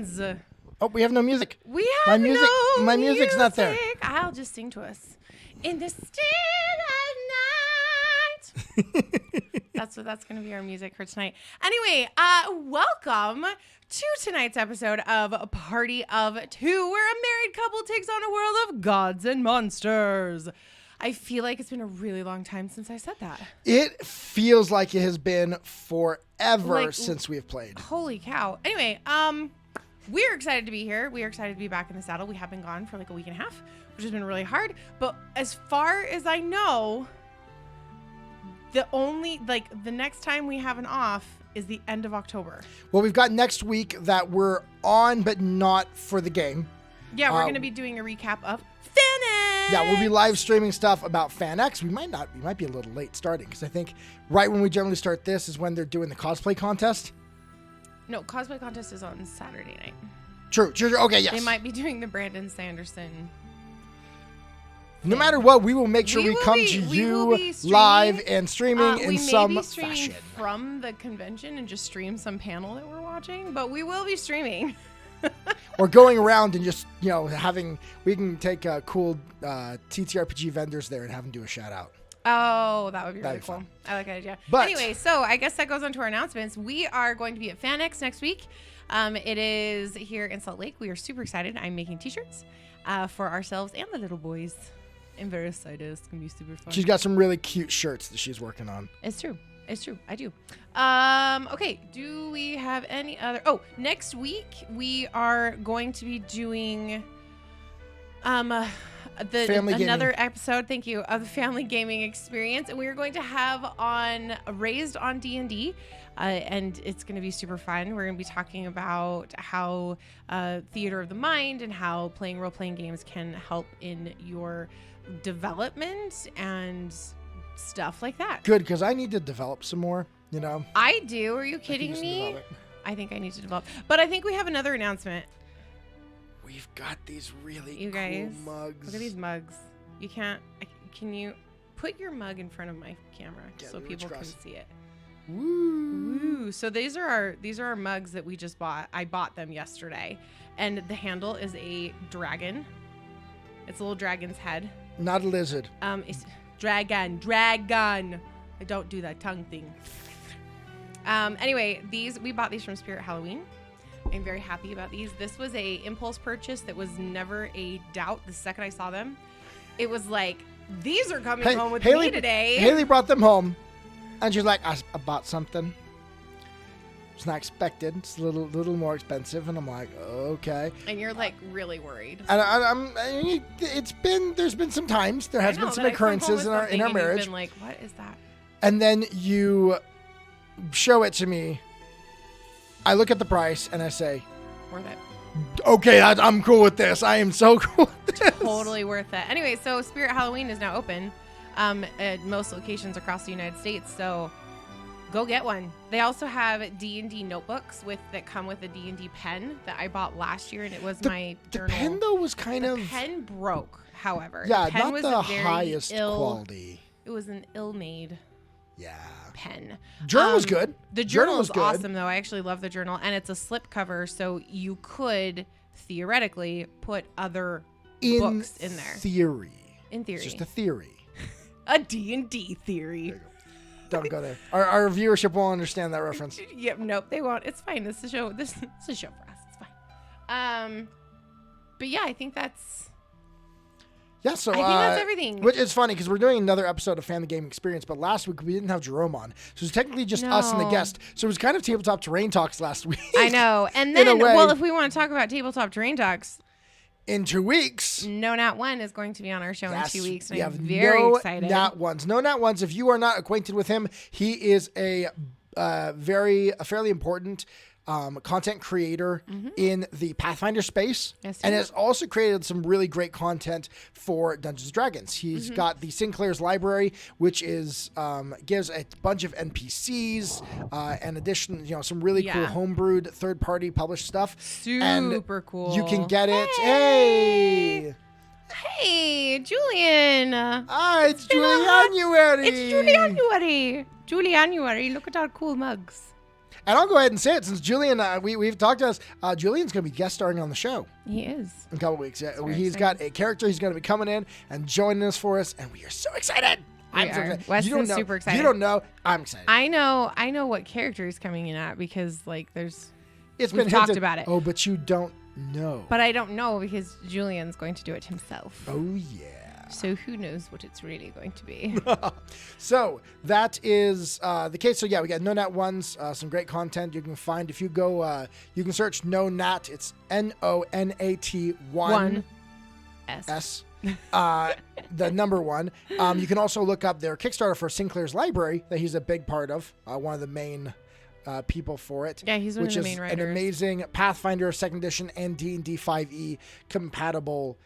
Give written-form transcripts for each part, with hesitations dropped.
friends. Oh, we have no music. We have My music's not there. I'll just sing to us. In the still of night. That's going to be our music for tonight. Anyway, welcome to tonight's episode of Party of Two, where a married couple takes on a world of gods and monsters. I feel like it's been a really long time since I said that. It feels like it has been forever since we've played. Holy cow. Anyway, we're excited to be here. We are excited to be back in the saddle. We have been gone for like a week and a half, which has been really hard. But as far as I know, the next time we have an off is the end of October. Well, we've got next week that we're on, but not for the game. Yeah, we're going to be doing a recap of FanX. Yeah, we'll be live streaming stuff about FanX. We might be a little late starting because I think right when we generally start this is when they're doing the cosplay contest. No, cosplay contest is on Saturday night. True. Okay, yes. They might be doing the Brandon Sanderson. No matter what, we will make sure we come to you live and streaming in some fashion. We may be streaming from the convention and just stream some panel that we're watching, but we will be streaming. Or going around and just, we can take cool TTRPG vendors there and have them do a shout out. Oh, that would be really cool. Fun. I like that idea. But anyway, so I guess that goes on to our announcements. We are going to be at FanX next week. It is here in Salt Lake. We are super excited. I'm making t-shirts for ourselves and the little boys. I'm very excited. It's going to be super fun. She's got some really cute shirts that she's working on. It's true. I do. Okay. Do we have any other? Oh, next week we are going to be doing another episode. Thank you, of the family gaming experience, and we are going to have on Raised on D&D, and it's going to be super fun. We're going to be talking about how theater of the mind and how playing role-playing games can help in your development and stuff like that. Good, because I need to develop some more, I do. Are you kidding me? I think I need to develop. But I think we have another announcement. We've got these really cool mugs. Look at these mugs. Can you put your mug in front of my camera so people can see it? Woo. So these are our mugs that we just bought. I bought them yesterday. And the handle is a dragon. It's a little dragon's head. Not a lizard. It's Dragon. I don't do that tongue thing. Anyway, we bought these from Spirit Halloween. I'm very happy about these. This was a impulse purchase that was never a doubt. The second I saw them, it was like, these are coming home with me today. Hayley brought them home, and she's like, I bought something. It's not expected. It's a little more expensive, and I'm like, okay. And you're like really worried. And there's been some times there has been some occurrences in our marriage. You've been like, what is that? And then you show it to me. I look at the price and I say, worth it. Okay, I'm cool with this. I am so cool with this. Totally worth it. Anyway, so Spirit Halloween is now open at most locations across the United States. So go get one. They also have D&D notebooks that come with a D&D pen that I bought last year, and it was my journal. The pen, though, was the pen broke, however. Yeah, the pen not was the highest quality. It was an ill-made pen. Journal was good. The journal is awesome, though. I actually love the journal, and it's a slip cover, so you could theoretically put other books in there. In theory. It's just a theory. A D&D theory. Don't go there. Our viewership won't understand that reference. Yep, nope, they won't. It's fine. This is a show. This is a show for us. It's fine. But yeah, I think that's. Yeah, so I think that's everything. Which is funny because we're doing another episode of Fan the Game Experience, but last week we didn't have Jerome on, so it was technically just us and the guest. So it was kind of tabletop terrain talks last week. I know, and then if we want to talk about tabletop terrain talks. In 2 weeks. No Nat One is going to be on our show in 2 weeks. And I'm very excited. No Nat Ones. If you are not acquainted with him, he is a fairly important content creator in the Pathfinder space, and has also created some really great content for Dungeons & Dragons. He's got the Sinclair's Library, which is gives a bunch of NPCs and addition, some really cool homebrewed third-party published stuff. Super cool. You can get it. Hey, Julian. Hi, it's Julianuary. It's Julianuary. Julianuary. Look at our cool mugs. And I'll go ahead and say it, since Julian, we've talked to us. Julian's going to be guest starring on the show. He is. In a couple weeks. Yeah, he's got a character. He's going to be coming in and joining us for us, and we are so excited. I'm so excited. Weston's super excited. You don't know. I'm excited. I know what character he's coming in at, because We've been talked about it. Oh, but you don't know. But I don't know, because Julian's going to do it himself. Oh, yeah. So who knows what it's really going to be. So that is the case. So yeah, we got No Nat Ones, some great content you can find. If you go, you can search No Nat. It's NONAT 1 S. The number 1. You can also look up their Kickstarter for Sinclair's Library that he's a big part of. One of the main people for it. Yeah, he's one of the main writers. An amazing Pathfinder 2nd Edition and D&D 5e compatible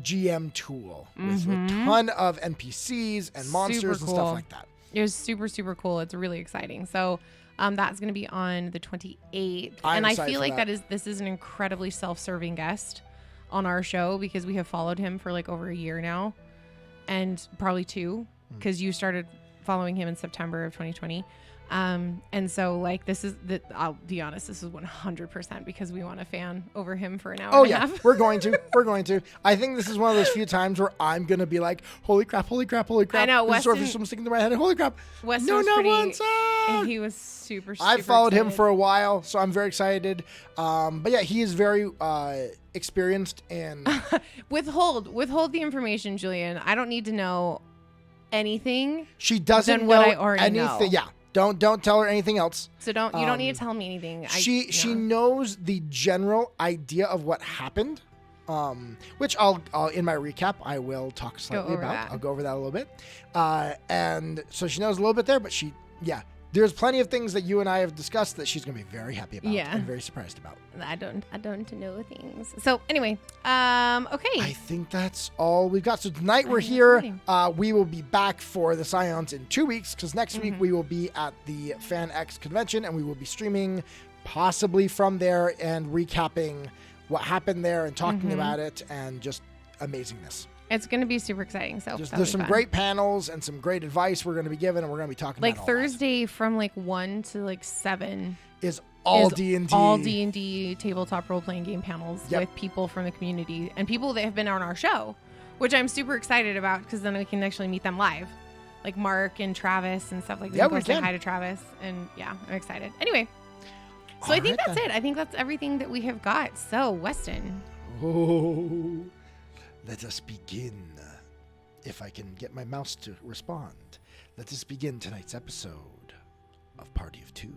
GM tool with a ton of NPCs and monsters and stuff like that. It was super, super cool. It's really exciting. So that's going to be on the 28th. And I feel like this is an incredibly self-serving guest on our show, because we have followed him for like over a year now, and probably 2, because you started following him in September of 2020. And so like I'll be honest, this is 100% because we want to fan over him for an hour and a half. We're going to. I think this is one of those few times where I'm going to be like, holy crap. I know. Weston, this is sort of sticking to my head. Holy crap. Weston was pretty, he was super I've followed him for a while, so I'm very excited. But yeah, he is very, experienced and withhold the information, Julian. I don't need to know anything. She doesn't know what I already anything. Know. Yeah. Don't tell her anything else. So you don't need to tell me anything. She knows the general idea of what happened, which I'll in my recap I will talk slightly about. I'll go over that a little bit, and so she knows a little bit there. But there's plenty of things that you and I have discussed that she's going to be very happy about and very surprised about. I don't know things. So anyway, okay. I think that's all we've got. So tonight we're here. We will be back for the Scions in 2 weeks, because next week we will be at the FanX convention, and we will be streaming possibly from there and recapping what happened there and talking about it and just amazingness. It's going to be super exciting. So there's some great panels and some great advice we're going to be giving, and we're going to be talking like about Thursday from like 1 to like 7 is all D&D. All D&D tabletop role-playing game panels with people from the community and people that have been on our show, which I'm super excited about, because then we can actually meet them live. Like Mark and Travis and stuff like that. Yeah, we can say hi to Travis, and I'm excited. Anyway, so I think that's it. I think that's everything that we have got. So, Weston. Oh, let us begin. If I can get my mouse to respond. Let us begin tonight's episode of Party of 2.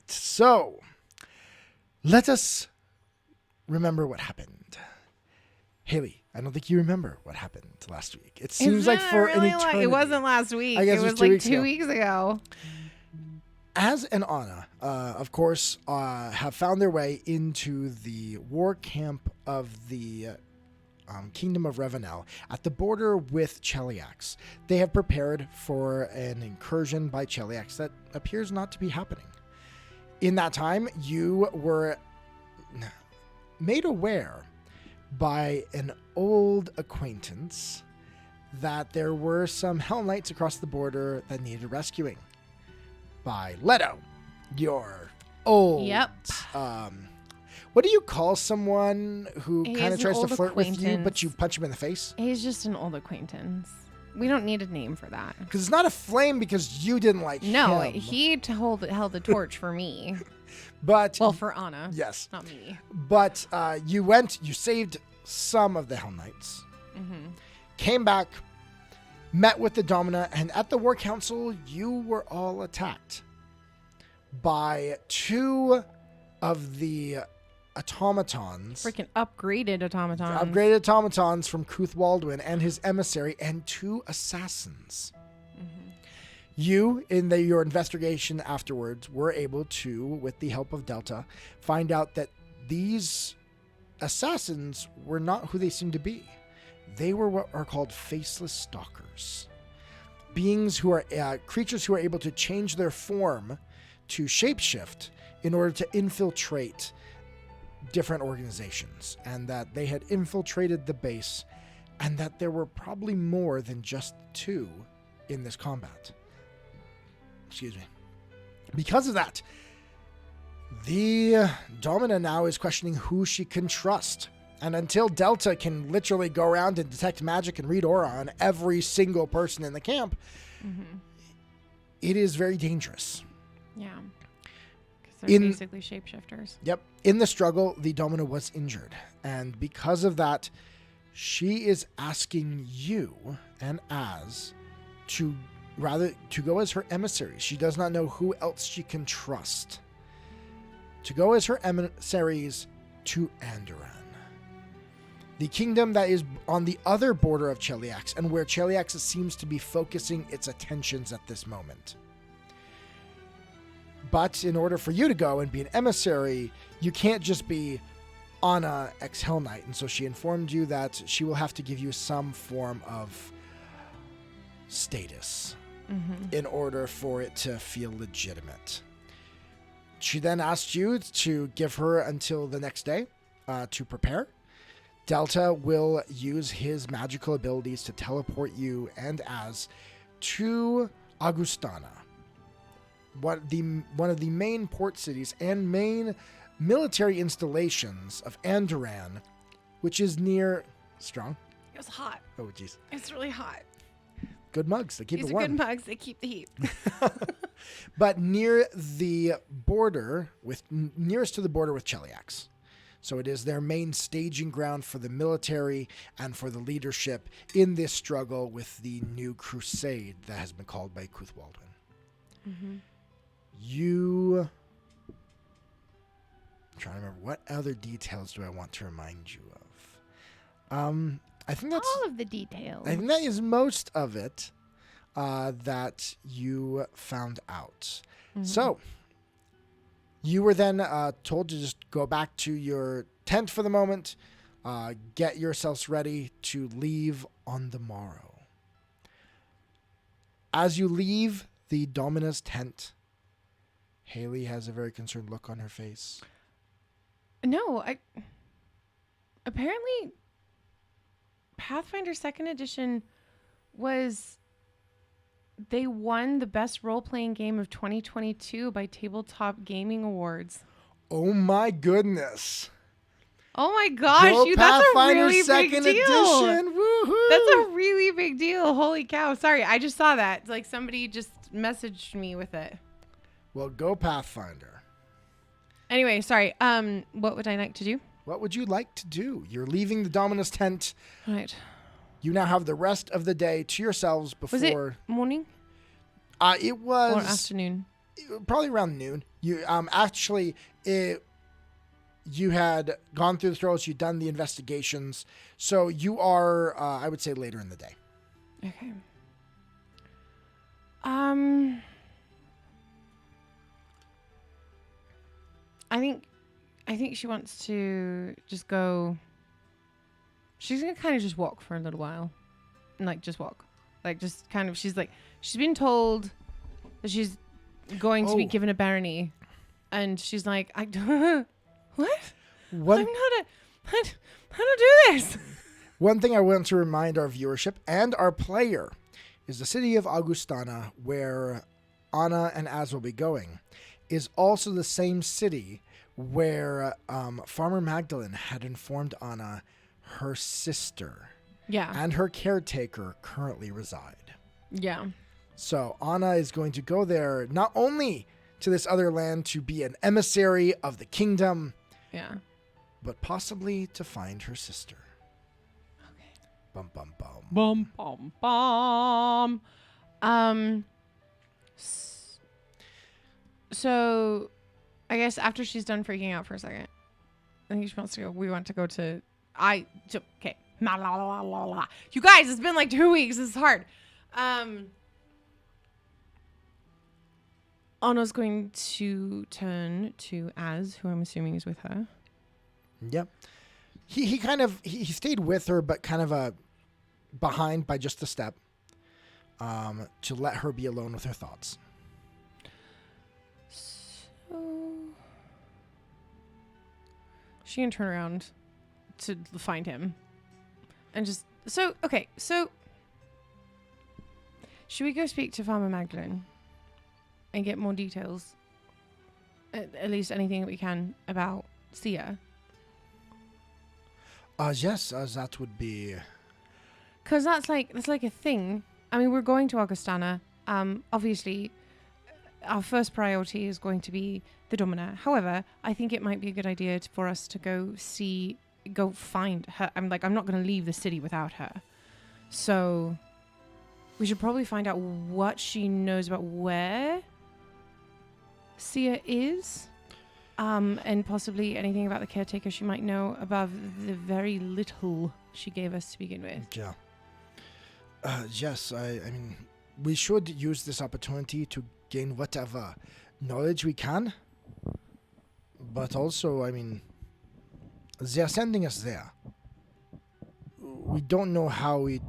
So, let us remember what happened. Hayley, I don't think you remember what happened last week. It seems like for really an eternity. It wasn't last week. I guess it was like 2 weeks ago. Az and Anna, of course, have found their way into the war camp of the Kingdom of Revenel at the border with Cheliax. They have prepared for an incursion by Cheliax that appears not to be happening. In that time, you were made aware by an old acquaintance that there were some Hell Knights across the border that needed rescuing. By Leto, your old... Yep. What do you call someone who kind of tries to flirt with you, but you punch him in the face? He's just an old acquaintance. We don't need a name for that. Because it's not a flame because you didn't like him. No, he held the torch for me. But for Anna. Yes. Not me. But you saved some of the Hell Knights. Mm-hmm. Came back, met with the Domina, and at the War Council, you were all attacked by two of the automatons. Freaking upgraded automatons. Upgraded automatons from Cuthwaldwin and his emissary and 2 assassins. Mm-hmm. You, in your investigation afterwards, were able to, with the help of Delta, find out that these assassins were not who they seemed to be. They were what are called faceless stalkers. Beings who are creatures who are able to change their form to shapeshift in order to infiltrate different organizations, and that they had infiltrated the base, and that there were probably more than just 2 in this combat. Excuse me. Because of that, the Domina now is questioning who she can trust. And until Delta can literally go around and detect magic and read aura on every single person in the camp, it is very dangerous. Yeah. Because they're basically shapeshifters. Yep. In the struggle, the Domina was injured. And because of that, she is asking you and Az to go as her emissaries. She does not know who else she can trust. To go as her emissaries to Andoran, the kingdom that is on the other border of Cheliax, and where Cheliax seems to be focusing its attentions at this moment. But in order for you to go and be an emissary, you can't just be Anna ex Hell Knight. And so she informed you that she will have to give you some form of status in order for it to feel legitimate. She then asked you to give her until the next day to prepare. Delta will use his magical abilities to teleport you and Az to Augustana, one of the main port cities and main military installations of Andoran, which is near... Strong? It was hot. Oh, jeez. It's really hot. Good mugs. They keep These it warm. These are good mugs. They keep the heat. But near the border, nearest to the border with Cheliax. So it is their main staging ground for the military and for the leadership in this struggle with the new Crusade that has been called by Cuthwaldwin. I'm trying to remember, what other details do I want to remind you of? I think that's all of the details. I think that is most of it that you found out. So you were then told to just go back to your tent for the moment, get yourselves ready to leave on the morrow. As you leave the Domina's tent, Hayley has a very concerned look on her face. No, apparently Pathfinder 2nd Edition they won the best role-playing game of 2022 by Tabletop Gaming Awards. Oh my goodness. Oh my gosh, that's a really big deal. Edition. Woohoo. That's a really big deal. Holy cow. Sorry, I just saw that. Like somebody just messaged me with it. Well, go Pathfinder. Anyway, sorry. What would I like to do? What would you like to do? You're leaving the Dominus tent. Right. You now have the rest of the day to yourselves before... Was it morning? It was... Or afternoon? Probably around noon. You you had gone through the throws, you'd done the investigations, so you are, I would say, later in the day. Okay. I think she wants to just go. She's gonna kind of just walk for a little while, and like just walk, like just kind of. She's been told that she's going to be given a barony, and she's like, I don't. What? I don't do this. One thing I want to remind our viewership and our player is the city of Augustana, where Anna and Az will be going, is also the same city where Farmer Magdalene had informed Anna her sister and her caretaker currently reside. Yeah. So Anna is going to go there not only to this other land to be an emissary of the kingdom, but possibly to find her sister. Okay. Bum, bum, bum. Bum, bum, bum. So I guess after she's done freaking out for a second, I think she wants to go. We want to go to. Okay. You guys, it's been like 2 weeks. This is hard. Anna's going to turn to Az, who I'm assuming is with her. Yep. He kind of he stayed with her, but kind of behind by just a step. To let her be alone with her thoughts. So she can turn around to find him, and just so should we go speak to Farmer Magdalene and get more details? At least anything that we can about Sia. Yes, that would be. Because that's like a thing. I mean, we're going to Augustana. Obviously, our first priority is going to be the Domina. However, I think it might be a good idea for us to go find her. I'm not going to leave the city without her. So we should probably find out what she knows about where Sia is. And possibly anything about the caretaker she might know above the very little she gave us to begin with. Yeah. Yes, I mean, we should use this opportunity to gain whatever knowledge we can. But also, I mean, they're sending us there. We don't know how we...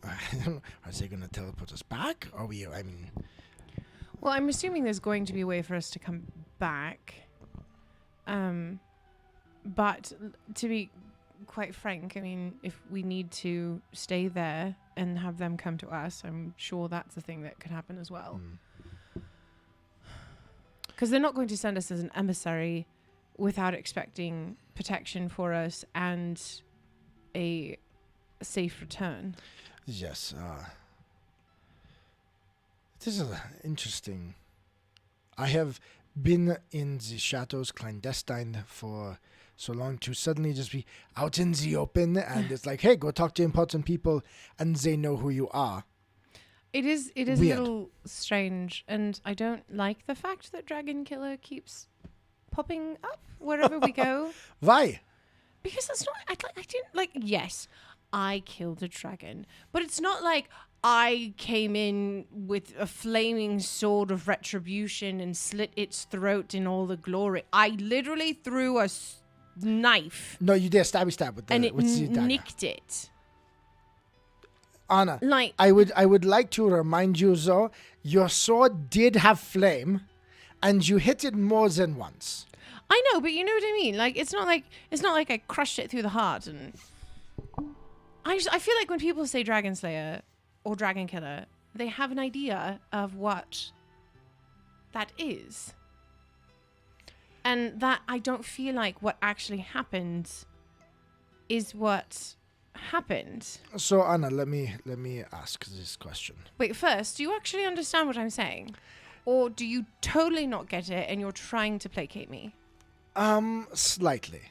Are they going to teleport us back? Well, I'm assuming there's going to be a way for us to come back. But to be quite frank, I mean, if we need to stay there and have them come to us, I'm sure that's a thing that could happen as well. Because they're not going to send us as an emissary without expecting protection for us and a safe return. Yes. This is interesting. I have been in the shadows clandestine for so long to suddenly just be out in the open and it's like, hey, go talk to important people and they know who you are. It is Weird. A little strange, and I don't like the fact that Dragon Killer keeps popping up wherever we go. Why? Because it's not, I didn't, like, yes, I killed a dragon, but it's not like I came in with a flaming sword of retribution and slit its throat in all the glory. I literally threw a knife. No, you did a stabby stab with the and it with the dagger. nicked it. Anna, like I would like to remind you though, your sword did have flame, and you hit it more than once. I know, but you know what I mean. Like it's not like I crushed it through the heart, and I feel like when people say Dragon Slayer or Dragon Killer, they have an idea of what that is. And that I don't feel like what actually happened is what happened. So Anna, let me ask this question. Wait, first, do you actually understand what I'm saying? Or do you totally not get it and you're trying to placate me? Slightly.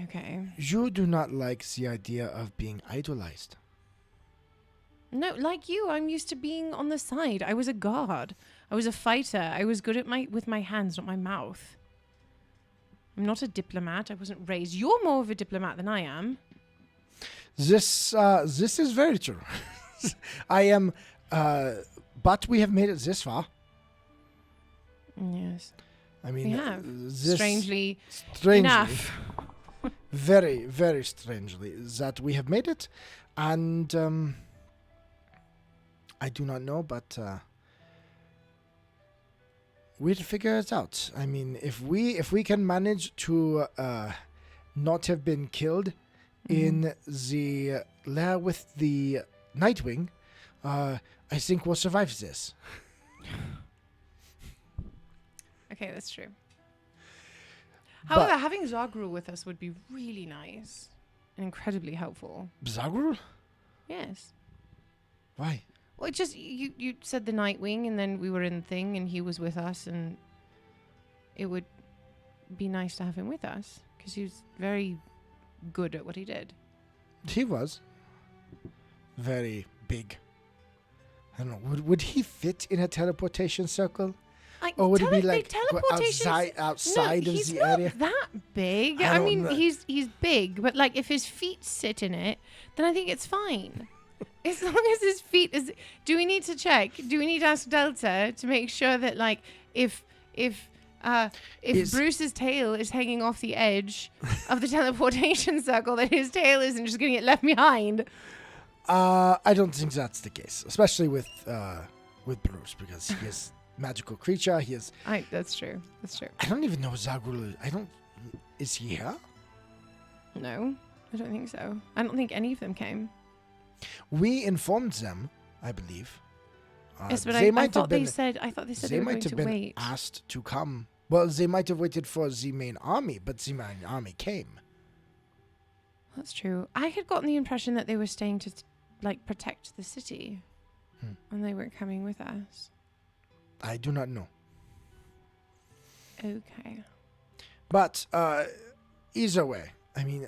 Okay. You do not like the idea of being idolized. No, like you, I'm used to being on the side. I was a guard. I was a fighter. I was good with my hands, not my mouth. I'm not a diplomat. I wasn't raised. You're more of a diplomat than I am. This is very true. I am, but we have made it this far. Yes. I mean, we have. Strangely strangely enough. very, very strangely, that we have made it. And I do not know, but we'll figure it out. I mean, if we can manage to not have been killed in the lair with the Nightwing, I think we'll survive this. Okay, that's true. However, having Zagrul with us would be really nice and incredibly helpful. Zagrul? Yes. Why? Well, just you said the Nightwing, and then we were in the thing, and he was with us, and it would be nice to have him with us because he was very good at what he did. He was very big. I don't know. Would he fit in a teleportation circle? Or would it be like teleportation outside of the area? Not that big. I I mean, don't know. he's big, but like if his feet sit in it, then I think it's fine. As long as his feet is. Do we need to check? Do we need to ask Delta to make sure that like if Bruce's tail is hanging off the edge of the teleportation circle, that his tail isn't just going to get left behind? I don't think that's the case, especially with Bruce, because he is magical creature. He is. That's true. That's true. I don't even know Zagul. Is he here? No, I don't think so. I don't think any of them came. We informed them, I believe. Yes, but I thought they said they were going to wait. Asked to come. Well, they might have waited for the main army, but the main army came. That's true. I had gotten the impression that they were staying to like protect the city, and they weren't coming with us. I do not know. Okay. But either way, I mean,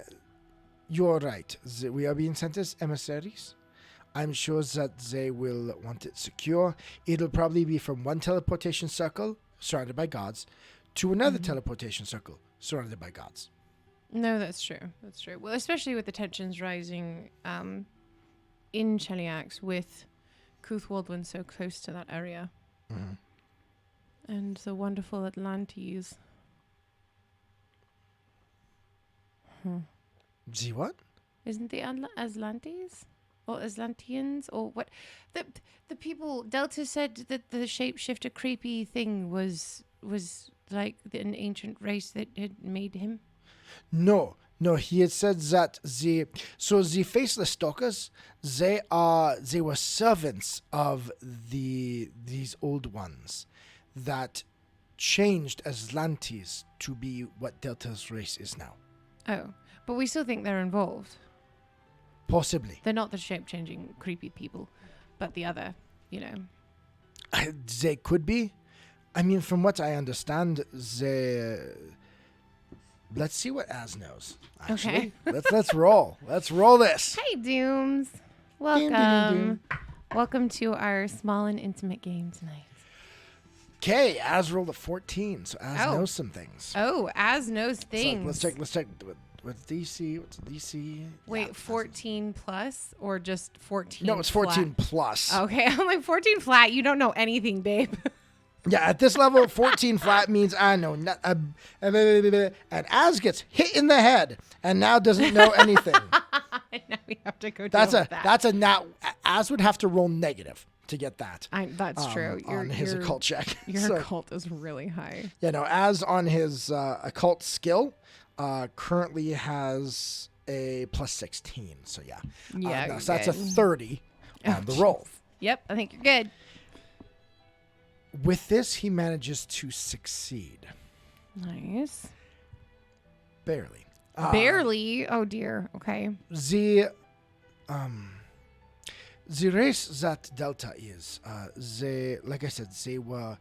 you're right. We are being sent as emissaries. I'm sure that they will want it secure. It'll probably be from one teleportation circle, surrounded by guards, to another teleportation circle, surrounded by guards. No, that's true. That's true. Well, especially with the tensions rising in Cheliax with Cuthwaldwin so close to that area. Mm-hmm. And the wonderful Atlantes. The what? Isn't the Aslantes? Or Aslanteans? Or what? The people... Delta said that the shapeshifter creepy thing was like an ancient race that had made him. No, he had said that the faceless stalkers, they were servants of these old ones that changed Aslantes to be what Delta's race is now. Oh, but we still think they're involved. Possibly. They're not the shape-changing creepy people, but the other, you know. They could be. I mean, from what I understand, let's see what Az knows. Actually. Okay. let's roll. Let's roll this. Hey, Dooms. Welcome. Welcome to our small and intimate game tonight. Okay, Az rolled a 14, so Az knows some things. Oh, Az knows things. So let's check. What's DC? What's DC? Wait, Yeah, 14 plus or just 14? No, it's 14 flat? plus. Okay, I'm like 14 flat. You don't know anything, babe. Yeah, at this level, 14 flat means I know not. And Az gets hit in the head and now doesn't know anything. Now we have to go. That's a not. Az would have to roll negative to get that. That's true. On his occult check. Your occult is really high. Yeah, no. Az on his occult skill currently has a plus 16. So yeah. Yeah. So that's a 30 on the roll. Yep, I think you're good. With this, he manages to succeed. Nice. Barely. Barely? Oh, dear. Okay. The race that Delta is, like I said, they were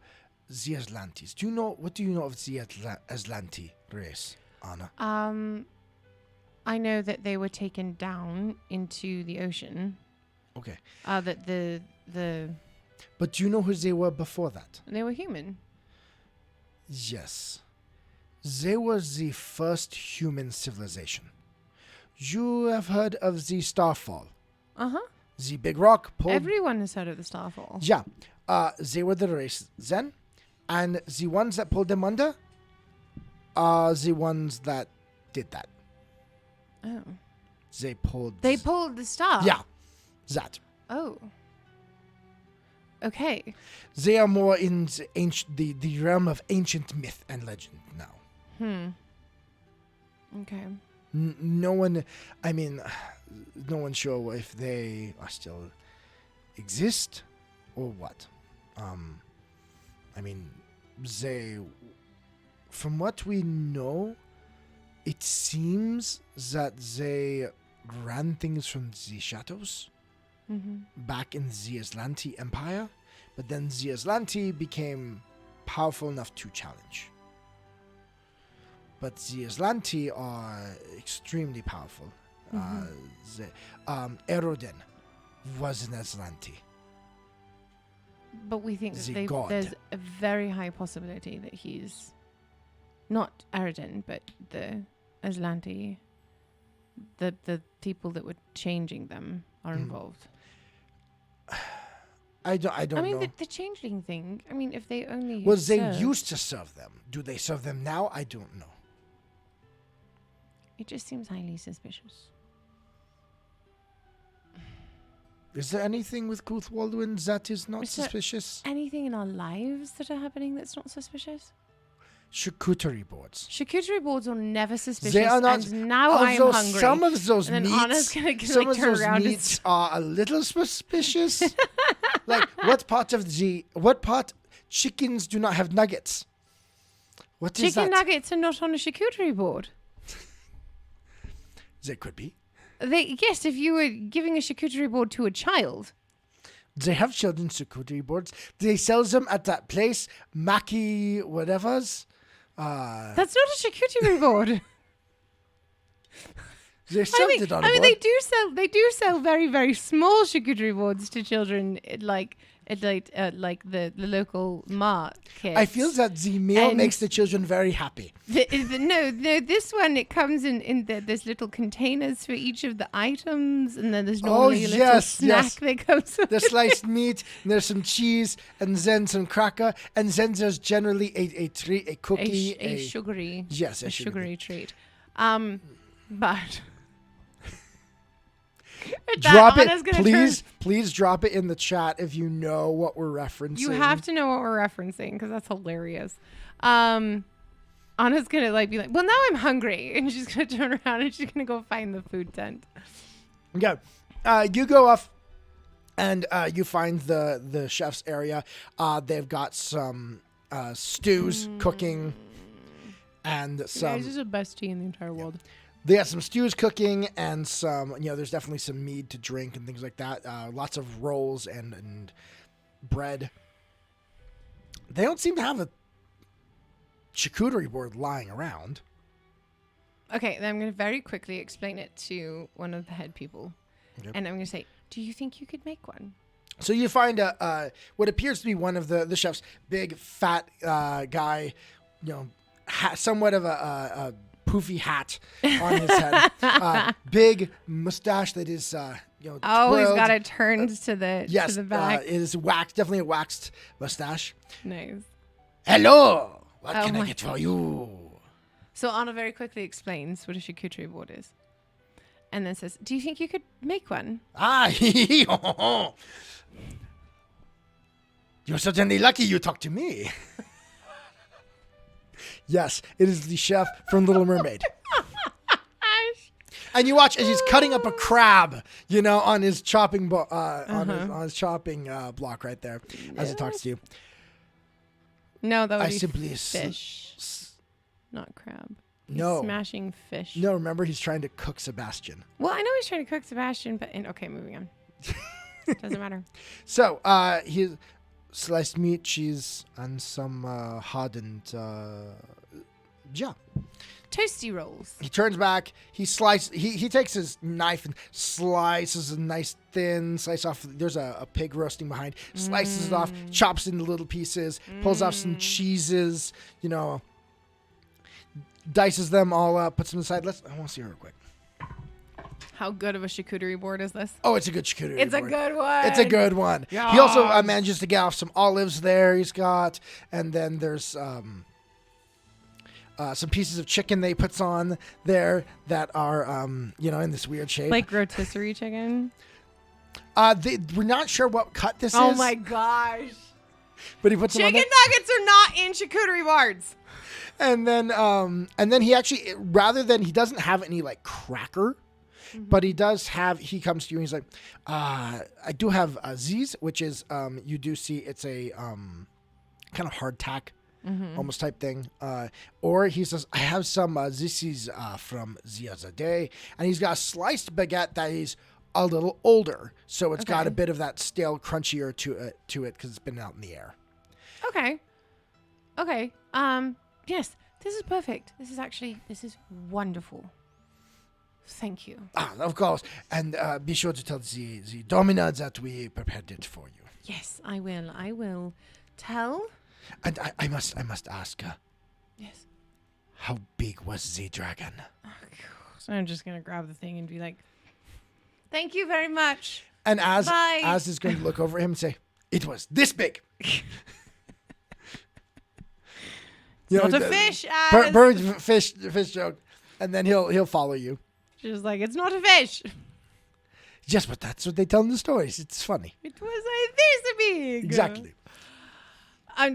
the Aslantes. What do you know of the Aslante race, Anna? I know that they were taken down into the ocean. Okay. That the But do you know who they were before that? they were human. Yes. They were the first human civilization. You have heard of the Starfall. Uh-huh. The big rock pulled... Everyone has heard of the Starfall. Yeah. They were the race then. And the ones that pulled them under are the ones that did that. Oh. They pulled the star? Yeah. That. Oh. Okay. They are more in the realm of ancient myth and legend now. Okay. No one's sure if they are still exist or what. From what we know, it seems that they ran things from the shadows back in the Aslanti Empire, but then the Aslanti became powerful enough to challenge. But the Aslanti are extremely powerful. Eroden was an Aslanti. But we think The that god. there's a very high possibility that he's not Aradin, but the Aslanti, the people that were changing them are involved. I don't know. I mean, the changeling thing. I mean, if they only they used to serve them. Do they serve them now? I don't know. It just seems highly suspicious. Is there anything with Cuthwaldwin that is not Is there suspicious? anything in our lives that are happening that's not suspicious? Charcuterie boards. Charcuterie boards are never suspicious. They are not. And now I am hungry. Some of those and then meats, Anna's gonna some like, of turn those around meats are a little suspicious. Like what part chickens do not have nuggets? What is that? Chicken nuggets are not on a charcuterie board. They could be. Yes, if you were giving a charcuterie board to a child. They have children's charcuterie boards. They sell them at that place, Mackie whatever's. That's not a charcuterie board. They sold it on a board. They do sell very, very small charcuterie boards to children, like the local market. I feel that the meal makes the children very happy. No, this one, it comes in there's little containers for each of the items, and then there's normally a little snack that comes with there's sliced meat, and there's some cheese, and then some cracker, and then there's generally a treat, a cookie, a sugary, yes, a sugary treat. But drop it, please. Please drop it in the chat if you know what we're referencing. You have to know what we're referencing because that's hilarious. Anna's gonna be like, well, now I'm hungry, and she's gonna turn around and she's gonna go find the food tent. Yeah, you go off, and you find the chef's area. They've got some stews cooking, and some. This is the best tea in the entire world. They got some stews cooking and some, there's definitely some mead to drink and things like that. Lots of rolls and bread. They don't seem to have a charcuterie board lying around. Okay, then I'm going to very quickly explain it to one of the head people. Okay. And I'm going to say, do you think you could make one? So you find what appears to be one of the chef's big, fat guy, somewhat of a poofy hat on his head, big mustache that is, twirled. Oh, he's got it turned to the back. It is waxed, definitely a waxed mustache. Nice. Hello, what can I get for you? So Anna very quickly explains what a charcuterie board is, and then says, "Do you think you could make one?" You're certainly lucky you talked to me. Yes, it is the chef from Little Mermaid. And you watch as he's cutting up a crab, on his chopping on his chopping block right there as he talks to you. No, that would be fish, not crab. He's smashing fish. No, remember he's trying to cook Sebastian. Well, I know he's trying to cook Sebastian, but okay, moving on. Doesn't matter. So he sliced meat, cheese, and some hardened jam. Toasty rolls. He turns back. He slices. He takes his knife and slices a nice thin slice off. There's a pig roasting behind. Slices it off. Chops into little pieces. Pulls off some cheeses. Dices them all up. Puts them aside. I want to see her real quick. How good of a charcuterie board is this? Oh, it's a good charcuterie board. It's a good one. It's a good one. Yes. He also manages to get off some olives there. He's got, and then there's some pieces of chicken they puts on there that are, in this weird shape. Like rotisserie chicken? We're not sure what cut this is. Oh my gosh. But he puts chicken them on nuggets are not in charcuterie boards. And then he actually, rather than, he doesn't have any like cracker, but he comes to you and he's like, I do have these, which is, you do see it's a kind of hardtack. Almost type thing. Or he says, I have some, this is from the other day. And he's got a sliced baguette that is a little older. So it's got a bit of that stale crunchier to it because it's been out in the air. Okay. Yes, this is perfect. This is wonderful. Thank you. Of course. And be sure to tell the domina that we prepared it for you. Yes, I will. I will tell And I must ask, Yes. how big was the dragon? So I'm just going to grab the thing and be like, thank you very much. And Bye. Az is going to look over him and say, it was this big. Not a fish, Bird fish joke. And then he'll follow you. She's like, it's not a fish. Yes, but that's what they tell in the stories. It's funny. It was this big. Exactly.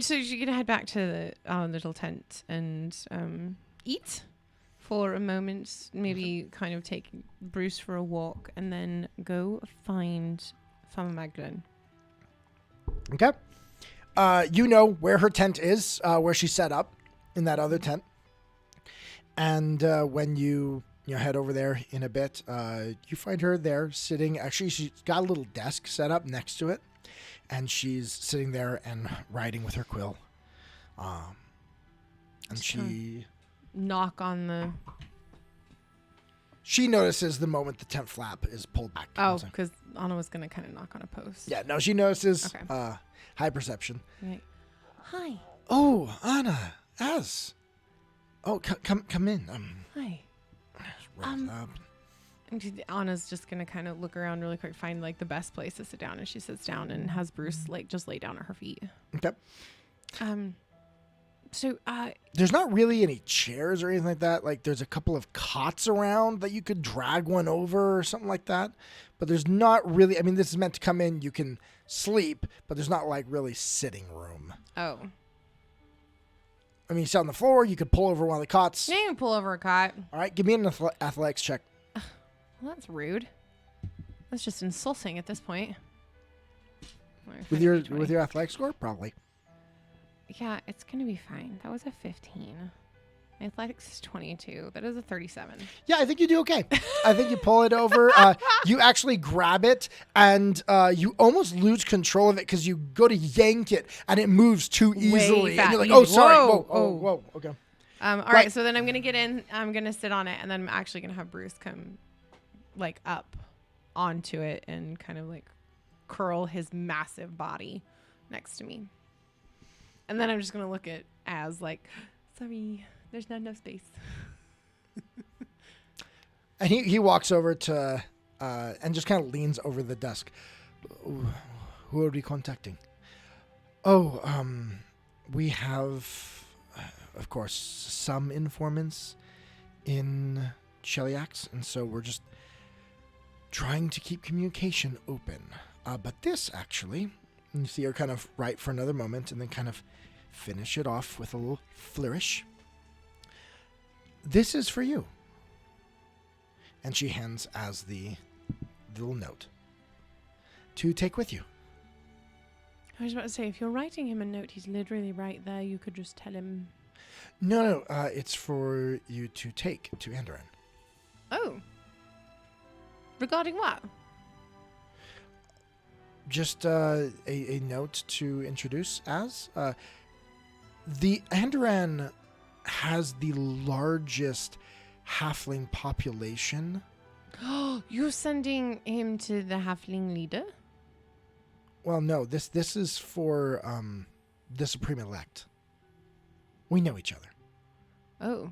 So you're going to head back to our little tent and eat for a moment, maybe kind of take Bruce for a walk, and then go find Farmer Magdalene. Okay. You know where her tent is, where she's set up in that other tent. And when you head over there in a bit, you find her there sitting. Actually, she's got a little desk set up next to it. And she's sitting there and writing with her quill. And she... knock on the... She notices the moment the tent flap is pulled back. Oh, because Anna was going to kind of knock on a post. Yeah, no, she notices Okay. high perception. Like, hi. Oh, Anna, Az. Oh, come in. Hi. Roll up. Anna's just going to kind of look around really quick, find like the best place to sit down. And she sits down and has Bruce like just lay down at her feet. Okay. So, there's not really any chairs or anything like that. Like, there's a couple of cots around that you could drag one over or something like that. But there's not really... I mean, this is meant to come in. You can sleep, but there's not, like, really sitting room. Oh. I mean, you sit on the floor. You could pull over one of the cots. Yeah, you can pull over a cot. All right, give me an athletics check. Well, that's rude. That's just insulting at this point. With your athletics score? Probably. Yeah, it's going to be fine. That was a 15. Athletics is 22. That is a 37. Yeah, I think you do okay. I think you pull it over. You actually grab it, and you almost lose control of it because you go to yank it, and it moves too easily. And you're like, oh, sorry. Whoa. Okay. All right, so then I'm going to get in. I'm going to sit on it, and then I'm actually going to have Bruce come like up onto it and kind of like curl his massive body next to me. And then I'm just going to look at Az like, sorry, there's not enough space. And he walks over to, and just kind of leans over the desk. Who are we contacting? Oh, we have, of course, some informants in Cheliax, and so we're just trying to keep communication open. But this, actually, and you see her kind of write for another moment and then kind of finish it off with a little flourish. This is for you. And she hands Az the little note to take with you. I was about to say, if you're writing him a note, he's literally right there. You could just tell him. No, it's for you to take to Andoran. Oh. Regarding what? Just a note to introduce Az. The Andoran has the largest halfling population. You're sending him to the halfling leader? Well, no, this is for the Supreme Elect. We know each other. Oh.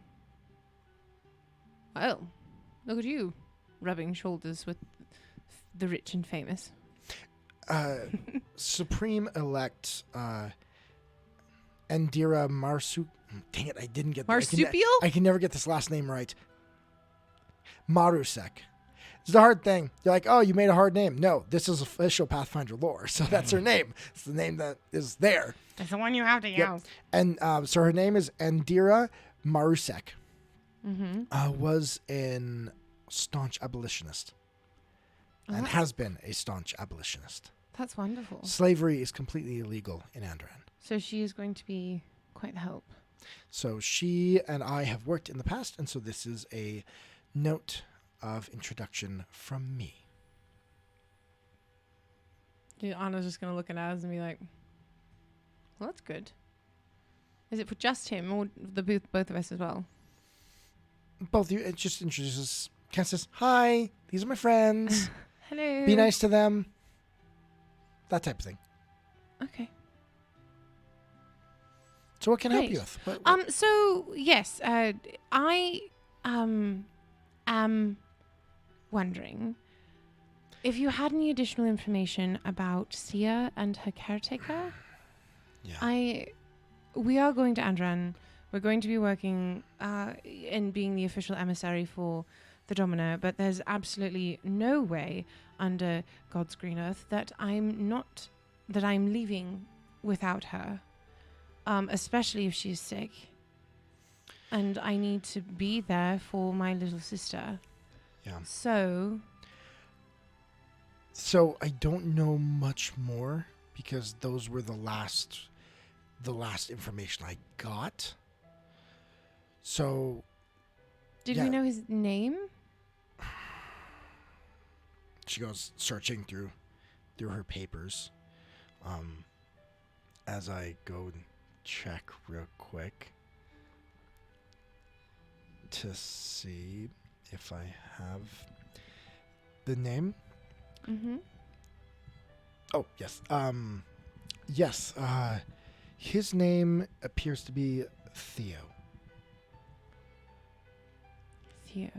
Well, look at you, rubbing shoulders with the rich and famous. Supreme Elect Endira Marsu... Dang it, I didn't get that. Marsupial? I can never get this last name right. Marusek. It's the hard thing. You're like, oh, you made a hard name. No, this is official Pathfinder lore, so that's her name. It's the name that is there. It's the one you have to use. And so her name is Endira Marusek. Mm-hmm. Was a staunch abolitionist. And has been a staunch abolitionist. That's wonderful. Slavery is completely illegal in Andoran. So she is going to be quite the help. So she and I have worked in the past, and so this is a note of introduction from me. Anna's just going to look at Az and be like, well, that's good. Is it for just him or both of us as well? Both of you. It just introduces, kind of says, hi, these are my friends. Hello. Be nice to them. That type of thing. Okay. So what can I help you with? What? So yes, I am wondering if you had any additional information about Sia and her caretaker. Yeah. We are going to Andran. We're going to be working and being the official emissary for the Domino, but there's absolutely no way under God's green earth that I'm leaving without her. Especially if she's sick. And I need to be there for my little sister. Yeah. So I don't know much more because those were the last information I got. So did we know his name? She goes searching through her papers. As I go and check real quick to see if I have the name. Mm-hmm. Oh, yes. Yes. His name appears to be Theo. Theo.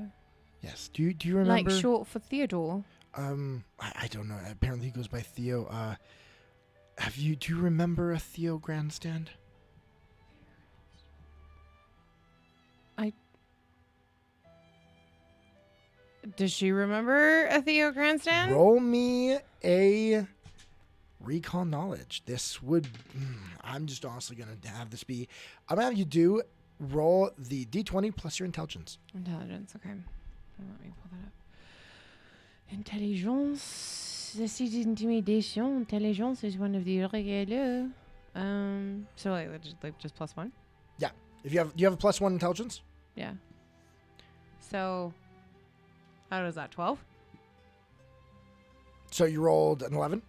Yes. Do you remember? Like short for Theodore? I don't know. Apparently he goes by Theo. Do you remember a Theo grandstand? Does she remember a Theo grandstand? Roll me a recon knowledge. This would... I'm just honestly going to have this be... I'm going to have you roll the D20 plus your intelligence. Intelligence, okay. Let me pull that up. Intelligence. This is intimidation. Intelligence is one of the regular. So like just plus one? Yeah. Do you have a plus one intelligence? Yeah. So... How is that, 12? So you rolled an 11?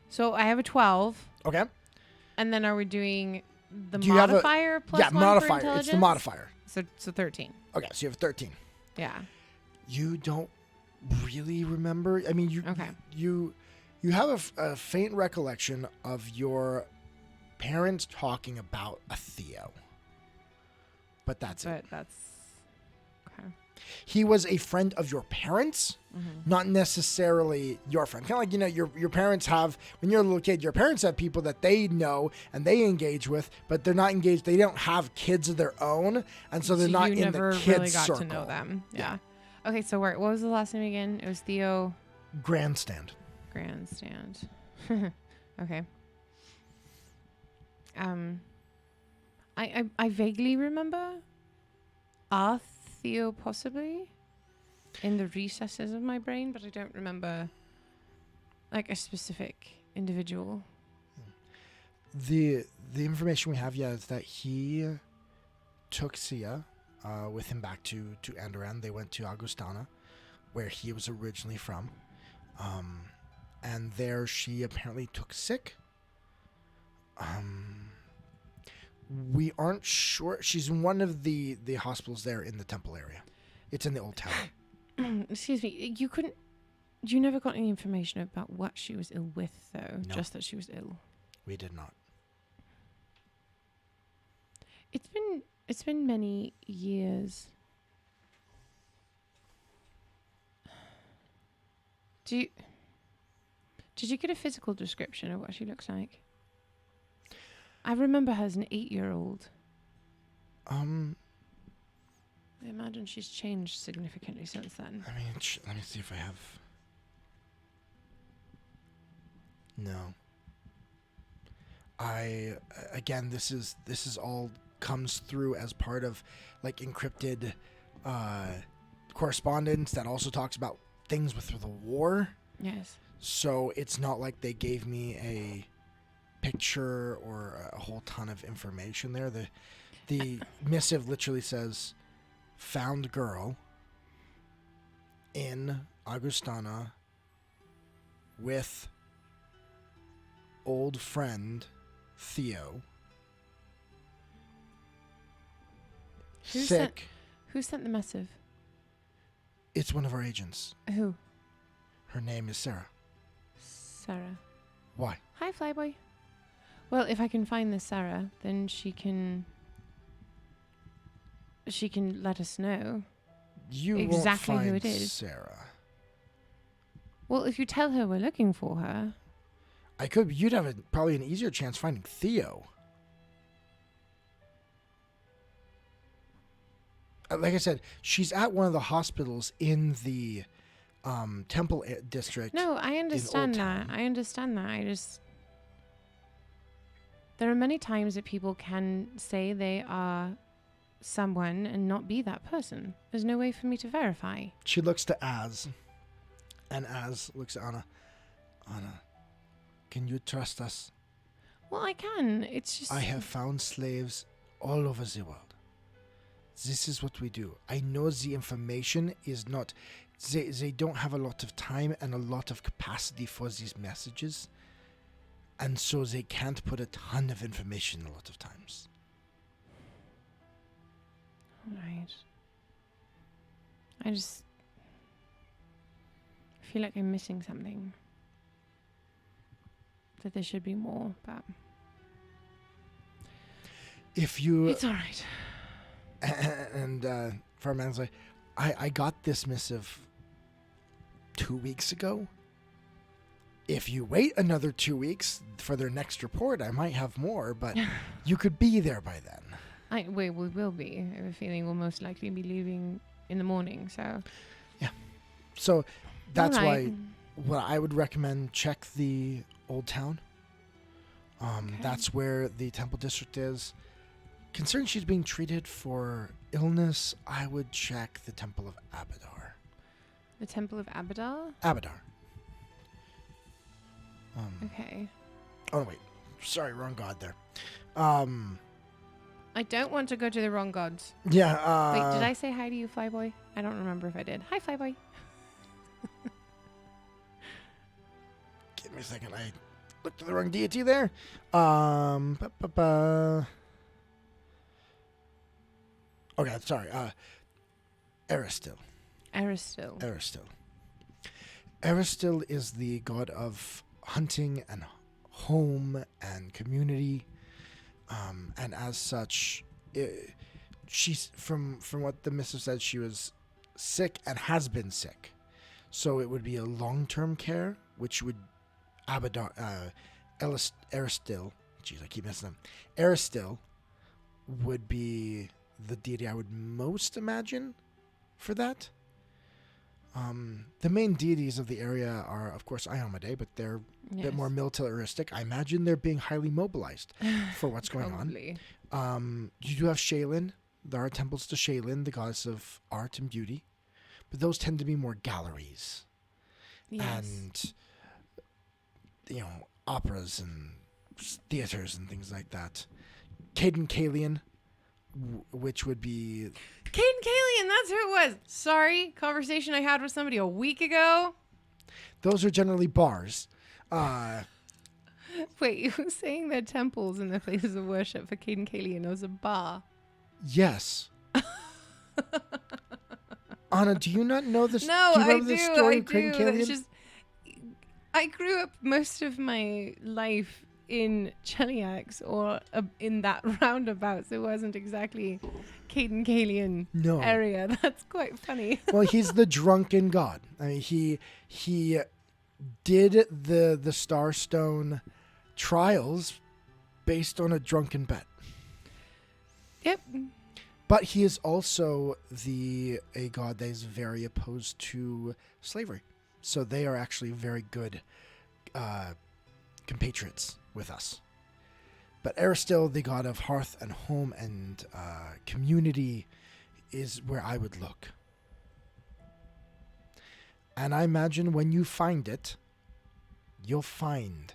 So I have a 12. Okay. And then are we doing the modifier plus one modifier. for intelligence? It's the modifier. So 13. Okay, so you have 13. Yeah. You don't really remember? I mean, you have a faint recollection of your parents talking about a Theo. But that's it. But that's... Okay. He was a friend of your parents, not necessarily your friend. Kind of like, your parents have, when you're a little kid, your parents have people that they know and they engage with, but they're not engaged. They don't have kids of their own. And so they're not in the kids' really got circle. To know them. Yeah. Okay, so what was the last name again? It was Theo... Grandstand. Okay. I vaguely remember Theo possibly in the recesses of my brain, but I don't remember like a specific individual. The information we have, is that he took Sia with him back to Andoran. They went to Augustana, where he was originally from. And there she apparently took sick. We aren't sure. She's in one of the hospitals there in the temple area. It's in the old town. Excuse me. You never got any information about what she was ill with, though. No. Just that she was ill. We did not. It's been many years. Did you get a physical description of what she looks like? I remember her as an 8-year-old. I imagine she's changed significantly since then. I mean, let me see if I have... No. Again, this is all comes through as part of like encrypted correspondence that also talks about things with the war. Yes. So it's not like they gave me a picture or a whole ton of information there. The missive literally says, found girl in Augustana with old friend Theo. Sick. Who sent the missive? It's one of our agents. Who? Her name is Sarah. Sarah. Why? Hi, Flyboy. Well, if I can find this Sarah, then she can let us know. You exactly won't find who it is. Sarah. Well, if you tell her we're looking for her. I could. You'd have probably an easier chance finding Theo. Like I said, she's at one of the hospitals in the Temple district. No, I understand that. I understand that. There are many times that people can say they are someone and not be that person. There's no way for me to verify. She looks to Az. And Az looks at Anna. Anna, can you trust us? Well, I can. It's just... I have found slaves all over the world. This is what we do. I know the information is not... They don't have a lot of time and a lot of capacity for these messages. And so they can't put a ton of information a lot of times. Right. I feel like I'm missing something. That there should be more, but... If you... It's alright. And Farman's like, I got this missive 2 weeks ago. If you wait another 2 weeks for their next report, I might have more, but you could be there by then. We will be. I have a feeling we'll most likely be leaving in the morning, so... Yeah. So that's why what I would recommend, check the Old Town. Okay. That's where the Temple District is. Considering she's being treated for illness, I would check the Temple of Abadar. The Temple of Abadar? Abadar. Okay. Oh, wait. Sorry, wrong god there. I don't want to go to the wrong gods. Yeah. Wait, did I say hi to you, Flyboy? I don't remember if I did. Hi, Flyboy. Give me a second. I looked at the wrong deity there. Okay, sorry. Aristil. Aristil is the god of hunting and home and community. And as such, she's from what the missive said, she was sick and has been sick. So it would be a long-term care, which would Aristil. Jeez, I keep messing up. Aristil would be the deity I would most imagine for that. The main deities of the area are, of course, Iomedae, but they're a bit more militaristic. I imagine they're being highly mobilized for what's going on. You do have Shaylin. There are temples to Shaylin, the goddess of art and beauty. But those tend to be more galleries. And, operas and theaters and things like that. Caden Kalian, which would be... Caden Kalian, that's who it was. Sorry, conversation I had with somebody a week ago. Those are generally bars. Wait, you were saying they're temples and they're places of worship for Caden Kalian. It was a bar. Yes. Anna, do you not know this? No, do you know I the do. story I of Caden do. Kalian? It's just, I grew up most of my life in Cheliax or in that roundabout, so it wasn't exactly Caden Kalian area. That's quite funny. Well, he's the drunken god. I mean, he did the Starstone trials based on a drunken bet. Yep. But he is also a god that is very opposed to slavery. So they are actually very good compatriots with us. But Aristil, the god of hearth and home and community, is where I would look. And I imagine when you find it, you'll find,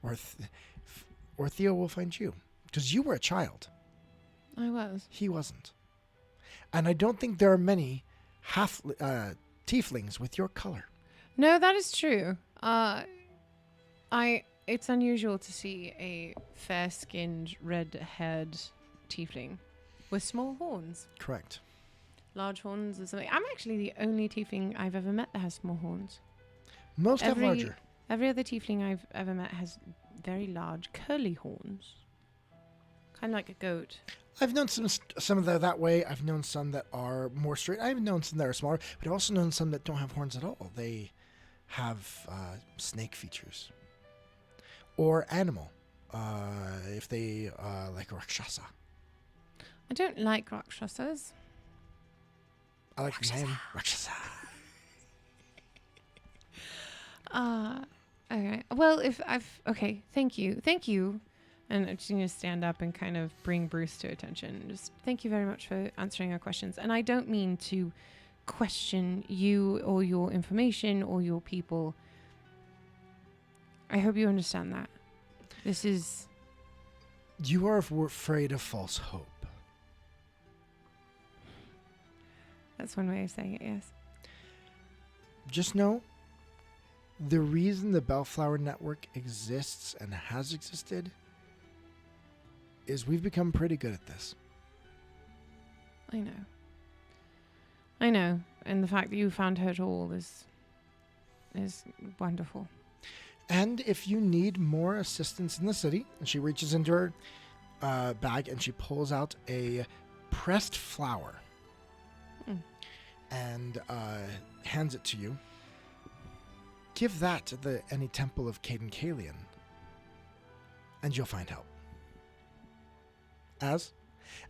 or Theo will find you. Because you were a child. I was. He wasn't. And I don't think there are many tieflings with your color. No, that is true. It's unusual to see a fair-skinned, red-haired tiefling with small horns. Correct. Large horns or something. I'm actually the only tiefling I've ever met that has small horns. Most have larger. Every other tiefling I've ever met has very large curly horns. Kind of like a goat. I've known some that are that way. I've known some that are more straight. I've known some that are smaller, but I've also known some that don't have horns at all. They have snake features. Or animal, if they like Rakshasa. I don't like Rakshasas. I like the name Rakshasa. Okay. Well, okay, thank you. And I'm just going to stand up and kind of bring Bruce to attention. Just thank you very much for answering our questions. And I don't mean to question you or your information or your people. I hope you understand that. This is... You are afraid of false hope. That's one way of saying it, yes. Just know, the reason the Bellflower Network exists and has existed is we've become pretty good at this. I know. And the fact that you found her all is wonderful. And if you need more assistance in the city, and she reaches into her bag and she pulls out a pressed flower and hands it to you. Give that to any temple of Caden Kalian, and you'll find help. As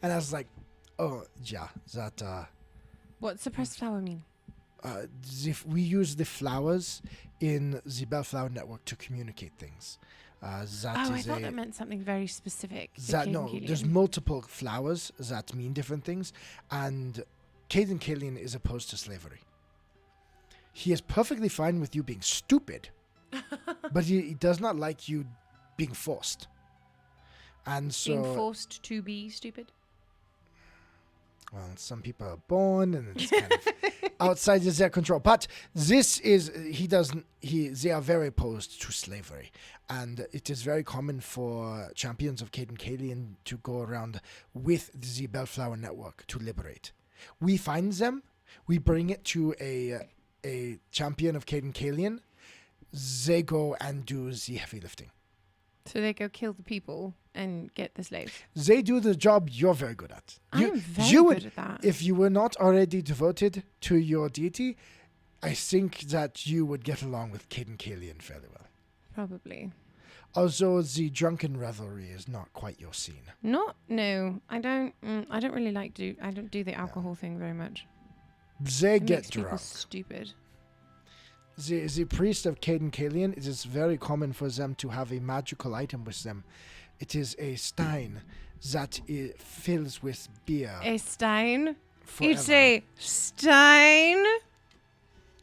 is like, oh yeah, that. What's the pressed flower mean? We use the flowers in the Bellflower Network to communicate things. I thought that meant something very specific. There's multiple flowers that mean different things, and Caden Kalian is opposed to slavery. He is perfectly fine with you being stupid, but he does not like you being forced. And so being forced to be stupid? Well, some people are born and it's kind of outside their control. But this is, they are very opposed to slavery. And it is very common for champions of Caden Kalian to go around with the Bellflower Network to liberate. We find them, we bring it to a champion of Caden Kalian, they go and do the heavy lifting. So they go kill the people and get the slaves. They do the job you're very good at. I'm very good at that. If you were not already devoted to your deity, I think that you would get along with Caden Kalian fairly well. Probably. Although the drunken revelry is not quite your scene. No, I don't really I don't do the alcohol thing very much. They It get makes people drunk. stupid. The priest of Caden Kalian, it is very common for them to have a magical item with them. It is a stein that fills with beer. A stein? Forever. It's a stein?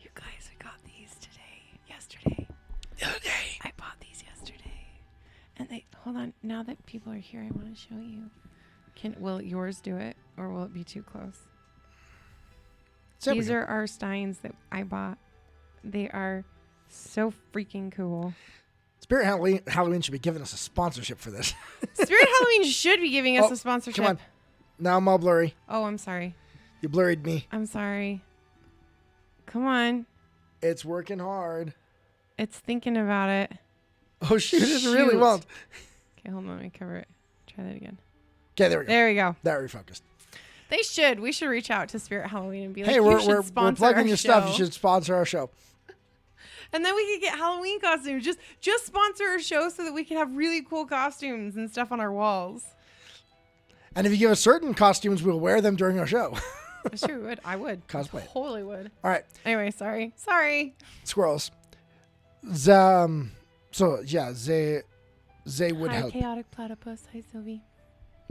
You guys, I got these yesterday. The other day. I bought these yesterday. And hold on, now that people are here, I want to show you. Will yours do it, or will it be too close? These are our steins that I bought. They are so freaking cool. Spirit Halloween should be giving us a sponsorship for this. Spirit Halloween should be giving us a sponsorship. Come on. Now I'm all blurry. Oh, I'm sorry. You blurred me. I'm sorry. Come on. It's working hard. It's thinking about it. Oh, shoot. It really won't. Okay, hold on. Let me cover it. Try that again. Okay, there we go. There we go. That refocused. They should. We should reach out to Spirit Halloween and be like, hey, we're sponsor plugging our your show. stuff. You should sponsor our show. And then we could get Halloween costumes. Just sponsor our show so that we can have really cool costumes and stuff on our walls. And if you give us certain costumes, we'll wear them during our show. That's true. I would. Cosplay. Totally would. All right. Anyway, sorry. Squirrels. So yeah, they would Hi, help. Chaotic Platypus. Hi, Sylvie.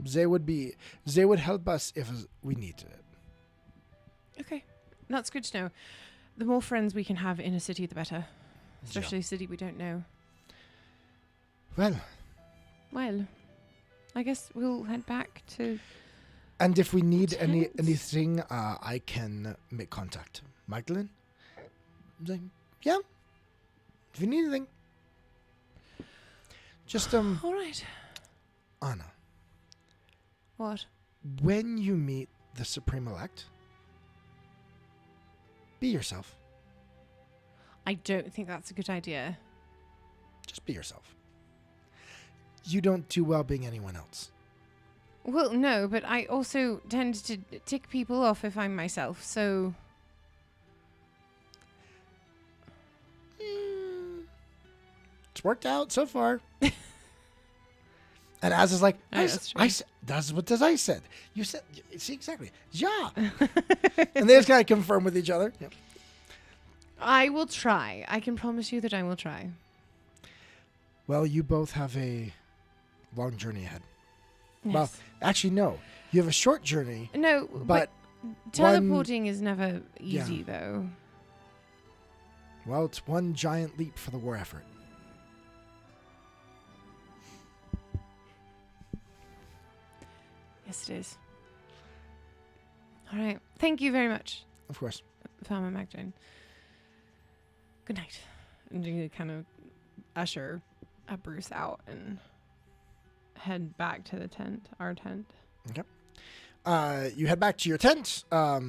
They would help us if we needed it. Okay. That's good to know. The more friends we can have in a city, the better. Especially a city we don't know. Well, I guess we'll head back to... And if we need anything, I can make contact. Magdalene? Yeah. If you need anything. Just, All right. Anna. What? When you meet the Supreme Elect, be yourself. I don't think that's a good idea. Just be yourself. You don't do well being anyone else. Well, no, but I also tend to tick people off if I'm myself, so... It's worked out so far. And Az is like, that's what I said. You said, see, exactly. Yeah. And they just kind of confirm with each other. Yep. I will try. I can promise you that I will try. Well, you both have a long journey ahead. Yes. Well, actually, no. You have a short journey. No, but teleporting is never easy, though. Well, it's one giant leap for the war effort. Yes, it is. All right. Thank you very much. Of course. Farmer Magdalene. Good night. And you kind of usher Bruce out and head back to the tent, our tent. Okay. You head back to your tent. Yeah,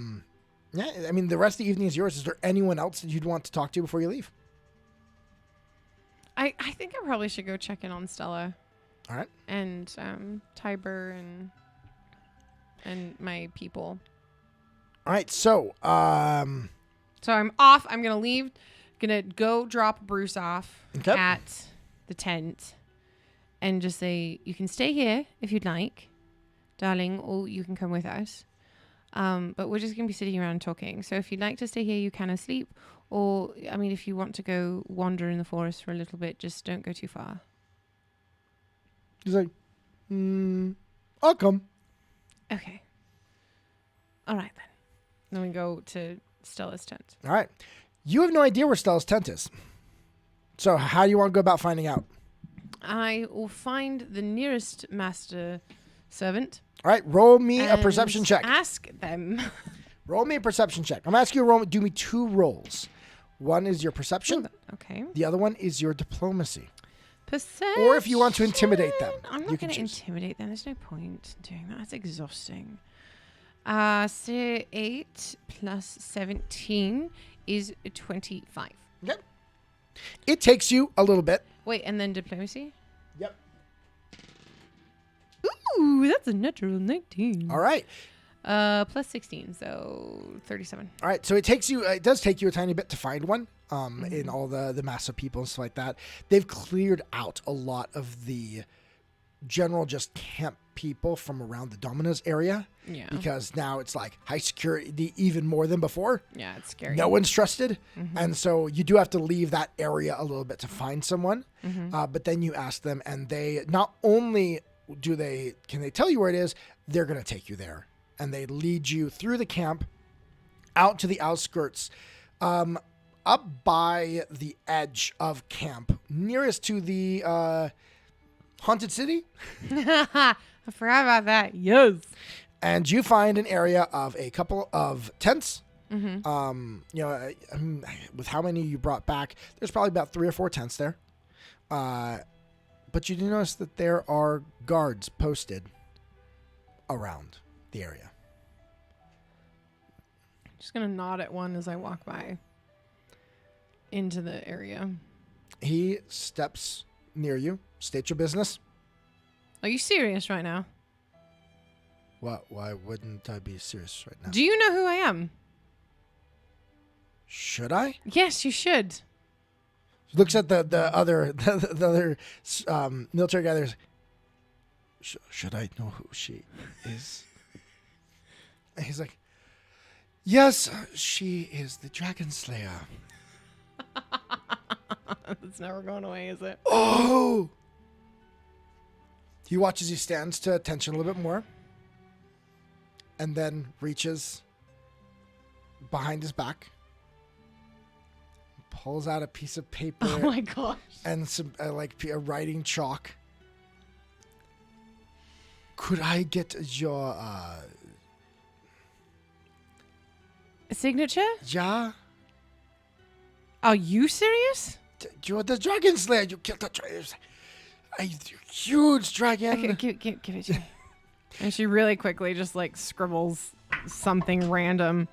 I mean, the rest of the evening is yours. Is there anyone else that you'd want to talk to before you leave? I think I probably should go check in on Stella. All right. And Tiber and my people. All right. So I'm off. I'm going to leave. Going to go drop Bruce off at the tent and just say, you can stay here if you'd like, darling, or you can come with us. But we're just going to be sitting around talking. So if you'd like to stay here, you can asleep. Or, I mean, if you want to go wander in the forest for a little bit, just don't go too far. He's like, I'll come. Okay. All right, then. Then we go to Stella's tent. All right. You have no idea where Stella's tent is. So how do you want to go about finding out? I will find the nearest master servant. All right. Roll me a perception check. Ask them. Roll me a perception check. I'm asking you to do me 2 rolls. One is your perception. Okay. The other one is your diplomacy. Perception. Or if you want to intimidate them. I'm not going to intimidate them. There's no point in doing that. That's exhausting. So 8 plus 17 is 25. Yep. It takes you a little bit. Wait, and then diplomacy? Yep. Ooh, that's a natural 19. All right. Plus 16, so 37. All right. So it does take you a tiny bit to find one. In all the massive people and stuff like that. They've cleared out a lot of the general just camp people from around the Dominus area. Yeah. Because now it's like high security even more than before. Yeah, it's scary. No one's trusted. And so you do have to leave that area a little bit to find someone. But then you ask them and they not only can they tell you where it is, they're going to take you there. And they lead you through the camp out to the outskirts. Up by the edge of camp, nearest to the haunted city. I forgot about that. Yes. And you find an area of a couple of tents. With how many you brought back, there's probably about 3 or 4 tents there. But you do notice that there are guards posted around the area. Just going to nod at one as I walk by. Into the area. He steps near you. State your business. Are you serious right now? What? Why wouldn't I be serious right now? Do you know who I am? Should I? Yes, you should. Looks at the other military guy. There's. Should I know who she is? And he's like, yes, she is the Dragon Slayer. It's never going away, is it? Oh! He watches he stands to attention a little bit more. And then reaches behind his back. Pulls out a piece of paper. Oh my gosh. And some a writing chalk. Could I get your signature? Yeah. Are you serious? You're the Dragon Slayer. You killed the dragon. A huge dragon. Okay, give it to me. And she really quickly just scribbles something random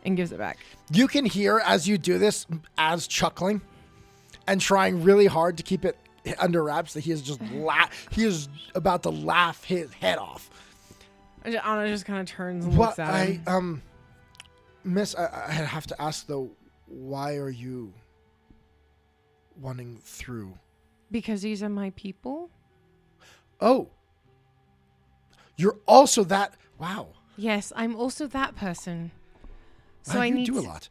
and gives it back. You can hear as you do this, as chuckling and trying really hard to keep it under wraps that he is just he is about to laugh his head off. Anna just kind of turns and looks at him. Miss, I have to ask though, why are you wanting through? Because these are my people. Oh. You're also that. Wow. Yes, I'm also that person. So wow, I you need do to, a lot.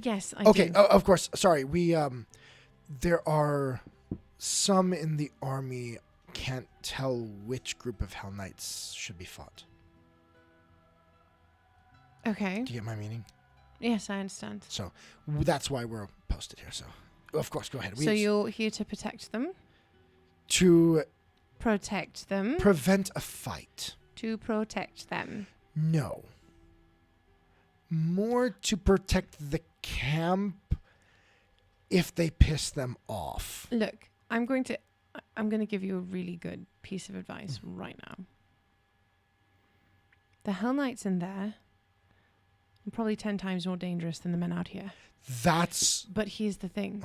Yes, I okay, do. Of course. Sorry. We there are some in the army can't tell which group of Hell Knights should be fought. Okay. Do you get my meaning? Yes, I understand. So that's why we're posted here. So of course, go ahead. So you're here to protect them? To protect them? Prevent a fight. To protect them? No. More to protect the camp if they piss them off. Look, I'm going to give you a really good piece of advice right now. The Hell Knights in there are probably 10 times more dangerous than the men out here. But here's the thing.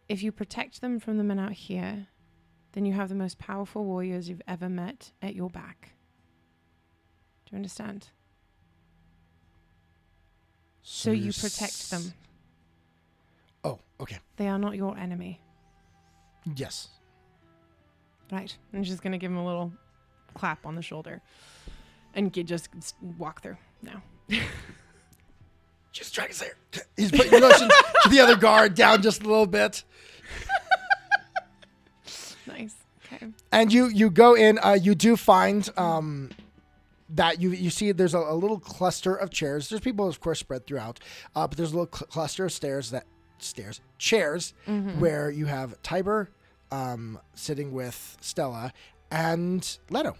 If you protect them from the men out here, then you have the most powerful warriors you've ever met at your back. Do you understand? So you protect them. Oh, okay. They are not your enemy. Yes. Right. I'm just going to give him a little clap on the shoulder. And just walk through now. Just drag us there. He's putting motion to the other guard down just a little bit. Nice. Okay. And you go in. You do find that you see there's a little cluster of chairs. There's people, of course, spread throughout. But there's a little cluster of chairs where you have Tiber sitting with Stella and Leto.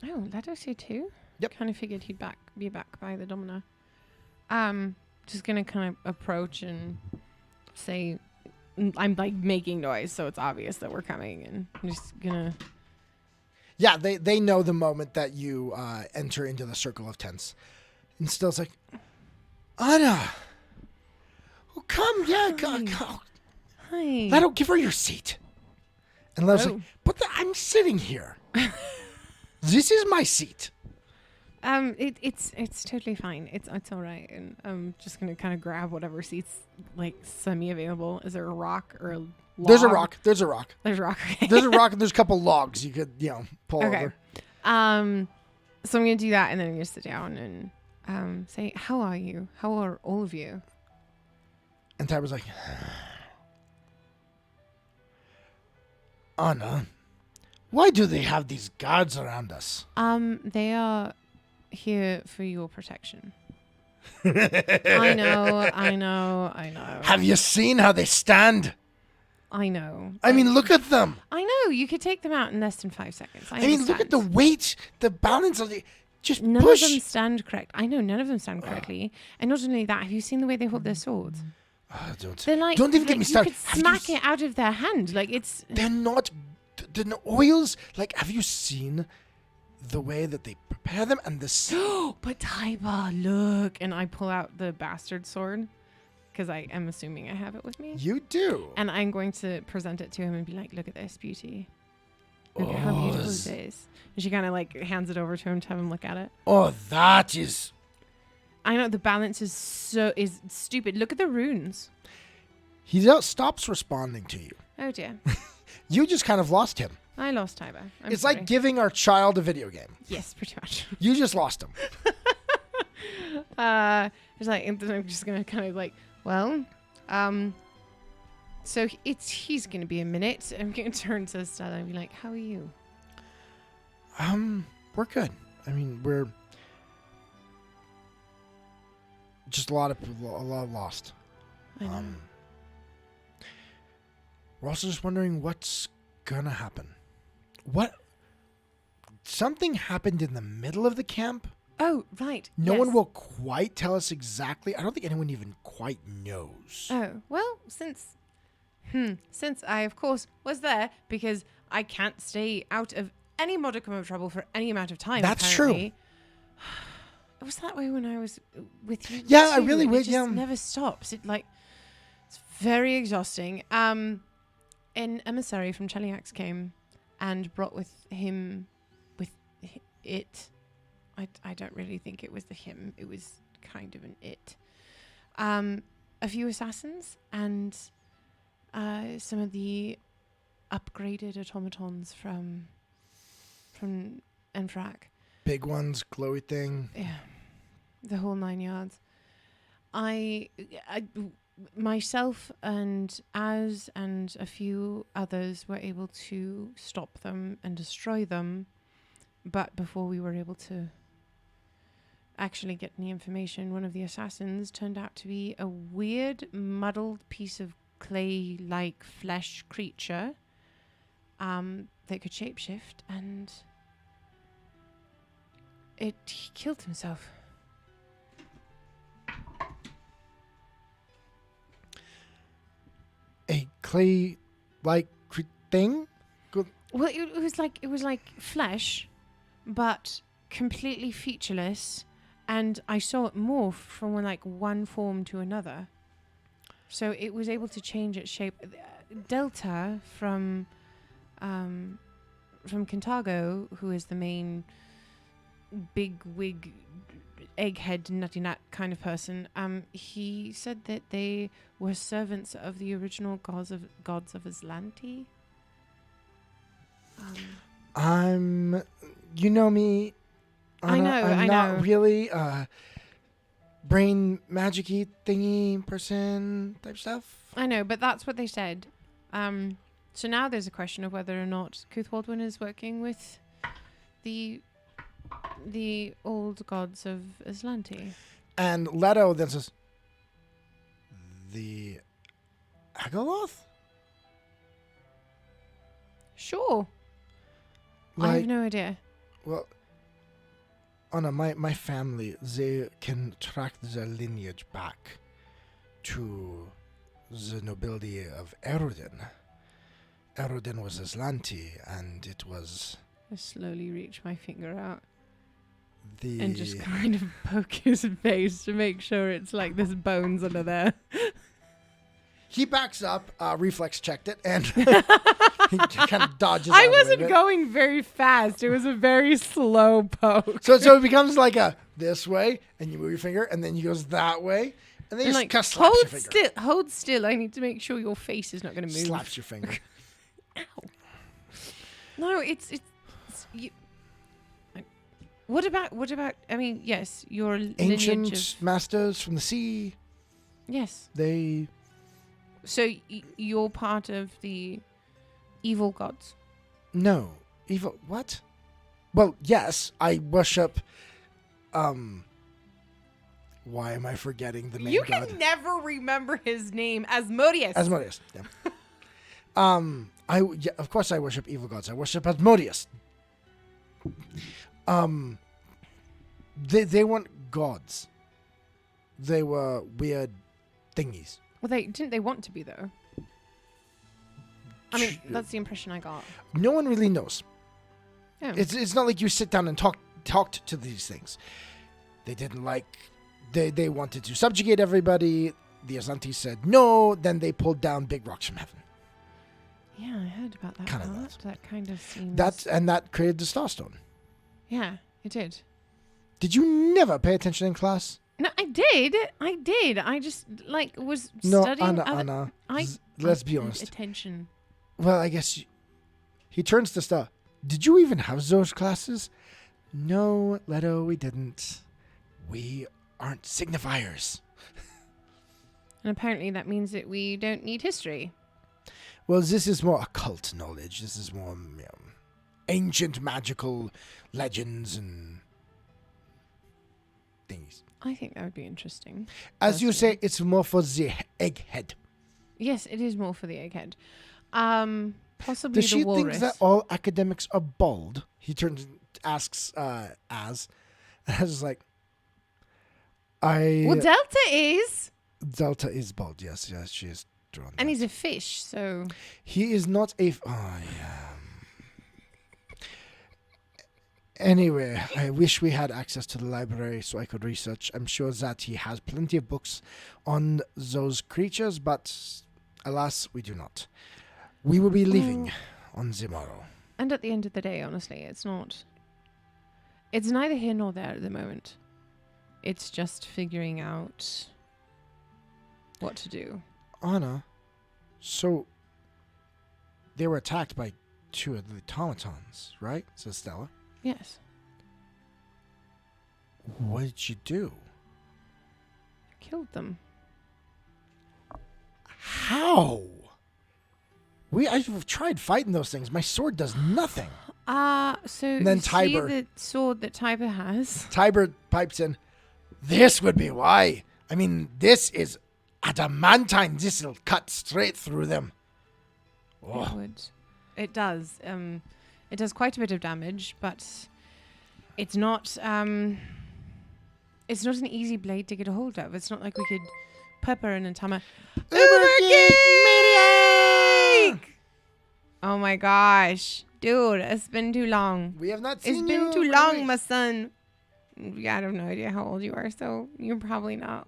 Oh, Leto's here too? Yep. Kind of figured he'd be back by the Domino. Just gonna kind of approach and say, I'm like making noise, so it's obvious that we're coming, and I'm just gonna. Yeah, they know the moment that you enter into the circle of tents, and Stella's like, Anna, oh, come, yeah, come. Hi. Leto, give her your seat. And Leto's like, but I'm sitting here. This is my seat. It's totally fine. It's all right. And I'm just gonna kind of grab whatever seats like semi-available. Is there a rock or a log? There's a rock. There's a rock. There's a rock. Okay. There's a rock and there's a couple logs you could pull over. So I'm gonna do that and then I'm gonna sit down and say, how are you? How are all of you? And Tiber's like, Anna, why do they have these guards around us? They are here for your protection. I know. Have you seen how they stand? I know. I mean, look at them. I know. You could take them out in less than 5 seconds. I mean, look at the weight, the balance of the. Just none push. of them stand correct. I know none of them stand correctly. And not only that, have you seen the way they hold their swords? They're like, don't even get me started. You could smack it out of their hand. Like it's. They're not. The oils. Like, have you seen the way that they prepare them and this? But Tiber, look! And I pull out the bastard sword because I am assuming I have it with me. You do. And I'm going to present it to him and be like, "Look at this beauty. Look at how beautiful it is." And she kind of like hands it over to him to have him look at it. Oh, that is. I know the balance is stupid. Look at the runes. He stops responding to you. Oh dear. You just kind of lost him. I lost Tiber. It's sorry. like giving our child a video game. Yes, pretty much. You just lost him. It's like I'm just gonna kind of like, well, so he's gonna be a minute. I'm gonna turn to Stella and be like, "How are you?" We're good. I mean, we're just a lot lost. I know. We're also just wondering what's gonna happen. Something happened in the middle of the camp. Oh, right. No one will quite tell us exactly. I don't think anyone even quite knows. Oh, well, since I, of course, was there because I can't stay out of any modicum of trouble for any amount of time. That's apparently. True. It was that way when I was with you. Yeah, too. I really would. would. It just never stops. It's very exhausting. an emissary from Cheliax came and brought with it. I don't really think it was the him. It was kind of an it. A few assassins and some of the upgraded automatons from Enfrak. Big ones, glowy thing. Yeah, the whole 9 yards. I myself and Az and a few others were able to stop them and destroy them, but before we were able to actually get any information, one of the assassins turned out to be a weird, muddled piece of clay-like flesh creature that could shapeshift, and he killed himself. A clay-like thing? Well, it was like flesh, but completely featureless, and I saw it morph from one form to another. So it was able to change its shape. Delta from Kintargo, who is the main big wig, egghead, nutty nut kind of person, he said that they were servants of the original gods of Aslanti. You know me. I'm not really brain magic-y thingy person type stuff. I know, but that's what they said. So now there's a question of whether or not Cuthwaldwin is working with the old gods of Aslanti. And Leto then says, the Agaloth? Sure. I have no idea. Well, Anna, my family, they can track their lineage back to the nobility of Erodin. Erodin was Aslanti, and it was... I slowly reach my finger out the... and just kind of poke his face to make sure it's like there's bones under there. He backs up, reflex checked it, and he kind of dodges out I wasn't of it. going very fast. It was a very slow poke. So it becomes like a this way, and you move your finger, and then he goes that way, and then you just kind of slaps your finger. Hold still. I need to make sure your face is not going to move. Slaps your finger. Ow. No, it's you. What about? I mean, yes, your Ancient lineage of, masters from the sea. yes. They. So you're part of the evil gods. No. Evil. What? Well, yes. I worship. Why am I forgetting the main you god? You can never remember his name. Asmodeus. Asmodeus. Yeah. Of course I worship evil gods. I worship Asmodeus. They weren't gods. They were weird thingies. Well, didn't they want to be, though? I mean, that's the impression I got. No one really knows. Yeah. It's not like you sit down and talked to these things. They didn't like... They wanted to subjugate everybody. The Aslanti said no. Then they pulled down big rocks from heaven. Yeah, I heard about that. Kind of that kind of seems... That created the Starstone. Yeah, it did. Did you never pay attention in class? No, I did. I just was studying. Anna. Let's be honest. Attention. Well, I guess he turns to Star. Did you even have those classes? No, Leto, we didn't. We aren't signifiers. And apparently that means that we don't need history. Well, this is more occult knowledge. This is more ancient magical legends and things. I think that would be interesting. As you say, it's more for the egghead. Yes, it is more for the egghead. Possibly Does she the walrus. think that all academics are bald? He turns and asks Az. And Az is like, Well, Delta is. Delta is bald, yes, she is drawn. And he's a fish, so... He is not a... Oh, yeah. Anyway, I wish we had access to the library so I could research. I'm sure that he has plenty of books on those creatures, but alas, we do not. We will be leaving on the morrow. And at the end of the day, honestly, it's neither here nor there at the moment. It's just figuring out what to do. Anna, so they were attacked by 2 of the automatons, right? Says Stella. Yes. What did you do? I killed them. How? I've tried fighting those things. My sword does nothing. So and then you see Tiber. the sword that Tiber has? Tiber pipes in. This would be why. I mean, this is adamantine. This will cut straight through them. Oh. It would. It does. It does quite a bit of damage, but it's not. It's not an easy blade to get a hold of. It's not like we could pepper an entire Uber-geek maniac. Oh my gosh, dude! It's been too long. We have not seen you. It's been too for long, weeks. my son. Yeah, I have no idea how old you are, so you're probably not.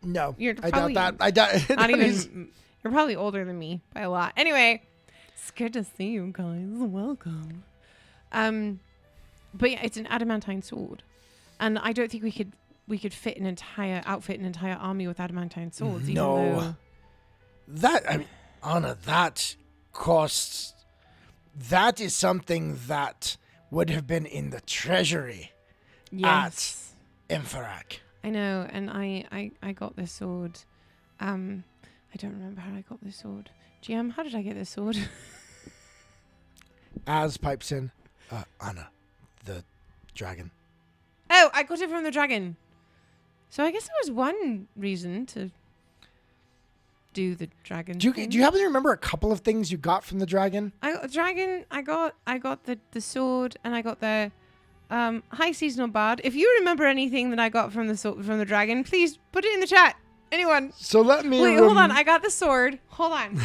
No, You're I probably doubt that. I doubt. not even. You're probably older than me by a lot. Anyway, it's good to see you guys. Welcome. But yeah, it's an adamantine sword, and I don't think we could outfit an entire army with adamantine swords. No, Anna, that costs. That is something that would have been in the treasury. Yes. At Infarak. I know, and I got this sword. I don't remember how I got this sword. GM, how did I get this sword? Az pipes in. Anna, the dragon. Oh, I got it from the dragon. So I guess there was one reason to do the dragon. Do thing. you happen to remember a couple of things you got from the dragon? I got the sword, and I got the high seasonal bard. If you remember anything that I got from the dragon, please put it in the chat. Anyone? So let me. Wait, hold on. I got the sword. Hold on.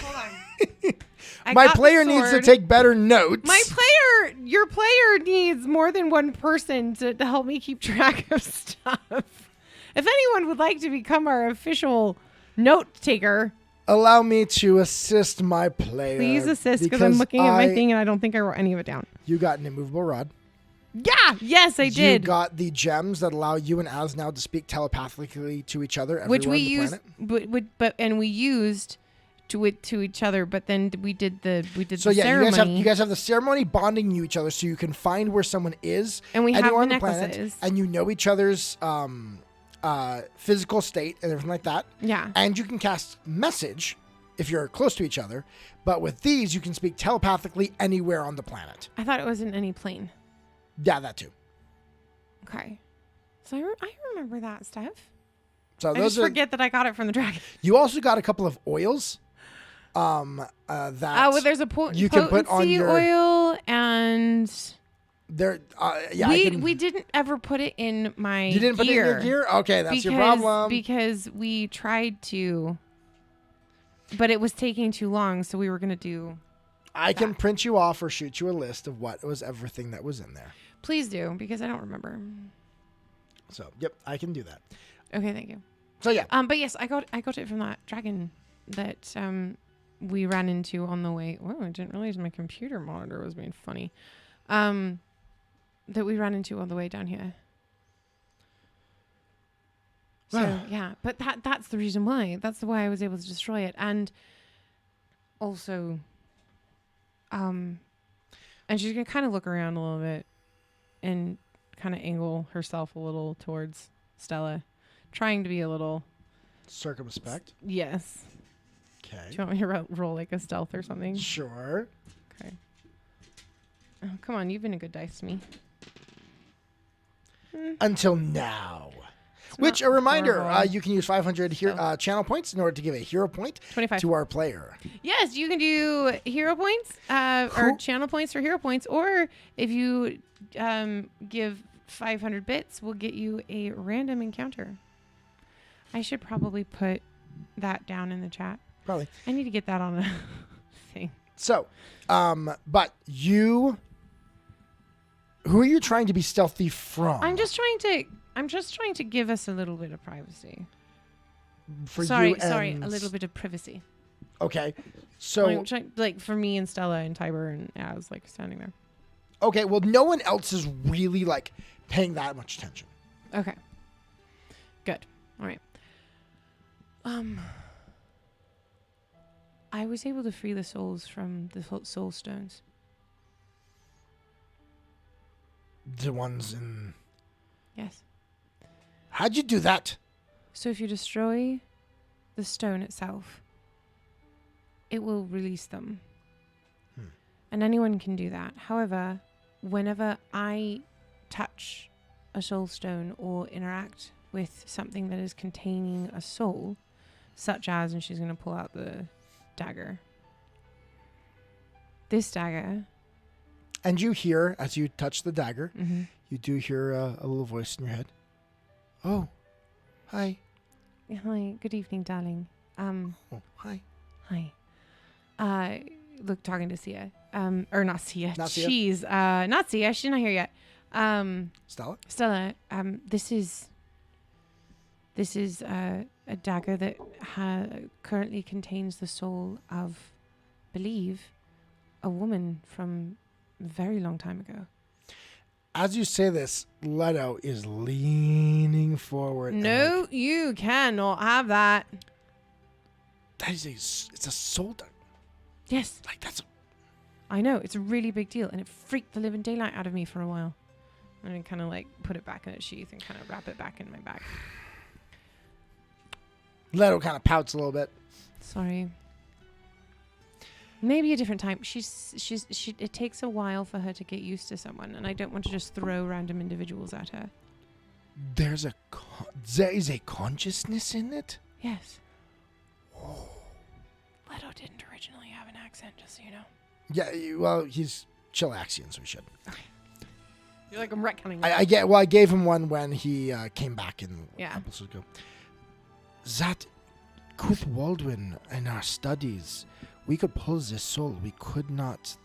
My player needs to take better notes. Your player needs more than one person to help me keep track of stuff. If anyone would like to become our official note taker, allow me to assist my player. Please assist, because I'm looking at my thing and I don't think I wrote any of it down. You got an immovable rod. Yeah, yes, I did. You got the gems that allow you and Az now to speak telepathically to each other everywhere which we on the used, planet. we used to each other, but then we did the So yeah, ceremony. you guys have the ceremony bonding you each other, so you can find where someone is, and we have anywhere the on the necklaces, planet, and you know each other's physical state and everything like that. Yeah, and you can cast message if you're close to each other, but with these you can speak telepathically anywhere on the planet. I thought it was in any plane. Yeah, that too. Okay, so I remember that stuff. So I those just forget that I got it from the dragon. You also got a couple of oils. That there's a you can put on your oil, and there. Yeah, we didn't ever put it in my. You didn't put it in your gear. Okay, that's your problem. Because we tried to, but it was taking too long, so we were gonna do. I can print you off or shoot you a list of what was everything that was in there. Please do, because I don't remember. So yep, I can do that. Okay, thank you. So yeah. But yes, I got it from that dragon that we ran into on the way. Oh, I didn't realize my computer monitor was being funny. That we ran into on the way down here. So yeah, but that's the reason why. That's why I was able to destroy it, and also, and she's gonna kind of look around a little bit, and kind of angle herself a little towards Stella, trying to be a little circumspect. Yes. Okay. Do you want me to roll like a stealth or something? Sure. Okay. Oh, come on, you've been a good dice to me. Until now. Which, a reminder, you can use 500 channel points in order to give a hero point 25 to our player. Yes, you can do hero points or channel points for hero points, or if you give 500 bits, we'll get you a random encounter. I should probably put that down in the chat. Probably. I need to get that on a thing. So, but you... Who are you trying to be stealthy from? I'm just trying to give us a little bit of privacy. For sorry, you and... a little bit of privacy. Okay. So like for me and Stella and Tiber and Az like standing there. Okay, well no one else is really like paying that much attention. Okay. Good. All right. I was able to free the souls from the soul stones. The ones in... Yes. How'd you do that? So if you destroy the stone itself, it will release them. And anyone can do that. However, whenever I touch a soul stone or interact with something that is containing a soul, such as, and she's going to pull out the dagger. This dagger. And you hear, as you touch the dagger, you do hear a little voice in your head. Oh, hi. Hi, good evening, darling. Oh, hi. Hi. Look, talking to Sia. Or not Sia. Not Sia? She's, not Sia. She's not here yet. Stella, this is a dagger that currently contains the soul of, believe, a woman from a very long time ago. As you say this, Leto is leaning forward. No, you cannot have that. That is it's a soul dagger. Yes. Like that's. I know, it's a really big deal, and it freaked the living daylight out of me for a while. And I kind of like put it back in its sheath and kind of wrap it back in my bag. Leto kind of pouts a little bit. Sorry. Maybe a different time. It takes a while for her to get used to someone, and I don't want to just throw random individuals at her. There is a consciousness in it? Yes. Oh. Leto didn't originally have an accent, just so you know. Yeah, well, he's Chilaxian, so he should. Okay. You're like, I'm retconning. I gave him one when he came back in episodes ago. That Cuthwaldwin in our studies, we could pull this soul. We could not,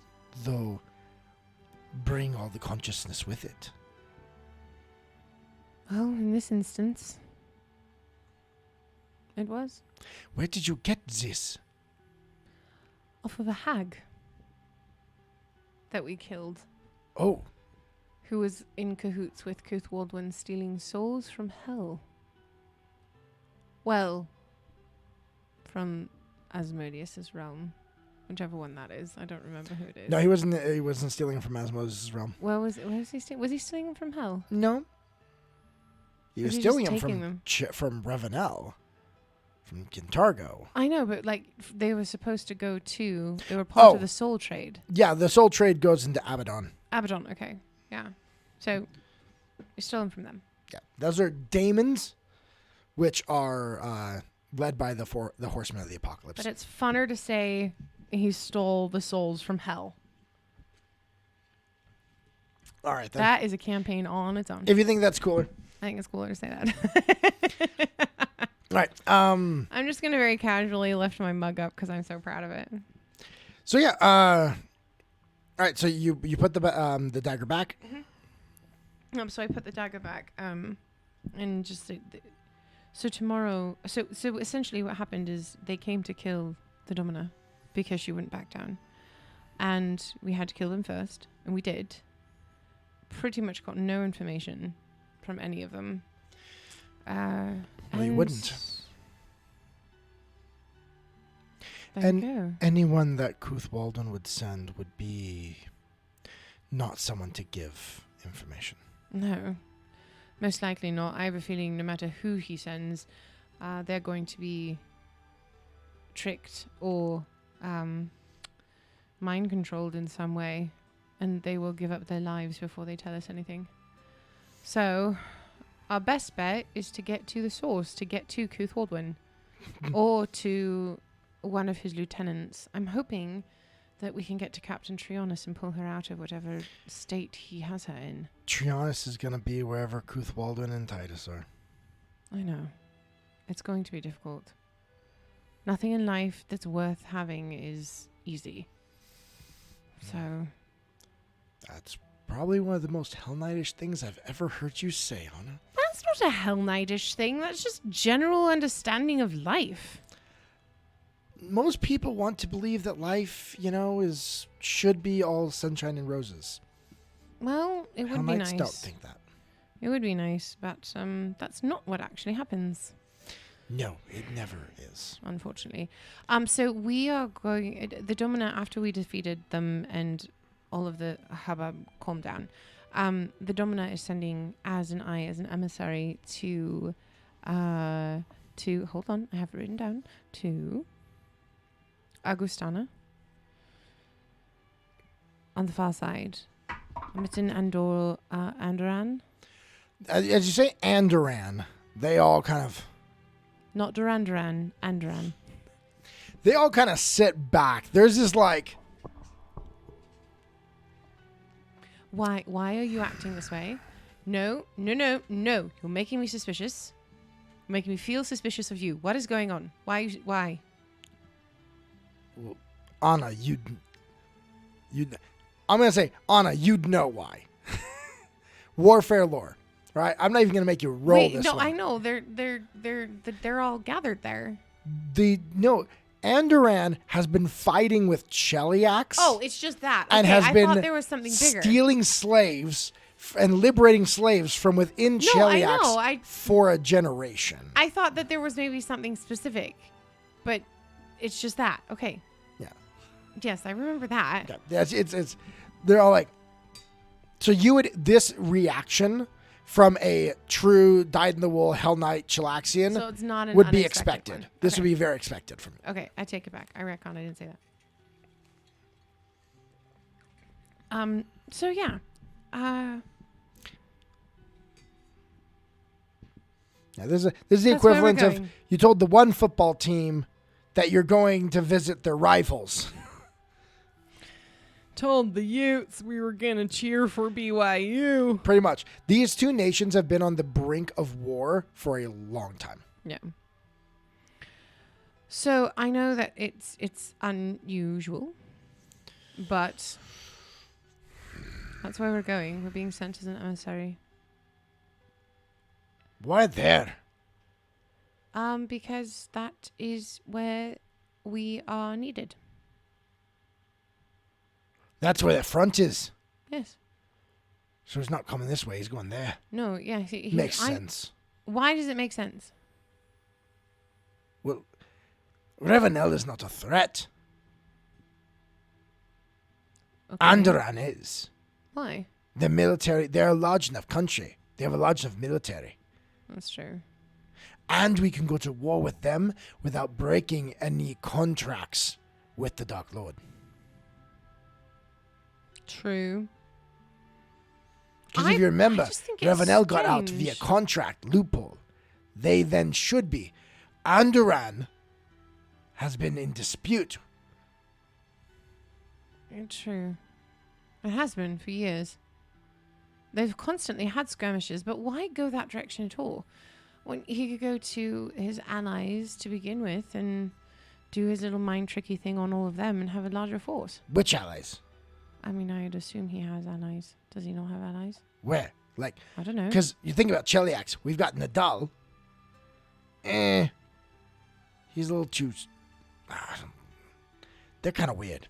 though, bring all the consciousness with it. Well, in this instance, it was. Where did you get this? Off of a hag that we killed. Oh. Who was in cahoots with Cuthwaldwin stealing souls from hell. Well, from Asmodeus' realm. Whichever one that is. I don't remember who it is. No, he wasn't stealing from Asmodeus' realm. Well, was he stealing them from hell? No. He was stealing them from Revenel. From Kintargo. I know, but like they were supposed to go to... They were part of the soul trade. Yeah, the soul trade goes into Abaddon. Abaddon, okay. Yeah. So, you stole them from them. Yeah. Those are daemons, which are led by the Horsemen of the Apocalypse. But it's funner to say he stole the souls from hell. All right, then. That is a campaign all on its own. If you think that's cooler. I think it's cooler to say that. All right. I'm just going to very casually lift my mug up because I'm so proud of it. So, yeah. All right. So, you put the dagger back. Mm-hmm. So, I put the dagger back. And just... So, tomorrow... So essentially what happened is they came to kill the Domina because she wouldn't back down. And we had to kill them first. And we did. Pretty much got no information from any of them. Well, you wouldn't. And anyone that Cuthwaldwin would send would be not someone to give information. No. Most likely not. I have a feeling no matter who he sends, they're going to be tricked or mind controlled in some way. And they will give up their lives before they tell us anything. So... Our best bet is to get to the source, to get to Cuthwaldwin, or to one of his lieutenants. I'm hoping that we can get to Captain Trionis and pull her out of whatever state he has her in. Trionis is going to be wherever Cuthwaldwin and Titus are. I know. It's going to be difficult. Nothing in life that's worth having is easy. So... That's probably one of the most Hell Knight-ish things I've ever heard you say, Anna. That's not a Hell Knight-ish thing. That's just general understanding of life. most people want to believe that life, should be all sunshine and roses. Well, it would be nice. Don't think that. It would be nice, but that's not what actually happens. No, it never is. Unfortunately. So we are going... The Domina, after we defeated them and all of the hubbub calmed down, the Domina is sending as an emissary to... hold on, I have it written down, to Augustana on the far side. Mitten Andoran. As you say, Andoran, they all kind of... Not Duran, Andoran. They all kind of sit back. There's this like... Why are you acting this way? No. You're making me suspicious. You're making me feel suspicious of you. What is going on? Why? Well, Anna, I'm going to say, Anna, you'd know why. Warfare lore, right? I'm not even going to make you roll this one. I know. They're all gathered there. Andoran has been fighting with Cheliax. Oh, it's just that. Okay, I thought there was something bigger. Stealing slaves and liberating slaves from within Cheliax for a generation. I thought that there was maybe something specific, but it's just that. Okay. Yeah. Yes, I remember that. Yeah, it's they're all like, so this reaction from a true dyed-in-the-wool Hell Knight Chelaxian so it's not an would be expected. One. This would be very expected from you. Okay, I take it back. I retcon. I didn't say that. So yeah. Now, this is the equivalent of you told the one football team that you're going to visit their rivals. Told the Utes we were going to cheer for BYU. Pretty much. These two nations have been on the brink of war for a long time. Yeah. So I know that it's unusual, but that's where we're going. We're being sent as an emissary. Why there? Because that is where we are needed. That's where the front is. Yes. So he's not coming this way. He's going there. No, yeah. Makes sense. Why does it make sense? Well, Revenel is not a threat. Okay. Andoran is. Why? The military, they're a large enough country. They have a large enough military. That's true. And we can go to war with them without breaking any contracts with the Dark Lord. True. Because if you remember, Revenel got out via contract loophole. They then should be. Andoran has been in dispute. True. It has been for years. They've constantly had skirmishes, but why go that direction at all? When he could go to his allies to begin with and do his little mind tricky thing on all of them and have a larger force. Which allies? I mean, I'd assume he has allies. Does he not have allies? Where? Like, I don't know. Because you think about Cheliax. We've got Nadal. He's a little too... They're kind of weird.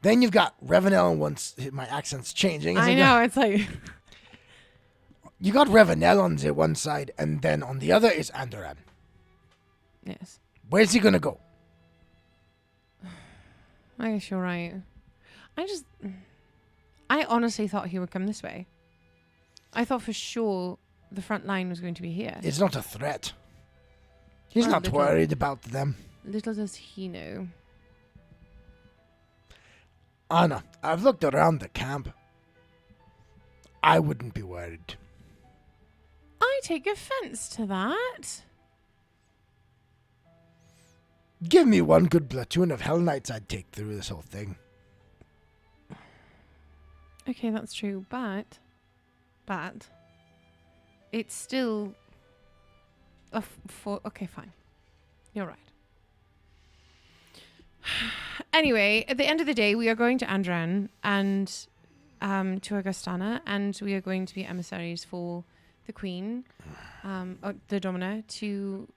Then you've got Revenel, and once my accent's changing. I know, it's like... You got Revenel on the one side, and then on the other is Andoran. Yes. Where's he going to go? I guess you're right. I honestly thought he would come this way. I thought for sure the front line was going to be here. It's not a threat. He's not worried about them. Little does he know. Anna, I've looked around the camp. I wouldn't be worried. I take offense to that. Give me one good platoon of Hell Knights, I'd take through this whole thing. Okay, that's true, but it's still okay, fine. You're right. Anyway, at the end of the day, we are going to Andran and to Augustana, and we are going to be emissaries for the Queen, the Domina, to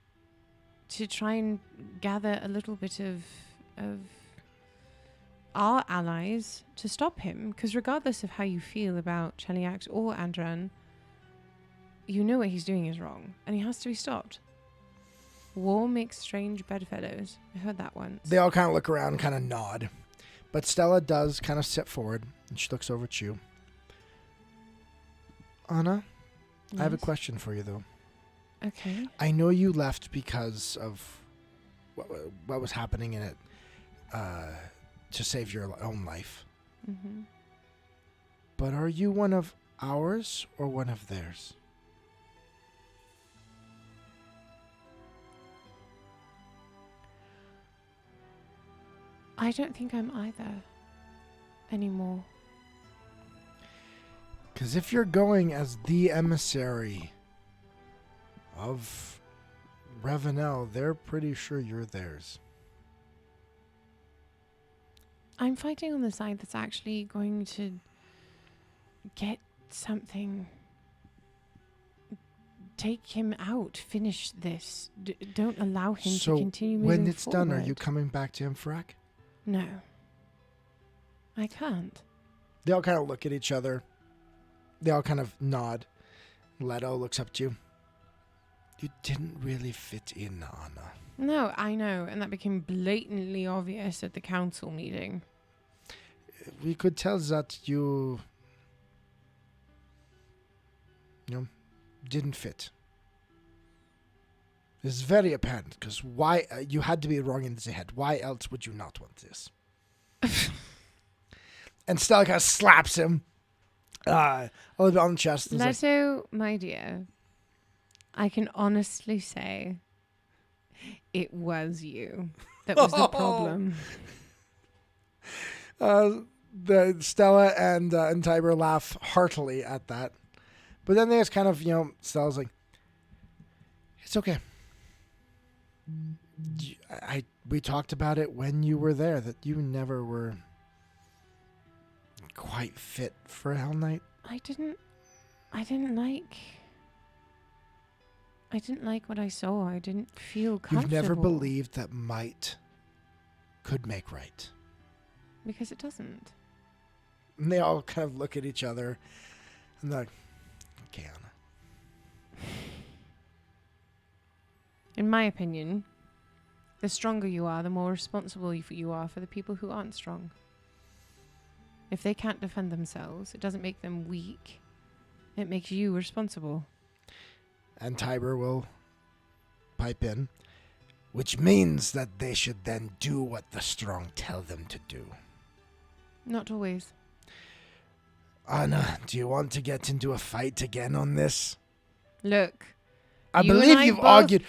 to try and gather a little bit of our allies to stop him. Because regardless of how you feel about Cheliax or Andran, you know what he's doing is wrong, and he has to be stopped. War makes strange bedfellows. I heard that once. They all kind of look around, kind of nod. But Stella does kind of step forward, and she looks over at you. Anna, Yes? I have a question for you, though. Okay. I know you left because of what was happening in it to save your own life. Mm-hmm. But are you one of ours or one of theirs? I don't think I'm either anymore. Because if you're going as the emissary of Ravenel, they're pretty sure you're theirs. I'm fighting on the side that's actually going to get something. Take him out. Finish this. Don't allow him to continue moving when it's forward. done, are you coming back to Imfrak? No. I can't. They all kind of look at each other. They all kind of nod. Leto looks up to you. You didn't really fit in, Anna. No, I know. And that became blatantly obvious at the council meeting. We could tell that you didn't fit. It's very apparent, because why you had to be wrong in the head. Why else would you not want this? And Stella kind of slaps him a little bit on the chest. And Leto, my dear, I can honestly say it was you that was the problem. The Stella and Tiber laugh heartily at that. But then there's kind of, Stella's like, it's okay. We talked about it when you were there, that you never were quite fit for Hell Knight. I didn't like what I saw. I didn't feel comfortable. You've never believed that might could make right. Because it doesn't. And they all kind of look at each other and they're like, okay, Anna. In my opinion, the stronger you are, the more responsible you are for the people who aren't strong. If they can't defend themselves, it doesn't make them weak. It makes you responsible. And Tiber will pipe in, which means that they should then do what the strong tell them to do. Not always. Anna, do you want to get into a fight again on this? Look. I believe you've argued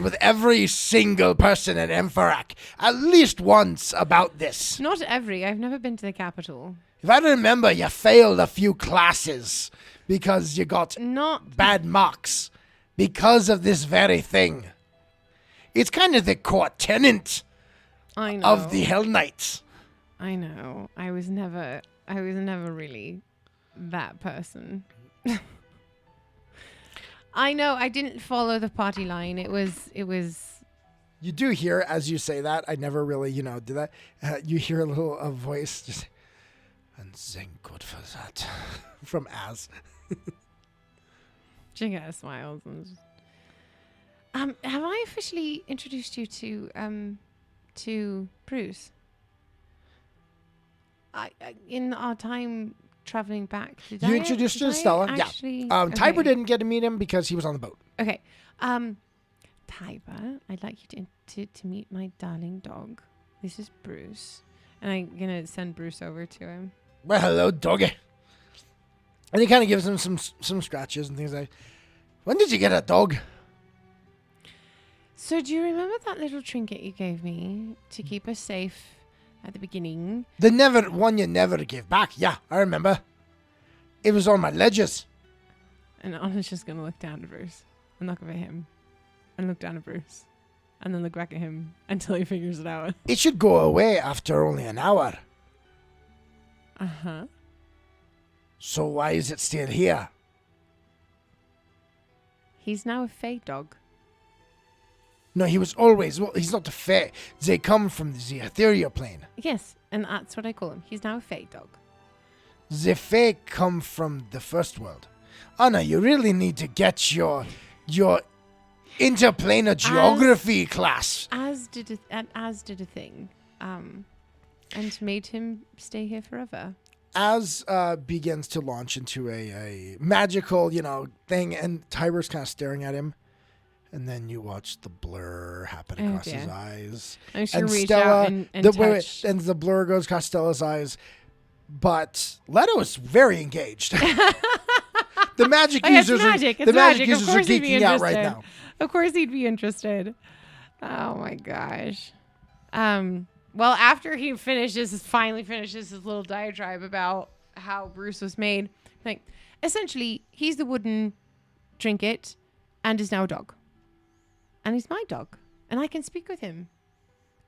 with every single person in Emfarak at least once about this. Not every. I've never been to the capital. If I remember, you failed a few classes because you got bad marks because of this very thing. It's kind of the core tenet of the Hell Knights. I know. I was never really that person. I know. I didn't follow the party line. It was. You do hear, as you say that, I never really, did that. You hear a voice just, and thank God for that, from Az. She kind of smiles and just, have I officially introduced you to Bruce? I in our time traveling back. You introduced her to Stella. Actually, yeah. okay. Tiber didn't get to meet him because he was on the boat. Okay. Tiber, I'd like you to meet my darling dog. This is Bruce, and I'm gonna send Bruce over to him. Well, hello, doggy. And he kind of gives him some scratches and things like. When did you get a dog? So do you remember that little trinket you gave me to keep us safe at the beginning? The one you never gave back. Yeah, I remember. It was on my ledgers. And Anna's just going to look down at Bruce and look up at him and look down at Bruce and then look back at him until he figures it out. It should go away after only an hour. Uh-huh. So why is it still here? He's now a fey dog. No, he was always. Well, he's not a fae. They come from the ethereal plane. Yes, and that's what I call him. He's now a fae dog. The fae come from the first world. Anna, you really need to get your interplanar geography class. As did a thing, and made him stay here forever. As begins to launch into a magical, thing, and Tiber's kind of staring at him. And then you watch the blur happen across his eyes. I should and reach Stella, out and touch. And the blur goes across Stella's eyes. But Leto is very engaged. The magic users are geeking out right now. Of course he'd be interested. Oh my gosh. Well, after he finally finishes his little diatribe about how Bruce was made, like, essentially, he's the wooden trinket and is now a dog. And he's my dog. And I can speak with him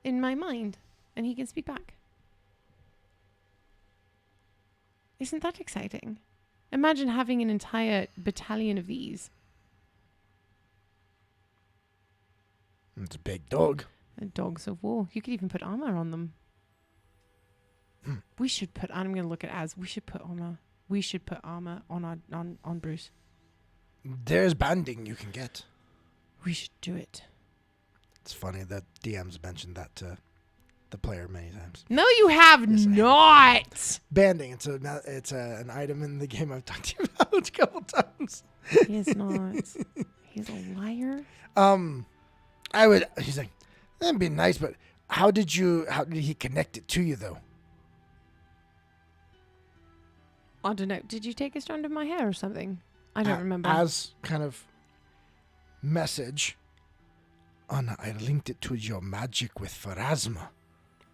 in my mind. And he can speak back. Isn't that exciting? Imagine having an entire battalion of these. It's a big dog. Dogs of war. You could even put armor on them. We should put. I'm going to look at as. We should put armor. We should put armor on Bruce. There's banding you can get. We should do it. It's funny that DM's mentioned that to the player many times. No, you have not. Banding. It's an item in the game I've talked to you about a couple times. He is not. He's a liar. He's like, that'd be nice, but how did he connect it to you though? I don't know. Did you take a strand of my hair or something? I don't remember. As kind of message, Anna, I linked it to your magic with Pharasma.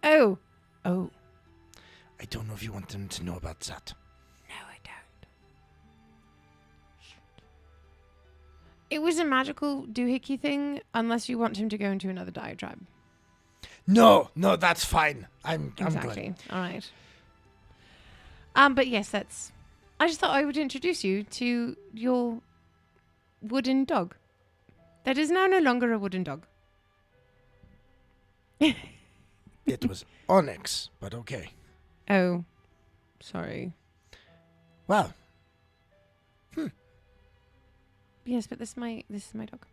Oh. I don't know if you want them to know about that. No, I don't. It was a magical doohickey thing, unless you want him to go into another diatribe. No, that's fine. I'm exactly. good. All right. But yes, I just thought I would introduce you to your wooden dog. That is now no longer a wooden dog. It was onyx, but okay. Oh, sorry. Wow. Yes, but this is my dog.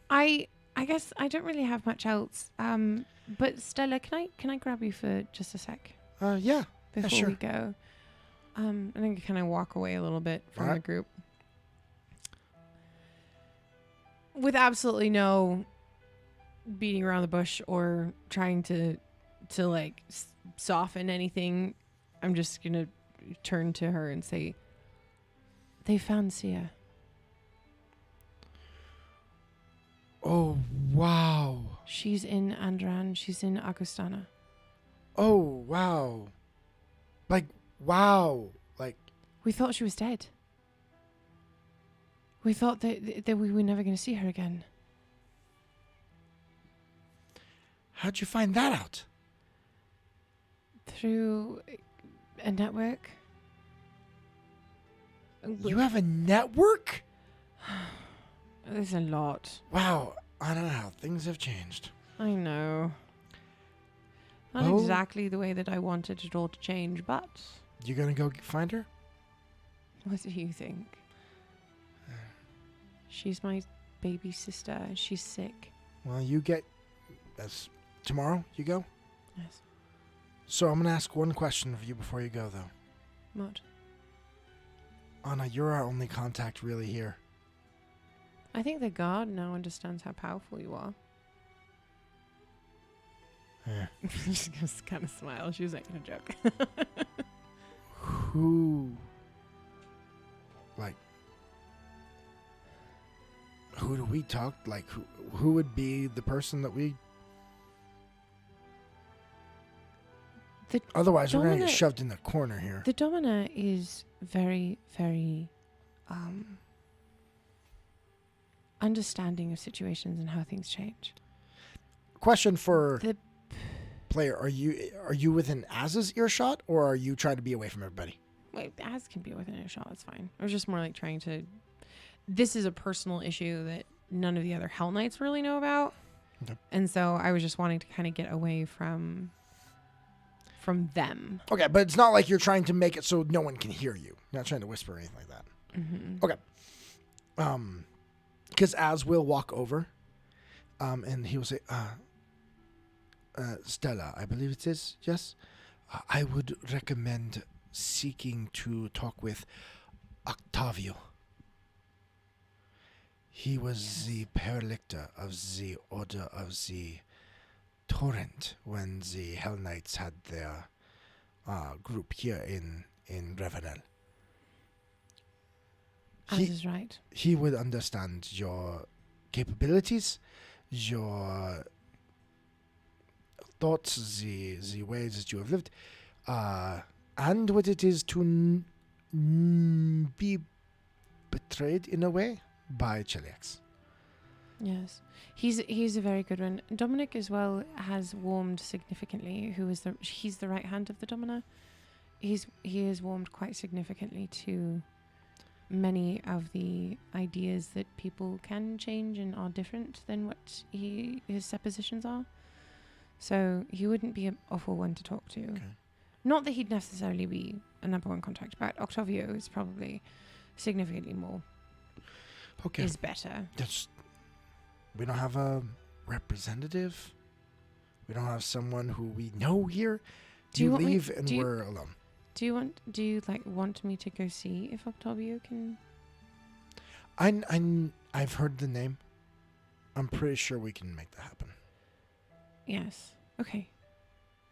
I guess I don't really have much else. But Stella, can I grab you for just a sec? Yeah. Before sure. we go. I think I kind of walk away a little bit from the group. With absolutely no beating around the bush or trying to like soften anything, I'm just going to turn to her and say, they found Sia. Oh, wow. She's in Andran. She's in Agustana. Oh, wow. Like, wow. Like, we thought she was dead. We thought that we were never going to see her again. How'd you find that out? Through a network. You have a network? There's a lot. Wow. I don't know how things have changed. I know. Not exactly the way that I wanted it all to change, but... You gonna go find her? What do you think? She's my baby sister. She's sick. Well, that's tomorrow you go? Yes. So I'm gonna ask one question of you before you go, though. What? Anna, you're our only contact really here. I think the guard now understands how powerful you are. Yeah. She just kind of smiles. She was making a joke. Who do we talk? Like, who would be the person that we... Otherwise, we're going to get shoved in the corner here. The Domina is very, very understanding of situations and how things change. Question for the player: Are you within Az's earshot, or are you trying to be away from everybody? Wait, Az can be within earshot. It's fine. I was just more like trying to. This is a personal issue that none of the other Hell Knights really know about. Okay. And so I was just wanting to kind of get away from them. Okay, but it's not like you're trying to make it so no one can hear you. You're not trying to whisper or anything like that. Mm-hmm. Okay. Because Az will walk over, and he will say, Stella, I believe it is, yes? I would recommend seeking to talk with Octavio. He was the paralictor of the Order of the Torrent when the Hell Knights had their group here in Revenel. Az is right. He would understand your capabilities, your thoughts, the ways that you have lived, and what it is to be betrayed in a way by Cheliax. Yes, he's a very good one. Dominic as well has warmed significantly. He's the right hand of the Domina. He has warmed quite significantly to many of the ideas that people can change and are different than what his suppositions are. So he wouldn't be an awful one to talk to. Okay. Not that he'd necessarily be a number one contact, but Octavio is probably significantly more. Okay. Is better. We don't have a representative. We don't have someone who we know here. You leave and we're alone. Do you want me to go see if Octavio can? I've heard the name. I'm pretty sure we can make that happen. Yes. Okay.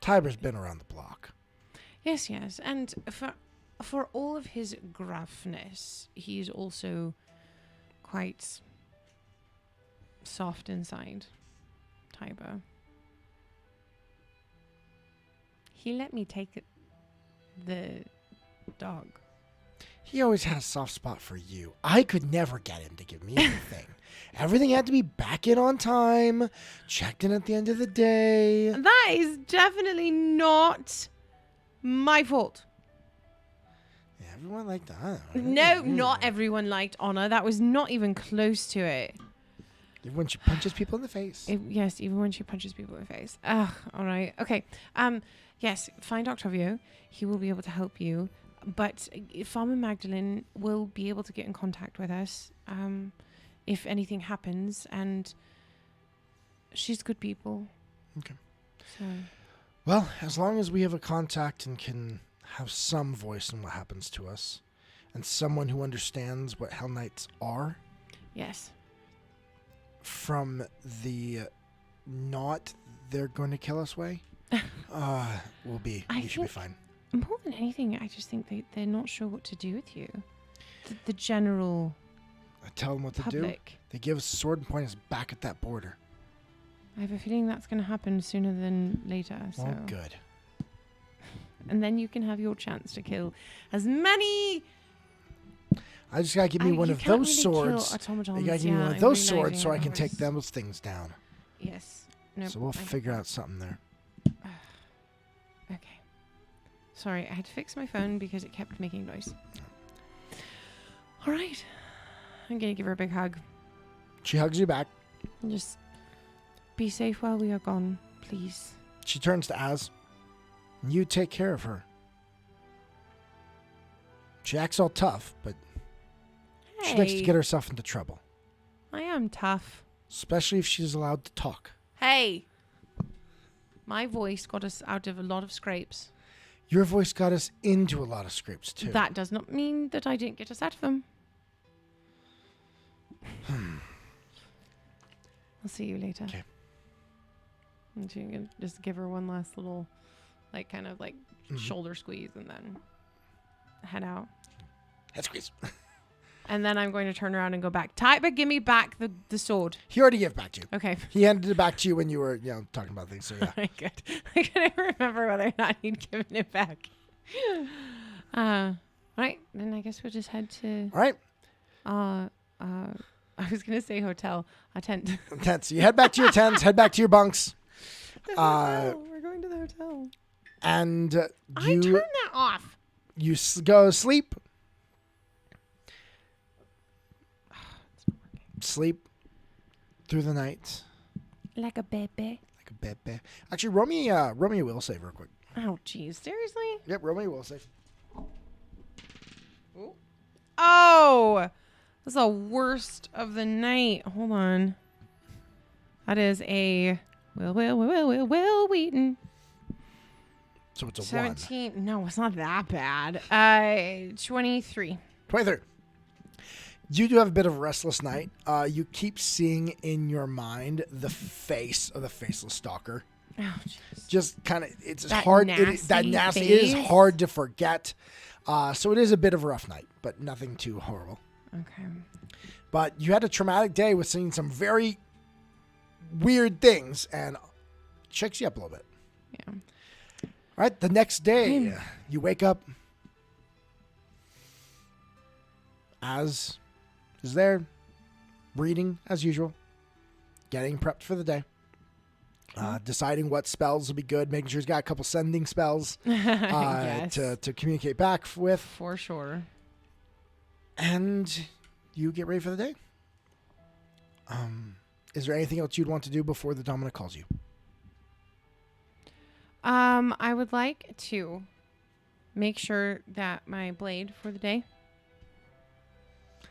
Tiber's been around the block. Yes, and for all of his gruffness, he's also quite soft inside. Tiber. He let me take the dog. He always had a soft spot for you. I could never get him to give me anything. Everything had to be back in on time, checked in at the end of the day. That is definitely not my fault. Yeah, everyone liked honor. No, not everyone liked honor. That was not even close to it. Even when she punches people in the face. Yes, even when she punches people in the face. Ugh, all right. Okay. Yes, find Octavio. He will be able to help you. But Farmer Magdalene will be able to get in contact with us if anything happens. And she's good people. Okay. So. Well, as long as we have a contact and can have some voice in what happens to us, and someone who understands what Hell Knights are. Yes. From the not they're going to kill us way, we should be fine. More than anything, I just think they're not sure what to do with you. The general I tell them what public. To do. They give us a sword and point us back at that border. I have a feeling that's going to happen sooner than later. So. Oh, good. And then you can have your chance to kill as many. I just gotta give me one of those swords. You gotta give me one of those swords so I can take those things down. Yes. Nope, so we'll figure out something there. Okay. Sorry, I had to fix my phone because it kept making noise. All right. I'm gonna give her a big hug. She hugs you back. And just be safe while we are gone, please. She turns to Az. You take care of her. She acts all tough, but she likes to get herself into trouble. I am tough. Especially if she's allowed to talk. Hey! My voice got us out of a lot of scrapes. Your voice got us into a lot of scrapes, too. That does not mean that I didn't get us out of them. I'll see you later. Okay. And she can just give her one last little, shoulder squeeze and then head out. Head squeeze. And then I'm going to turn around and go back. Tiber, give me back the sword. He already gave it back to you. Okay. He handed it back to you when you were, talking about things. So yeah. Good. I couldn't remember whether or not he'd given it back. Right. Then I guess we'll just head to. All right. I was gonna say hotel. A tent. Tent. So you head back to your tents. Head back to your bunks. The hotel. We're going to the hotel. And I turned that off. You go sleep. It's not working. Sleep. through the night. Like a baby. Like a baby. Actually, roll me a will save real quick. Oh, jeez. Seriously? Yep, roll me a will save. Ooh. Oh! That's the worst of the night. Hold on. That is a Will Wheaton. So it's a 17. 1. No, it's not that bad. 23. 23. You do have a bit of a restless night. You keep seeing in your mind the face of the faceless stalker. Oh, jeez. Just kind of, it's That hard. nasty That nasty face. is hard to forget. So it is a bit of a rough night, but nothing too horrible. Okay. But you had a traumatic day with seeing some very weird things, and shakes you up a little bit. Yeah. All right. The next day, you wake up. Az is there, reading as usual, getting prepped for the day, deciding what spells will be good, making sure he's got a couple sending spells Yes. to communicate back with. For sure. And you get ready for the day. Is there anything else you'd want to do before the Domina calls you? I would like to make sure that my blade for the day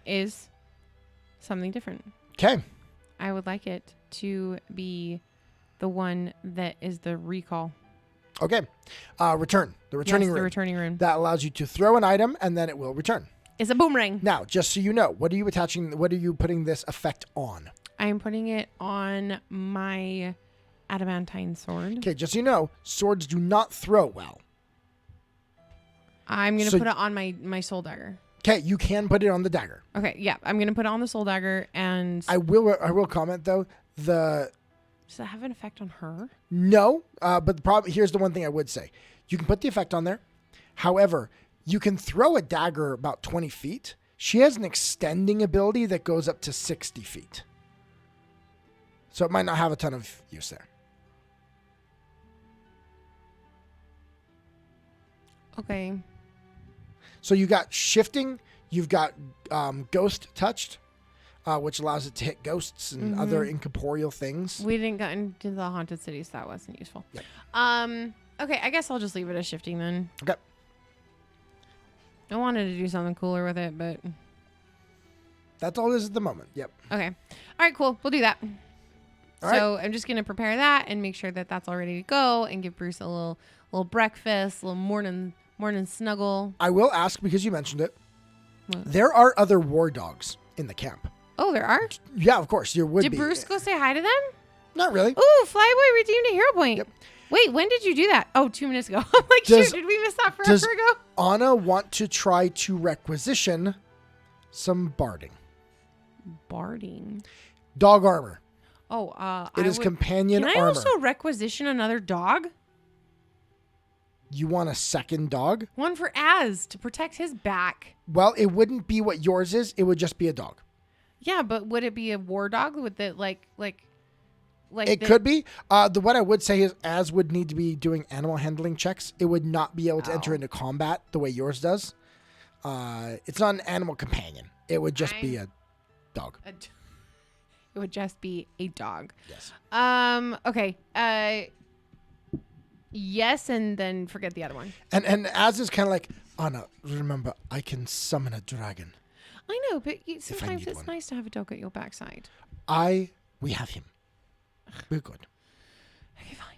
is something different. Okay. I would like it to be the one that is the recall. Okay. Return. The returning Yes, rune. the returning rune. That allows you to throw an item and then it will return. It's a boomerang. Now, just so you know, what are you putting this effect on? I'm putting it on my adamantine sword. Okay, just so you know, swords do not throw well. I'm going to put it on my soul dagger. Okay, you can put it on the dagger. Okay, yeah. I'm going to put it on the soul dagger and... I will comment, though, Does it have an effect on her? No, but here's the one thing I would say. You can put the effect on there. However, you can throw a dagger about 20 feet. She has an extending ability that goes up to 60 feet. So it might not have a ton of use there. Okay. So you got shifting. You've got ghost touched, which allows it to hit ghosts and other incorporeal things. We didn't get into the haunted city, so that wasn't useful. Yep. Okay, I guess I'll just leave it as shifting then. Okay. I wanted to do something cooler with it, but... That's all it is at the moment. Yep. Okay. All right, cool. We'll do that. All So I'm just going to prepare that and make sure that that's all ready to go and give Bruce a little breakfast, a little morning snuggle. I will ask, because you mentioned it, What? there are other war dogs in the camp. Oh, there are? Yeah, of course. There would be. Did Bruce go say hi to them? Not really. Ooh, Flyboy redeemed a hero point. Yep. Wait, when did you do that? Oh, 2 minutes ago. I'm like, shoot, did we miss that forever ago? Anna want to try to requisition some barding? Barding. Dog armor. Oh, It is companion armor. Can I armor. also requisition another dog? You want a second dog? One for Az to protect his back. Well, it wouldn't be what yours is. It would just be a dog. Yeah, but would it be a war dog with the like? It could be. What I would say is Az would need to be doing animal handling checks. It would not be able to enter into combat the way yours does. It's not an animal companion. It would just be a dog. It would just be a dog. Yes. Okay. Yes, and then forget the other one. And Az is kind of like, Anna, remember, I can summon a dragon. I know, but sometimes it's one. nice to have a dog at your backside. We have him. We're good. Okay, fine.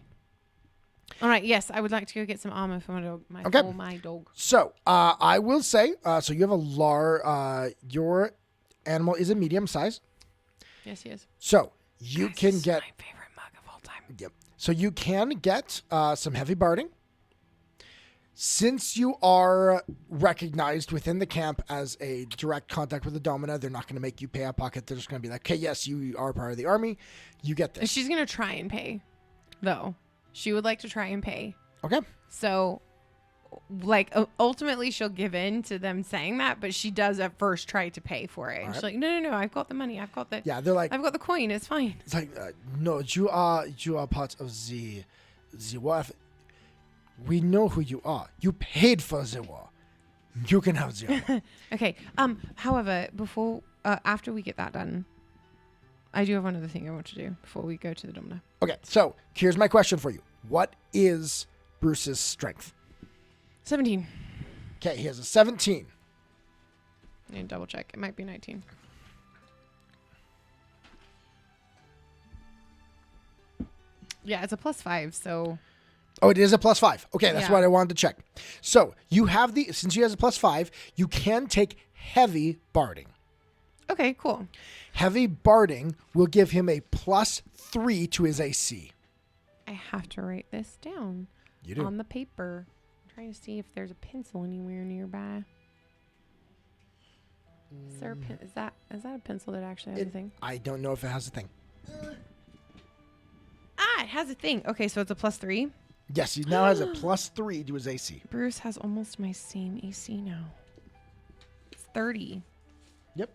All right. Yes, I would like to go get some armor for my dog. My dog. So, I will say, so you have your animal is a medium size. Yes, he is. So, you can get... my favorite mug of all time. Yep. So, you can get some heavy barding. Since you are recognized within the camp as a direct contact with the Domina, they're not going to make you pay out of pocket. They're just going to be like, okay, yes, you are part of the army. You get this. She's going to try and pay, though. She would like to try and pay. Okay. So, ultimately, she'll give in to them saying that, but she does at first try to pay for it. And she's like, no, I've got the money. I've got the... Yeah, they're like... I've got the coin. It's fine. It's like, no, you are part of the war. We know who you are. You paid for the war. You can have the armor. Okay. However, after we get that done, I do have one other thing I want to do before we go to the Domina. Okay, so here's my question for you. What is Bruce's strength? 17. Okay, he has a 17. I need to double check. It might be 19. Yeah, it's a +5, so... Oh, it is a +5. Okay, that's Yeah. what I wanted to check. So you have since he has a +5, you can take heavy barding. Okay, cool. Heavy barding will give him a +3 to his AC. I have to write this down You do. on the paper. I'm trying to see if there's a pencil anywhere nearby. Is there is that a pencil that actually has a thing? I don't know if it has a thing. It has a thing. Okay, so it's a +3. Yes, he now has a +3 to his AC. Bruce has almost my same AC now. It's 30. Yep.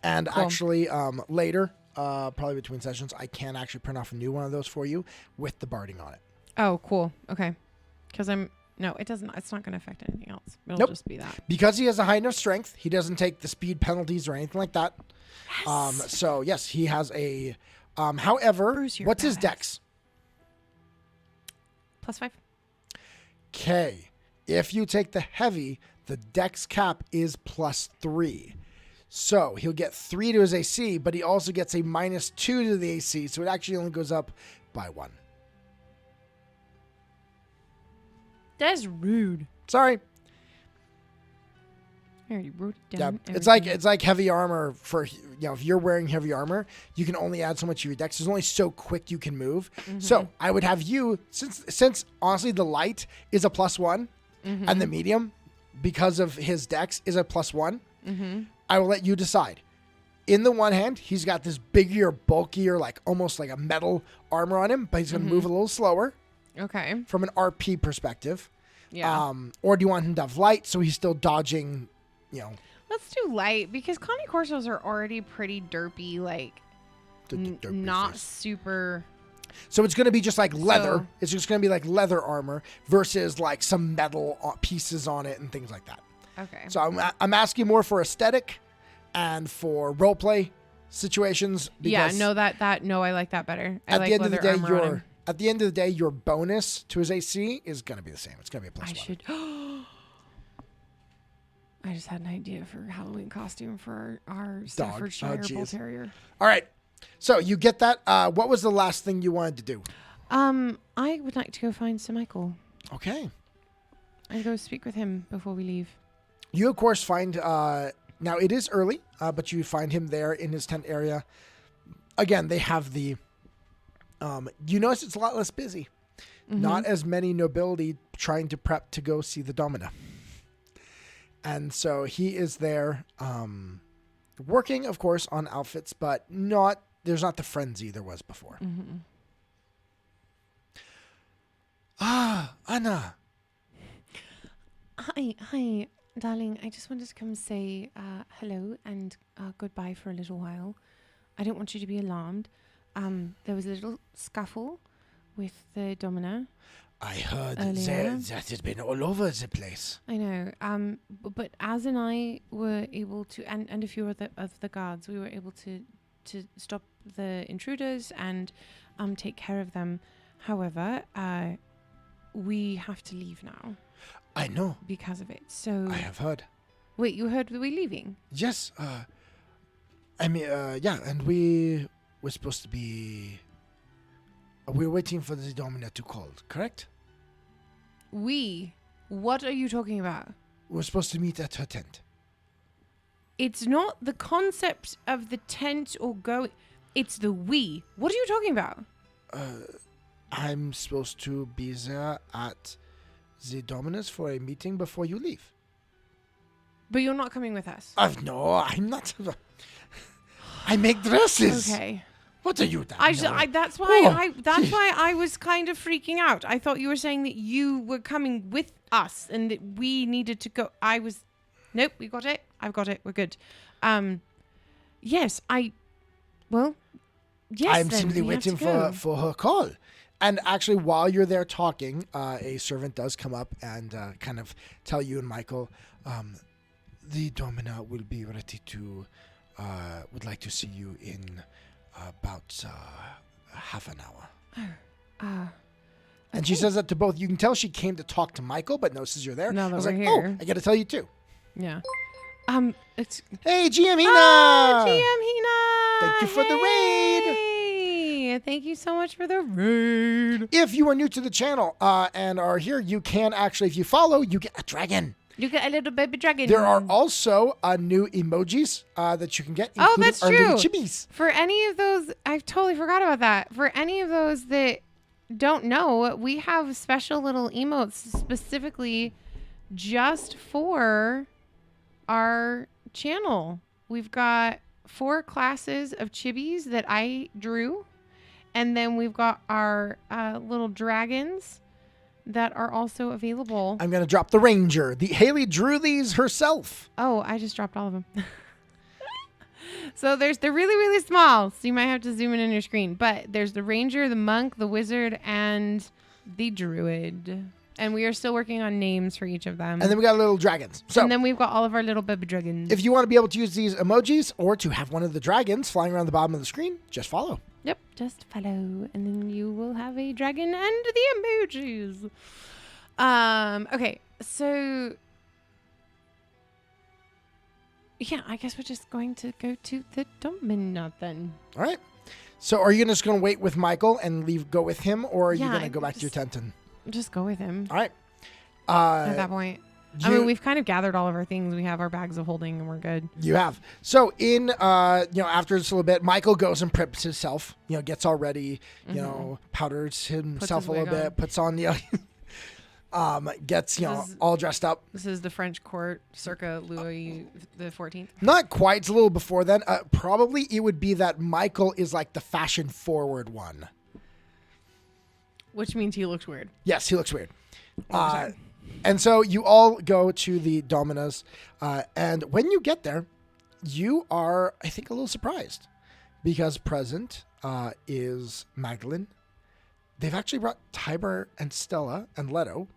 And Cool. actually, later, probably between sessions, I can actually print off a new one of those for you with the barding on it. Oh, cool. Okay. Because no, it doesn't. It's not going to affect anything else. It'll Nope. just be that. Because he has a high enough strength, he doesn't take the speed penalties or anything like that. Yes. So yes, he has a. However, Bruce, you're what's his badass. dex? +5. Okay. If you take the heavy, the dex cap is +3. So he'll get 3 to his AC, but he also gets a -2 to the AC. So it actually only goes up by 1. That's rude. Sorry. I already wrote it Yeah, down. it's like heavy armor for, if you're wearing heavy armor, you can only add so much to your dex. There's only so quick you can move. So I would have you, since honestly the light is a +1 and the medium, because of his dex, is a +1, I will let you decide. In the one hand, he's got this bigger, bulkier, like almost like a metal armor on him, but he's going to move a little slower Okay. from an RP perspective. Yeah. Or do you want him to have light so he's still dodging, Let's do light because Connie Corsos are already pretty derpy, like derpy not face. super. So it's going to be just like leather. So- It's just going to be like leather armor versus like some metal pieces on it and things like that. Okay. So I'm asking more for aesthetic and for roleplay situations. Yeah. because No, no, I like that better. I At like the end of the leather day, armor on him. at the end of the day, your bonus to his AC is going to be the same. It's going to be a +1. I should. I just had an idea for a Halloween costume for our Staffordshire Bull jeez. Terrier. All right. So you get that. What was the last thing you wanted to do? I would like to go find Sir Michael Okay. and go speak with him before we leave. You, of course, find... now, it is early, but you find him there in his tent area. Again, they have the... you notice it's a lot less busy. Not as many nobility trying to prep to go see the Domina. And so he is there working, of course, on outfits, but there's not the frenzy there was before. Anna. Hi, darling. I just wanted to come say hello and goodbye for a little while. I don't want you to be alarmed. There was a little scuffle with the Domina. I heard Earlier. that has been all over the place. I know. But Az and I were able to, and a few of the guards, we were able to stop the intruders and take care of them. However, we have to leave now I know. because of it. So I have heard. wait, you heard we leaving? Yes. I mean, yeah, and we were supposed to be... we're waiting for the Domina to call, correct? What are you talking about? We're supposed to meet at her tent. It's not the concept of the tent or go. It's the we. What are you talking about? I'm supposed to be there at the Dominus for a meeting before you leave. But you're not coming with us. No, I'm not. I make dresses. Okay. What are you doing? That's why I was kind of freaking out. I thought you were saying that you were coming with us and that we needed to go. Nope, we got it. I've got it. We're good. Yes, yes. I'm then, simply we have to waiting go. for her call. And actually, while you're there talking, a servant does come up and kind of tell you and Michael, the Domina will be ready to would like to see you in about half an hour. And she says that to both. You can tell she came to talk to Michael, but notices you're there. Now that I was we're like, here. oh, I got to tell you too. Yeah. It's Hey, GM Hina! GM Hina! Thank you for the raid! Hey! Thank you so much for the raid. If you are new to the channel and are here, you can actually, if you follow, you get a dragon. You get a little baby dragon. There are also new emojis that you can get. Oh, that's our true. little chibis. For any of those, I totally forgot about that. For any of those that don't know, we have special little emotes specifically just for our channel. We've got 4 classes of chibis that I drew, and then we've got our little dragons that are also available. I'm going to drop the ranger. Hayley drew these herself. Oh, I just dropped all of them. So they're really, really small, so you might have to zoom in on your screen. But there's the ranger, the monk, the wizard, and the druid. And we are still working on names for each of them. And then we got little dragons. So, and then we've got all of our little baby dragons. if you want to be able to use these emojis or to have one of the dragons flying around the bottom of the screen, just follow. Yep, just follow, and then you will have a dragon and the emojis. Okay, so yeah, I guess we're just going to go to the dominant then. All right. So are you just going to wait with Michael and go with him, or are you Yeah, going to go back to your tent and... Just go with him All right. at that point. I mean, we've kind of gathered all of our things. We have our bags of holding, and we're good. You have. So in, after just a little bit, Michael goes and preps himself, gets all ready, powders himself a little bit, on. puts on the, gets, all dressed up. This is the French court circa Louis the 14th. Not quite. It's a little before then. Probably it would be that Michael is like the fashion forward one. Which means he looks weird. Yes, he looks weird. And so you all go to the Dominos, and when you get there, you are, I think, a little surprised because present is Magdalene. They've actually brought Tiber and Stella and Leto.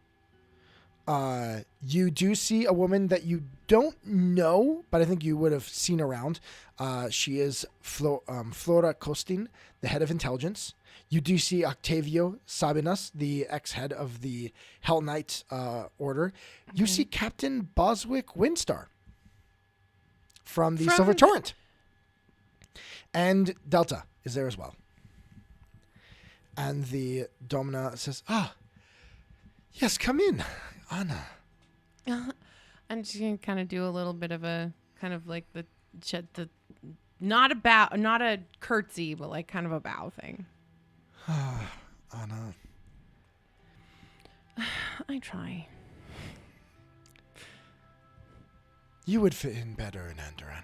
You do see a woman that you don't know, but I think you would have seen around. She is Flora Costin, the head of intelligence. You do see Octavio Sabinas, the ex-head of the Hell Knight Order. You see Captain Boswick Windstar from the Silver Torrent. And Delta is there as well. And the Domina says, yes, come in, Anna. I'm just going to kind of do a little bit of a kind of like not a curtsy, but like kind of a bow thing. Anna. I try. You would fit in better in Andoran.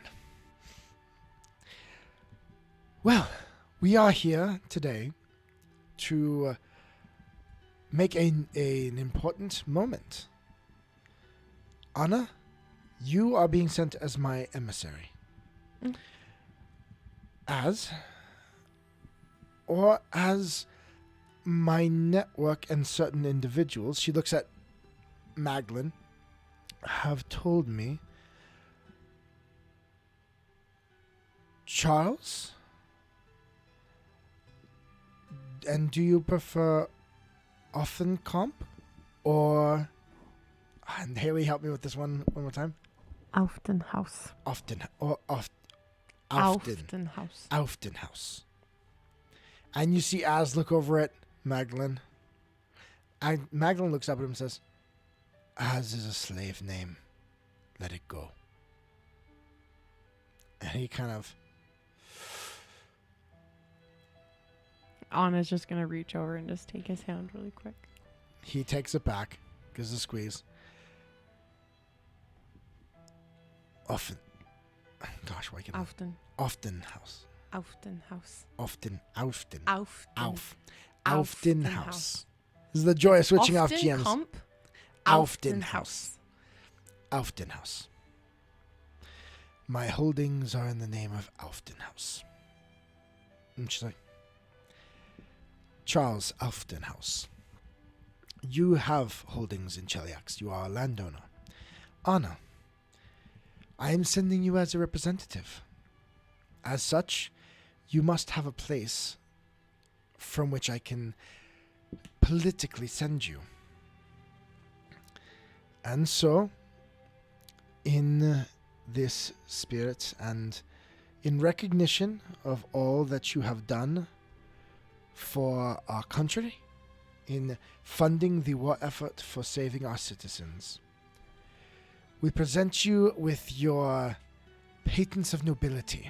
Well, we are here today to make an important moment. Anna, you are being sent as my emissary. As my network and certain individuals, she looks at Magdalene, have told me, Charles? And do you prefer often comp or... And Hayley, help me with this one more time. Often house. Often house. And you see Az look over at Magdalene. And Magdalene looks up at him and says, Az is a slave name. Let it go. And he kind of... Anna's just going to reach over and just take his hand really quick. He takes it back, gives a squeeze. Often. Gosh, why can't Often. Often house. Often house. Often. Often house. This is the joy of switching off GMs. Comp. Often house. My holdings are in the name of Often House. And she's like, Charles Often House. You have holdings in Cheliax. You are a landowner. Anna, I am sending you as a representative. As such, you must have a place from which I can politically send you. And so, in this spirit and in recognition of all that you have done for our country, in funding the war effort for saving our citizens, we present you with your patents of nobility.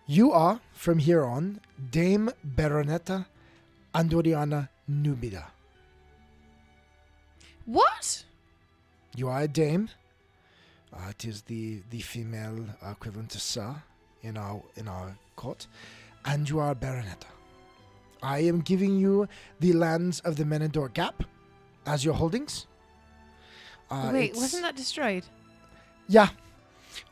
You are, from here on, Dame Baronetta Andoriana Numida. What? You are a dame. It is the female equivalent to Sir in our court. And you are a Baronetta. I am giving you the lands of the Menador Gap as your holdings. Wait, wasn't that destroyed? Yeah.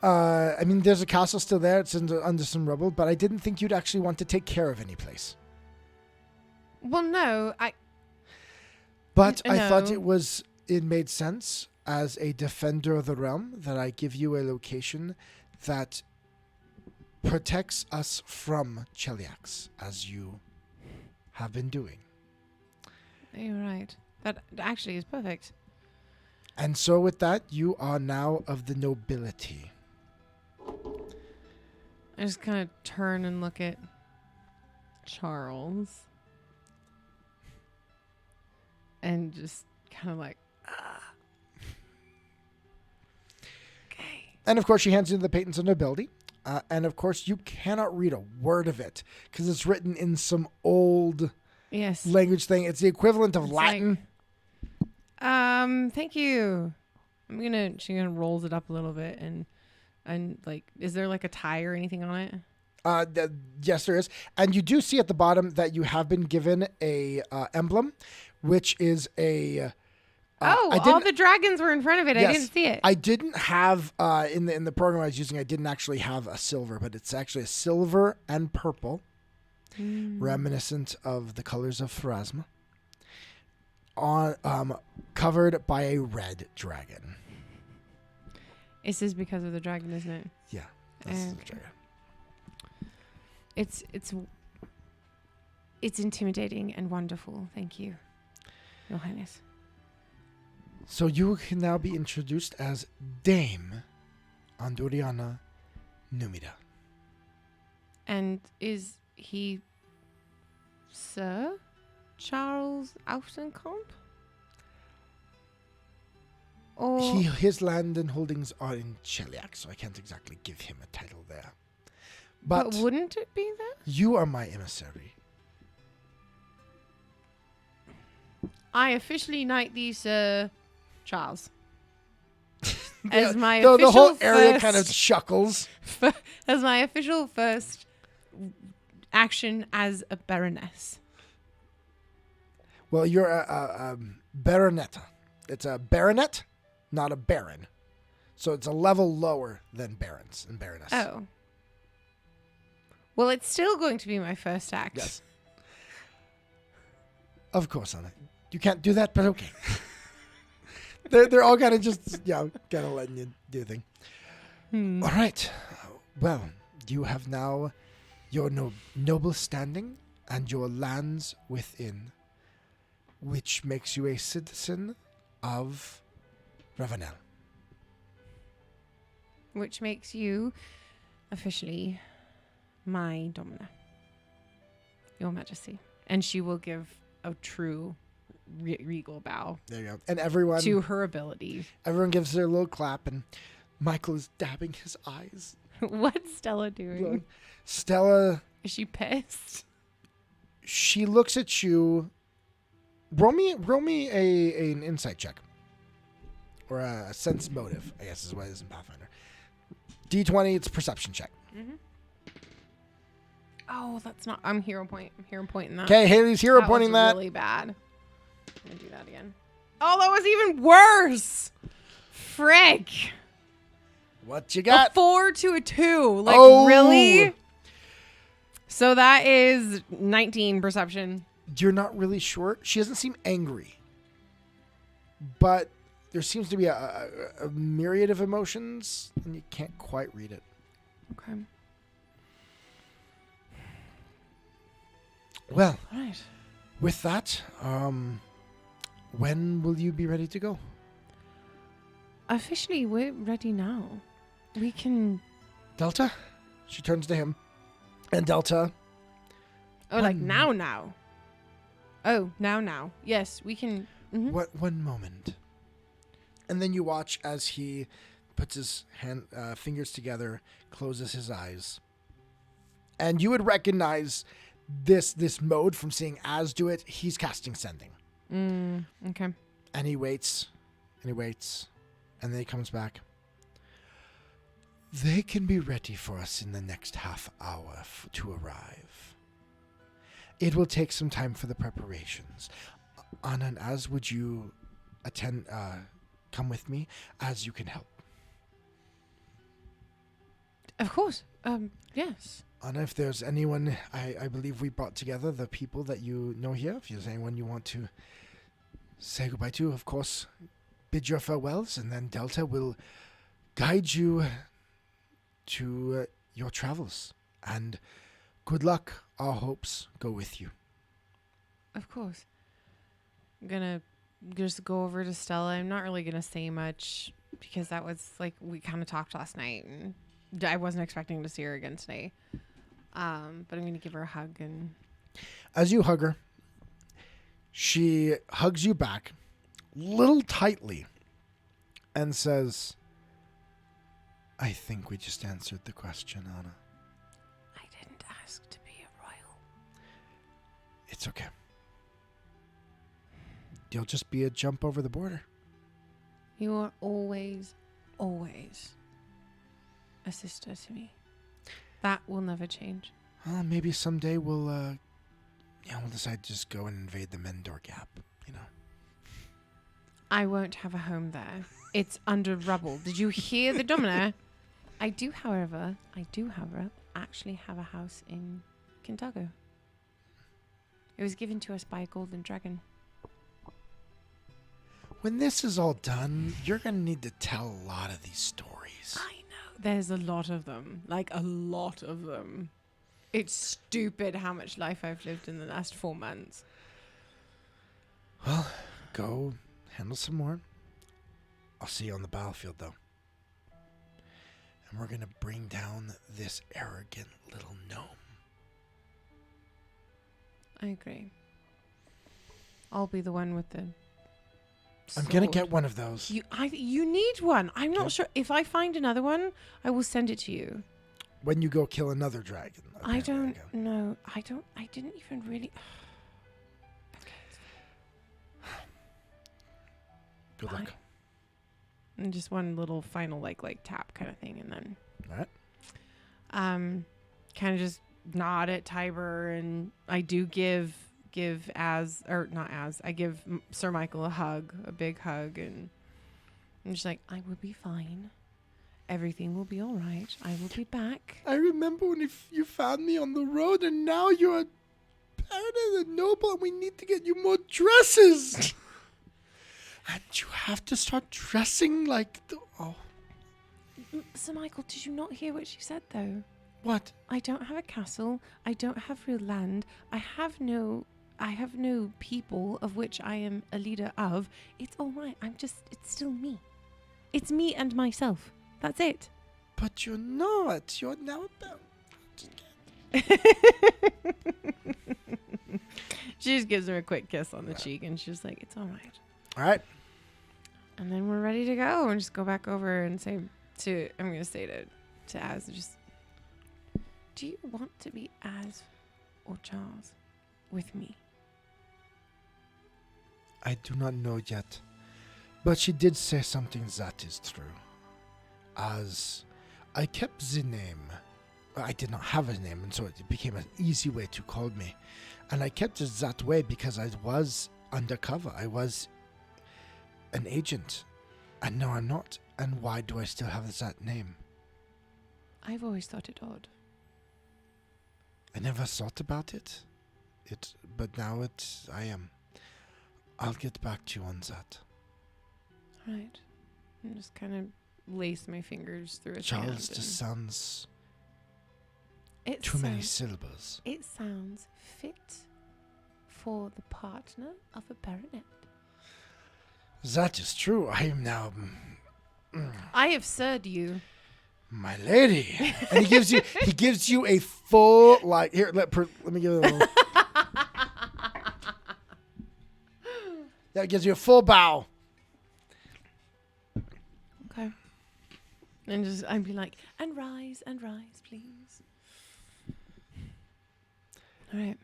I mean, there's a castle still there. It's under some rubble, but I didn't think you'd actually want to take care of any place. Well, no, But I thought it made sense as a defender of the realm that I give you a location that protects us from Cheliax, as you have been doing. You're right. That actually is perfect. And so with that, you are now of the nobility. I just kind of turn and look at Charles. And just kind of like, okay. And of course, she hands you the patents of nobility. And of course, you cannot read a word of it because it's written in some old language thing. It's the equivalent of Latin. Thank you. She rolls it up a little bit and like, is there like a tie or anything on it? Yes, there is. And you do see at the bottom that you have been given a emblem, which is a... all the dragons were in front of it. Yes, I didn't see it. I didn't have, in the program I was using, I didn't actually have a silver, but it's actually a silver and purple, reminiscent of the colors of Pharasma, covered by a red dragon. This is because of the dragon, isn't it? Yeah, that's the dragon. It's intimidating and wonderful. Thank you, Your Highness. So you can now be introduced as Dame Andoriana Numida. And is he Sir Charles Austenkamp? Or his land and holdings are in Cheliax, so I can't exactly give him a title there. But wouldn't it be there? You are my emissary. I officially knight thee, Sir Charles. As my official the whole area kind of chuckles. As my official first action as a baroness. Well, you're a baronetta. It's a baronet, not a baron. So it's a level lower than barons and baroness. Oh. Well, it's still going to be my first act. Yes. Of course, Anna. You can't do that, but okay. They're all kind of just, kind of letting you do a thing. All right. Well, you have now your noble standing and your lands within, which makes you a citizen of Ravenel. Which makes you officially my domina, Your Majesty. And she will give a true regal bow. There you go. And everyone... to her ability. Everyone gives her a little clap, and Michael is dabbing his eyes. What's Stella doing? Stella... Is she pissed? She looks at you... Roll me an insight check. Or a sense motive, I guess is what it is in Pathfinder. D20, it's a perception check. Mm-hmm. Oh, that's not... I'm hero pointing that. Okay, Hayley's hero pointing that. That was really bad. I'm going to do that again. Oh, that was even worse. Frick. What you got? A 4 to a 2. Like, really? So that is 19 perception. You're not really sure. She doesn't seem angry. But there seems to be a myriad of emotions, and you can't quite read it. Okay. Well, Right. with that, when will you be ready to go? Officially, we're ready now. We can... Delta? She turns to him. And Delta... Oh, like now. Oh, now. Yes, we can... Mm-hmm. One moment. And then you watch as he puts his fingers together, closes his eyes. And you would recognize this mode from seeing Az do it. He's casting Sending. Okay. And he waits, and then he comes back. They can be ready for us in the next half hour to arrive. It will take some time for the preparations. Anna and Az, would you come with me, as you can help? Of course. Yes. Anna, if there's anyone, I believe we brought together the people that you know here. If there's anyone you want to say goodbye to, of course, bid your farewells, and then Delta will guide you to your travels. And good luck. Our hopes go with you. Of course. I'm gonna just go over to Stella. I'm not really gonna say much because that was like we kind of talked last night, and I wasn't expecting to see her again today. But I'm gonna give her a hug, and as you hug her, she hugs you back, little tightly, and says, "I think we just answered the question, Anna. I didn't ask to be a royal. It's okay. You'll just be a jump over the border. You are always a sister to me. That will never change. Well, maybe someday we'll decide to just go and invade the Mendor Gap, you know." I won't have a home there. It's under rubble. Did you hear the domino? I do, however, actually have a house in Kintago. It was given to us by a golden dragon. When this is all done, you're going to need to tell a lot of these stories. I know. There's a lot of them. Like, a lot of them. It's stupid how much life I've lived in the last 4 months. Well, go handle some more. I'll see you on the battlefield, though. And we're going to bring down this arrogant little gnome. I agree. I'll be the one with the I'm going to sword. get one of those. You need one. I'm not Okay. sure. If I find another one, I will send it to you. When you go kill another dragon. I apparently, don't again. know. I didn't even really... Good luck. And just one little final like tap kind of thing, and then All right. kind of just nod at Tiber, and I do give I give Sir Michael a big hug, and I'm just like, I will be fine. Everything will be all right. I will be back. I remember when you found me on the road, and now you're part of the noble, and we need to get you more dresses. And you have to start dressing like Sir Michael, did you not hear what she said, though? What? I don't have a castle. I don't have real land. I have no people of which I am a leader of. It's all right. It's still me. It's me and myself. That's it. But you're not. You're now about... She just gives her a quick kiss on the cheek, and she's like, it's all right. All right. And then we're ready to go, and just go back over and I'm going to say to Az, just, do you want to be Az or Charles with me? I do not know yet. But she did say something that is true. As I kept the name. I did not have a name, and so it became an easy way to call me. And I kept it that way because I was undercover. I was an agent. And now I'm not. And why do I still have that name? I've always thought it odd. I never thought about it. But now I am. I'll get back to you on that. All right. I'm just kind of lace my fingers through his Charles hand just sounds it too many sounds- syllables. It sounds fit for the partner of a baronet. That is true. I am now I have served you. my lady. And he gives you a full, like, here, let me give it a little. That gives you a full bow. Okay. And just, I'd be like, and rise, please. All right.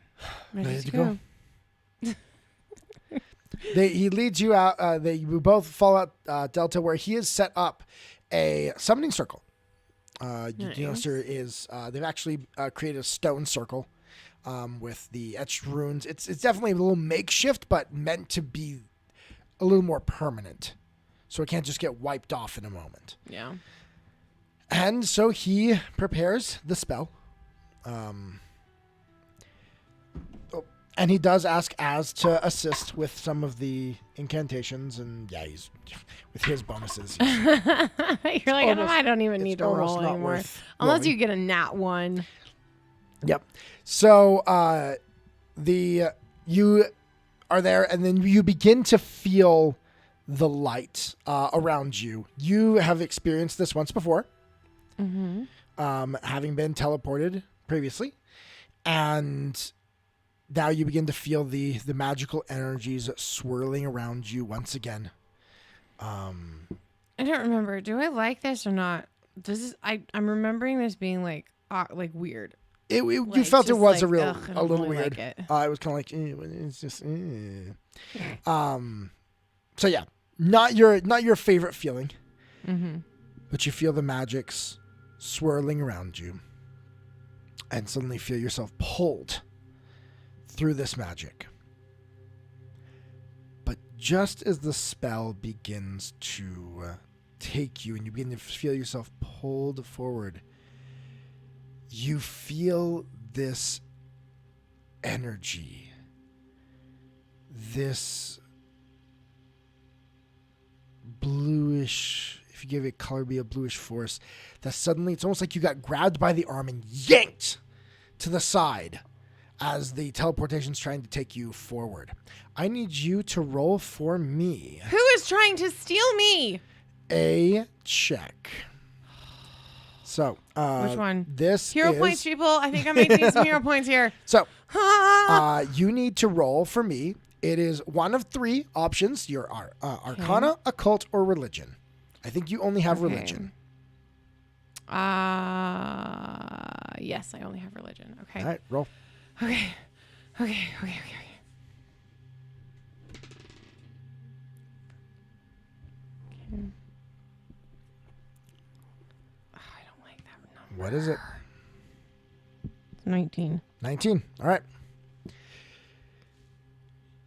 Ready to go. He leads you out. You both fall out Delta, where he has set up a summoning circle. You notice there is. They've actually created a stone circle with the etched runes. It's definitely a little makeshift, but meant to be a little more permanent, so it can't just get wiped off in a moment. Yeah. And so he prepares the spell. And he does ask Az to assist with some of the incantations, and yeah, he's with his bonuses. You're like, I don't even need to roll not anymore. worth Unless rolling. you get a nat 1. Yep. So you are there, and then you begin to feel the light around you. You have experienced this once before, having been teleported previously, and now you begin to feel the magical energies swirling around you once again. I don't remember. Do I like this or not? I'm remembering this being like weird. You felt it was a little really weird. Like it. It was kind of like it's just. So yeah, not your favorite feeling, but you feel the magics swirling around you, and suddenly feel yourself pulled through this magic. But just as the spell begins to take you and you begin to feel yourself pulled forward, you feel this energy, this bluish, if you give it color, be a bluish force, that suddenly it's almost like you got grabbed by the arm and yanked to the side as the teleportation's trying to take you forward. I need you to roll for me Who is trying to steal me? a check. So, Which one? This Hero is, points, people. I think I might need some hero points here. So, you need to roll for me. It is one of 3 options. Your Arcana, Occult, or Religion. I think you only have Religion. Yes, I only have religion. Okay. All right, roll. Okay. I don't like that number. What is it? 19. 19. All right.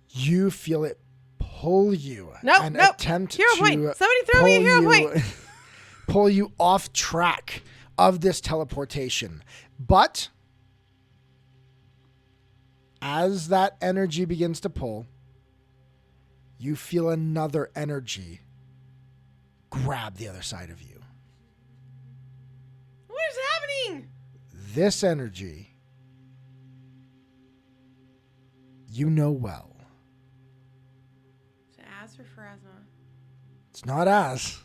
You feel it pull you. Nope. Attempt Hero to point. Somebody throw me a hero point. Pull you off track of this teleportation. But as that energy begins to pull, you feel another energy grab the other side of you. What is happening? This energy, you know well. Is it Az or Pharasma? It's not as.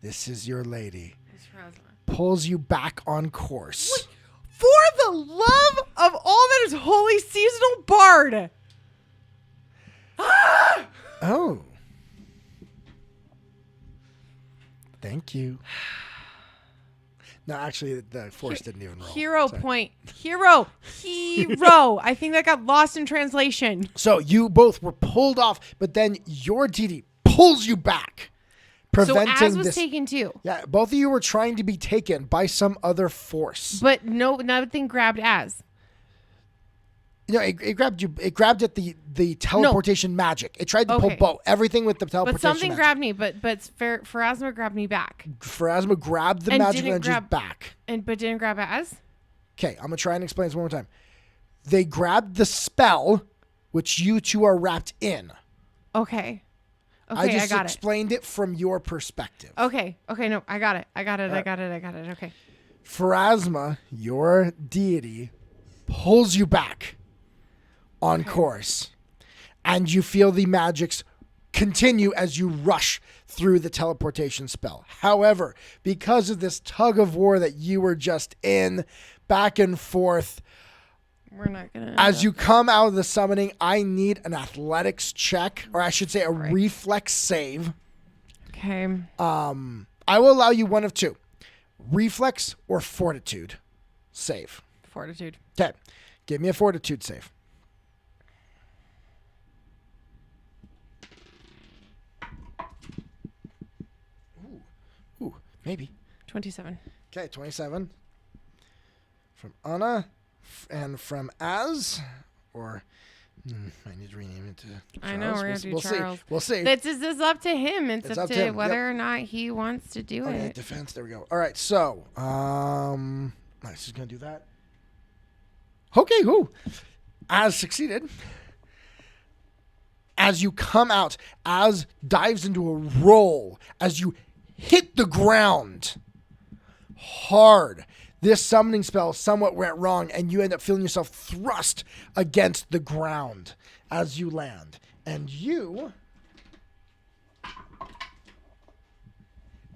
This is your lady. It's Pharasma. Pulls you back on course. What? For the love of all that is holy, seasonal bard. Oh. Thank you. No, actually, the force didn't even roll. Hero Sorry. point. Hero. I think that got lost in translation. So you both were pulled off, but then your DD pulls you back, preventing so Az was this. taken too. Yeah, both of you were trying to be taken by some other force. But nothing grabbed Az. You know, it grabbed you. It grabbed at the teleportation magic. It tried to pull both everything with the teleportation. But something magic. grabbed me. But Pharasma grabbed me back. Pharasma grabbed the And magical didn't energies back. But didn't grab Az. Okay, I'm gonna try and explain this one more time. They grabbed the spell, which you two are wrapped in. Okay. Okay, I just got explained it from your perspective. Okay, no, I got it. Okay. Pharasma, your deity, pulls you back on course, and you feel the magics continue as you rush through the teleportation spell. However, because of this tug of war that you were just in, back and forth, we're not gonna. As you come out of the summoning, I need an athletics check, or I should say a reflex save. Okay. I will allow you one of two: reflex or fortitude save. Fortitude. Okay, give me a fortitude save. Ooh, maybe. 27. Okay, 27. From Anna and from Az, or I need to rename it to Charles. I know, we're going to do Charles. We'll see. This is up to him. It's up to him. whether or not he wants to do it. Defense, there we go. All right, so, nice, he's going to do that. Okay, who? Az succeeded. As you come out, Az dives into a roll as you hit the ground hard. This summoning spell somewhat went wrong, and you end up feeling yourself thrust against the ground as you land. And you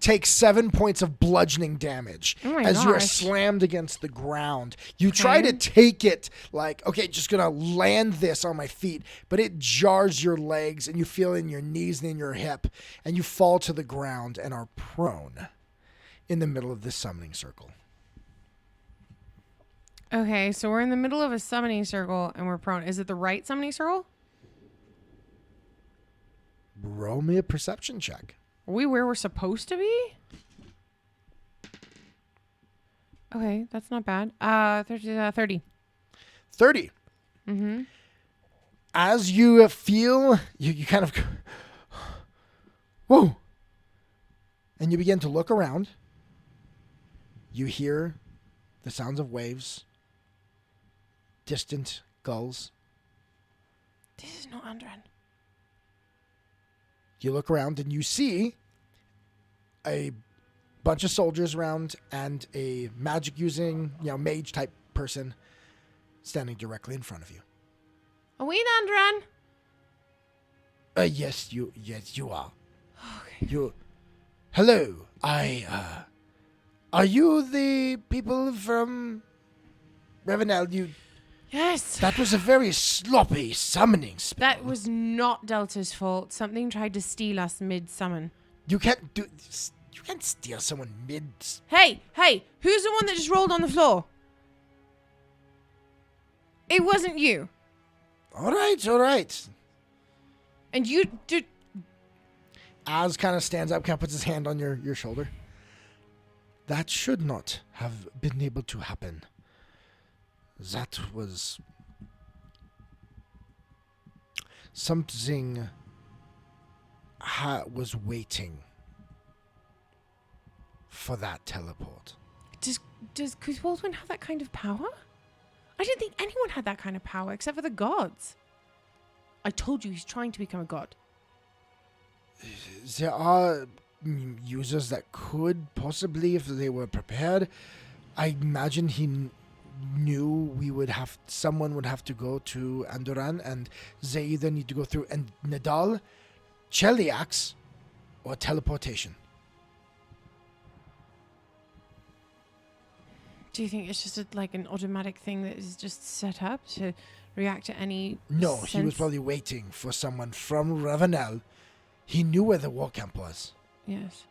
take 7 points of bludgeoning damage as you are slammed against the ground. You try to take it like, okay, just going to land this on my feet, but it jars your legs, and you feel it in your knees and in your hip, and you fall to the ground and are prone in the middle of this summoning circle. Okay, so we're in the middle of a summoning circle and we're prone. Is it the right summoning circle? Roll me a perception check. Are we where we're supposed to be? Okay, that's not bad. 30. 30. Mm-hmm. As you feel, you kind of, whoa, and you begin to look around. You hear the sounds of waves. Distant gulls. This is not Andran. You look around and you see a bunch of soldiers around and a magic using, mage type person standing directly in front of you. Are we in Andran? Yes, you are. Okay. Hello. Are you the people from Revenel? Yes. That was a very sloppy summoning spell. That was not Delta's fault. Something tried to steal us mid-summon. You can't steal someone mid. Hey, who's the one that just rolled on the floor? It wasn't you. All right. And you did. Az kind of stands up, kind of puts his hand on your shoulder. That should not have been able to happen. That was something was waiting for that teleport. Does Cuthwaldwin have that kind of power? I didn't think anyone had that kind of power except for the gods. I told you he's trying to become a god. There are users that could possibly, if they were prepared. I imagine he knew someone would have to go to Andoran, and they either need to go through Nadal, Cheliax, or teleportation. Do you think it's just an automatic thing that is just set up to react to any? No, he was probably waiting for someone from Ravenel. He knew where the war camp was. Yes.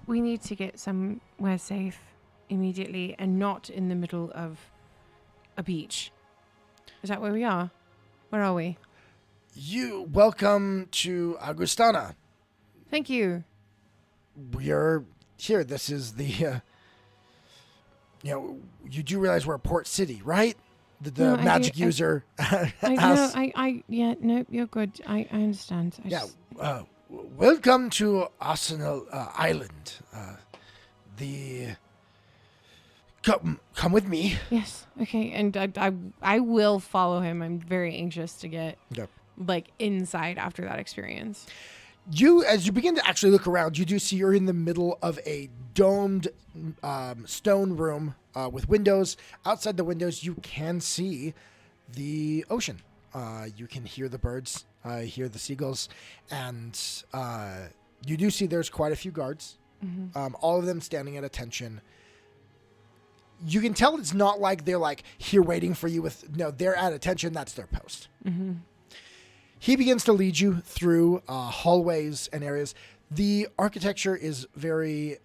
We need to get somewhere safe immediately and not in the middle of a beach. Is that where we are? Where are we? Welcome to Augustana. Thank you. We're here. This is the, you do realize we're a port city, right? The magic user. No, you're good. I understand. Welcome to Arsenal Island. The Come with me. Yes. Okay. And I will follow him. I'm very anxious to get like inside after that experience. As you begin to actually look around, you do see you're in the middle of a domed stone room with windows. Outside the windows, you can see the ocean. You can hear the birds, hear the seagulls, and you do see there's quite a few guards, all of them standing at attention. You can tell it's not like they're like here waiting for you they're at attention. That's their post. Mm-hmm. He begins to lead you through hallways and areas. The architecture is very,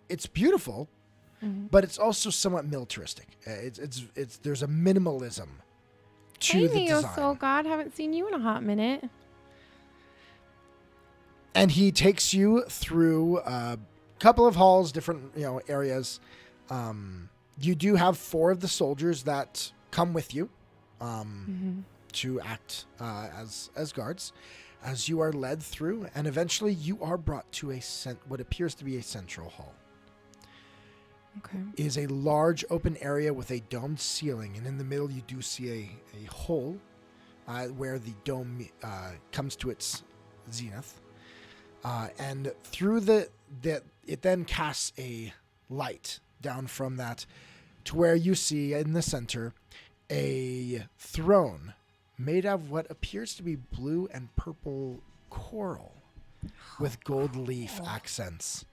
it's beautiful, but it's also somewhat militaristic. There's a minimalism to the design. So God, haven't seen you in a hot minute. And he takes you through a couple of halls, different areas. You do have 4 of the soldiers that come with you to act as guards as you are led through, and eventually you are brought to what appears to be a central hall. Okay. It is a large open area with a domed ceiling, and in the middle you do see a hole where the dome comes to its zenith. And through it then casts a light down from that to where you see in the center a throne made of what appears to be blue and purple coral with gold leaf accents.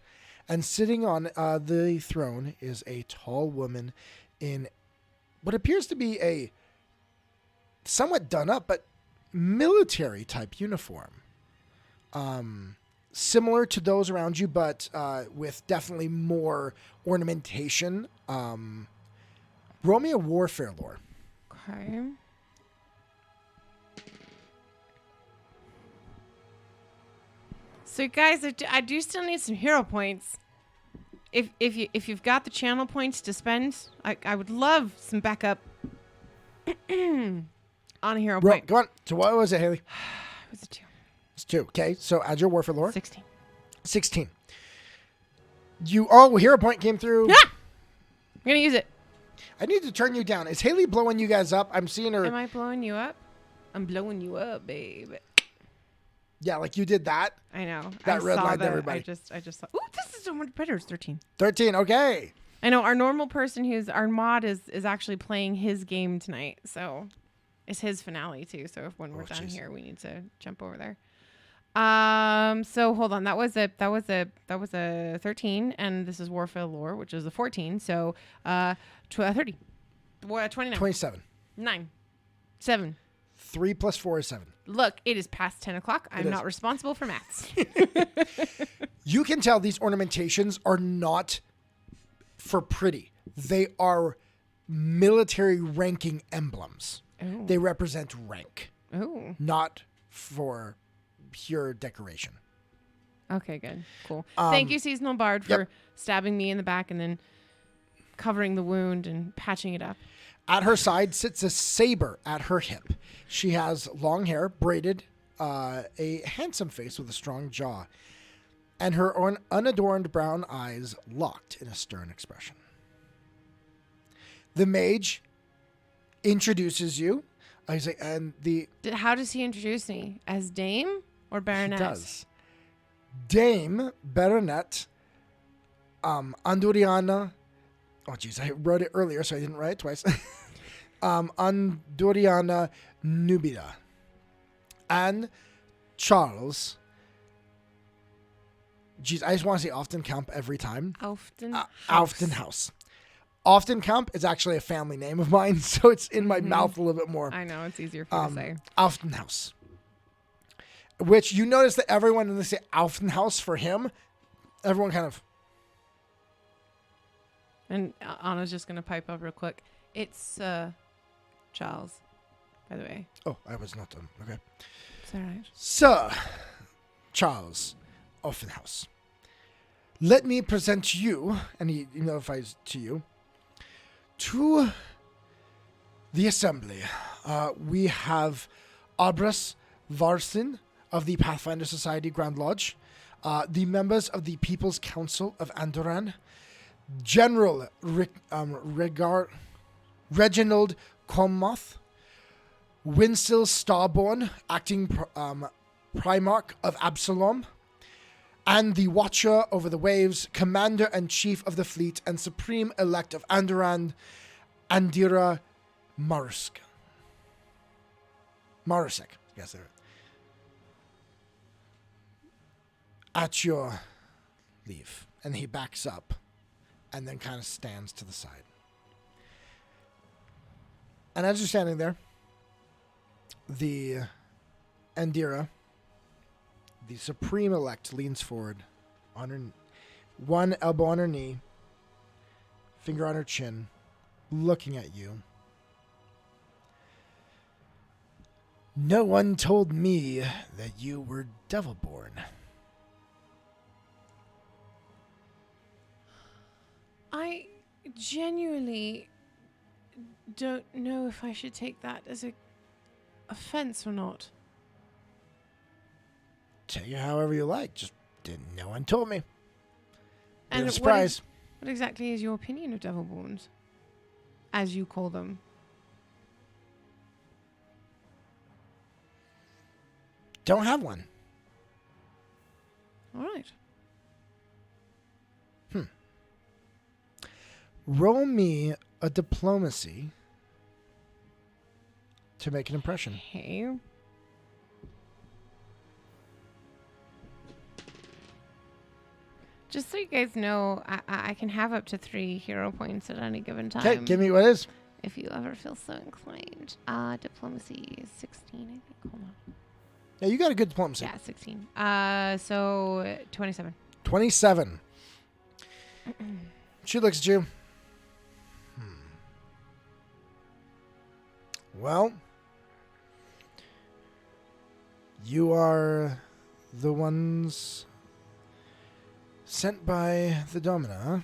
And sitting on the throne is a tall woman in what appears to be a somewhat done up but military type uniform. Similar to those around you, but with definitely more ornamentation. Roll me a warfare lore. Okay. So guys, I do still need some hero points. If you've got the channel points to spend, I would love some backup on a hero point. Go on. So what was it, Hayley? It was a 2. It's 2. Okay, so add your warfare lore. 16. 16. Hero point came through. Yeah! I'm going to use it. I need to turn you down. Is Hayley blowing you guys up? I'm seeing her. Am I blowing you up? I'm blowing you up, babe. Yeah, like you did that. I know. That red line to everybody. I just saw. Ooh, this is so much better. It's 13. 13, okay. I know our normal person who's our mod is actually playing his game tonight. So it's his finale too. So when we're done here, we need to jump over there. So hold on. That was a 13, and this is Warfare Lore, which is a 14. So 30. 29. 27. 9. 7. 3 plus 4 is 7. Look, it is past 10 o'clock. I'm not responsible for maths. You can tell these ornamentations are not for pretty. They are military ranking emblems. Ooh. They represent rank. Ooh. Not for pure decoration. Okay, good. Cool. Thank you, Seasonal Bard, for stabbing me in the back and then covering the wound and patching it up. At her side sits a saber at her hip. She has long hair, braided, a handsome face with a strong jaw, and her unadorned brown eyes locked in a stern expression. The mage introduces you. How does he introduce me? As Dame or Baronet? He does. Dame, Baronet, Anduriana. Oh, jeez, I wrote it earlier, so I didn't write it twice. Anduriana Nubida. And Charles. Jeez, I just want to say Oftencamp every time. Oftenhouse. Oftencamp is actually a family name of mine, so it's in my mouth a little bit more. I know, it's easier for you to say. Oftenhouse. Which you notice that everyone, when they say Oftenhouse for him, everyone kind of... And Anna's just going to pipe up real quick. It's Charles, by the way. Oh, I was not done. Okay. It's all right. Sir Charles Offenhouse, let me present you, and he notifies to you, to the assembly. We have Abras Varsin of the Pathfinder Society Grand Lodge, the members of the People's Council of Andoran, General Reginald Commoth, Winsil Starborn, acting Primarch of Absalom, and the Watcher over the Waves, Commander and Chief of the Fleet, and Supreme Elect of Andoran, Andira Marusek. Yes, there. At your leave. And he backs up and then kind of stands to the side. And as you're standing there, the Andira, the Supreme Elect, leans forward, on her, one elbow on her knee, finger on her chin, looking at you. No one told me that you were devil-born. I genuinely don't know if I should take that as a offense or not. Take it however you like. Just no one told me. And a surprise. What exactly is your opinion of devil-borns, as you call them? Don't have one. All right. Roll me a diplomacy to make an impression. Okay. Just so you guys know, I can have up to 3 hero points at any given time. Okay, give me what it is. If you ever feel so inclined. Diplomacy is 16, I think. Hold on. Yeah, you got a good diplomacy. Yeah, 16. So 27. 27. She looks at you. Well, you are the ones sent by the Domina, huh?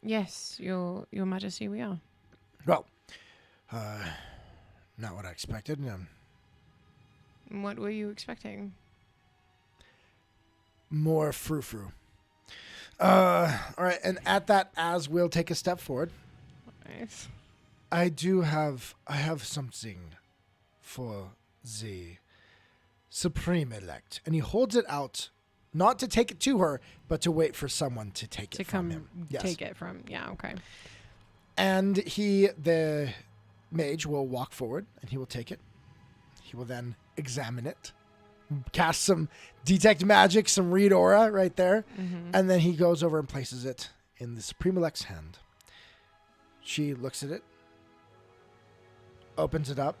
Yes, your Majesty, we are. Well, not what I expected. What were you expecting? More frou-frou. All right, and at that, as we'll take a step forward. Nice. I have something for the Supreme Elect. And he holds it out, not to take it to her, but to wait for someone to take it from him. Yes. Take it from, yeah, okay. And the mage, will walk forward, and he will take it. He will then examine it, cast some detect magic, some read aura right there, and then he goes over and places it in the Supreme Elect's hand. She looks at it, opens it up.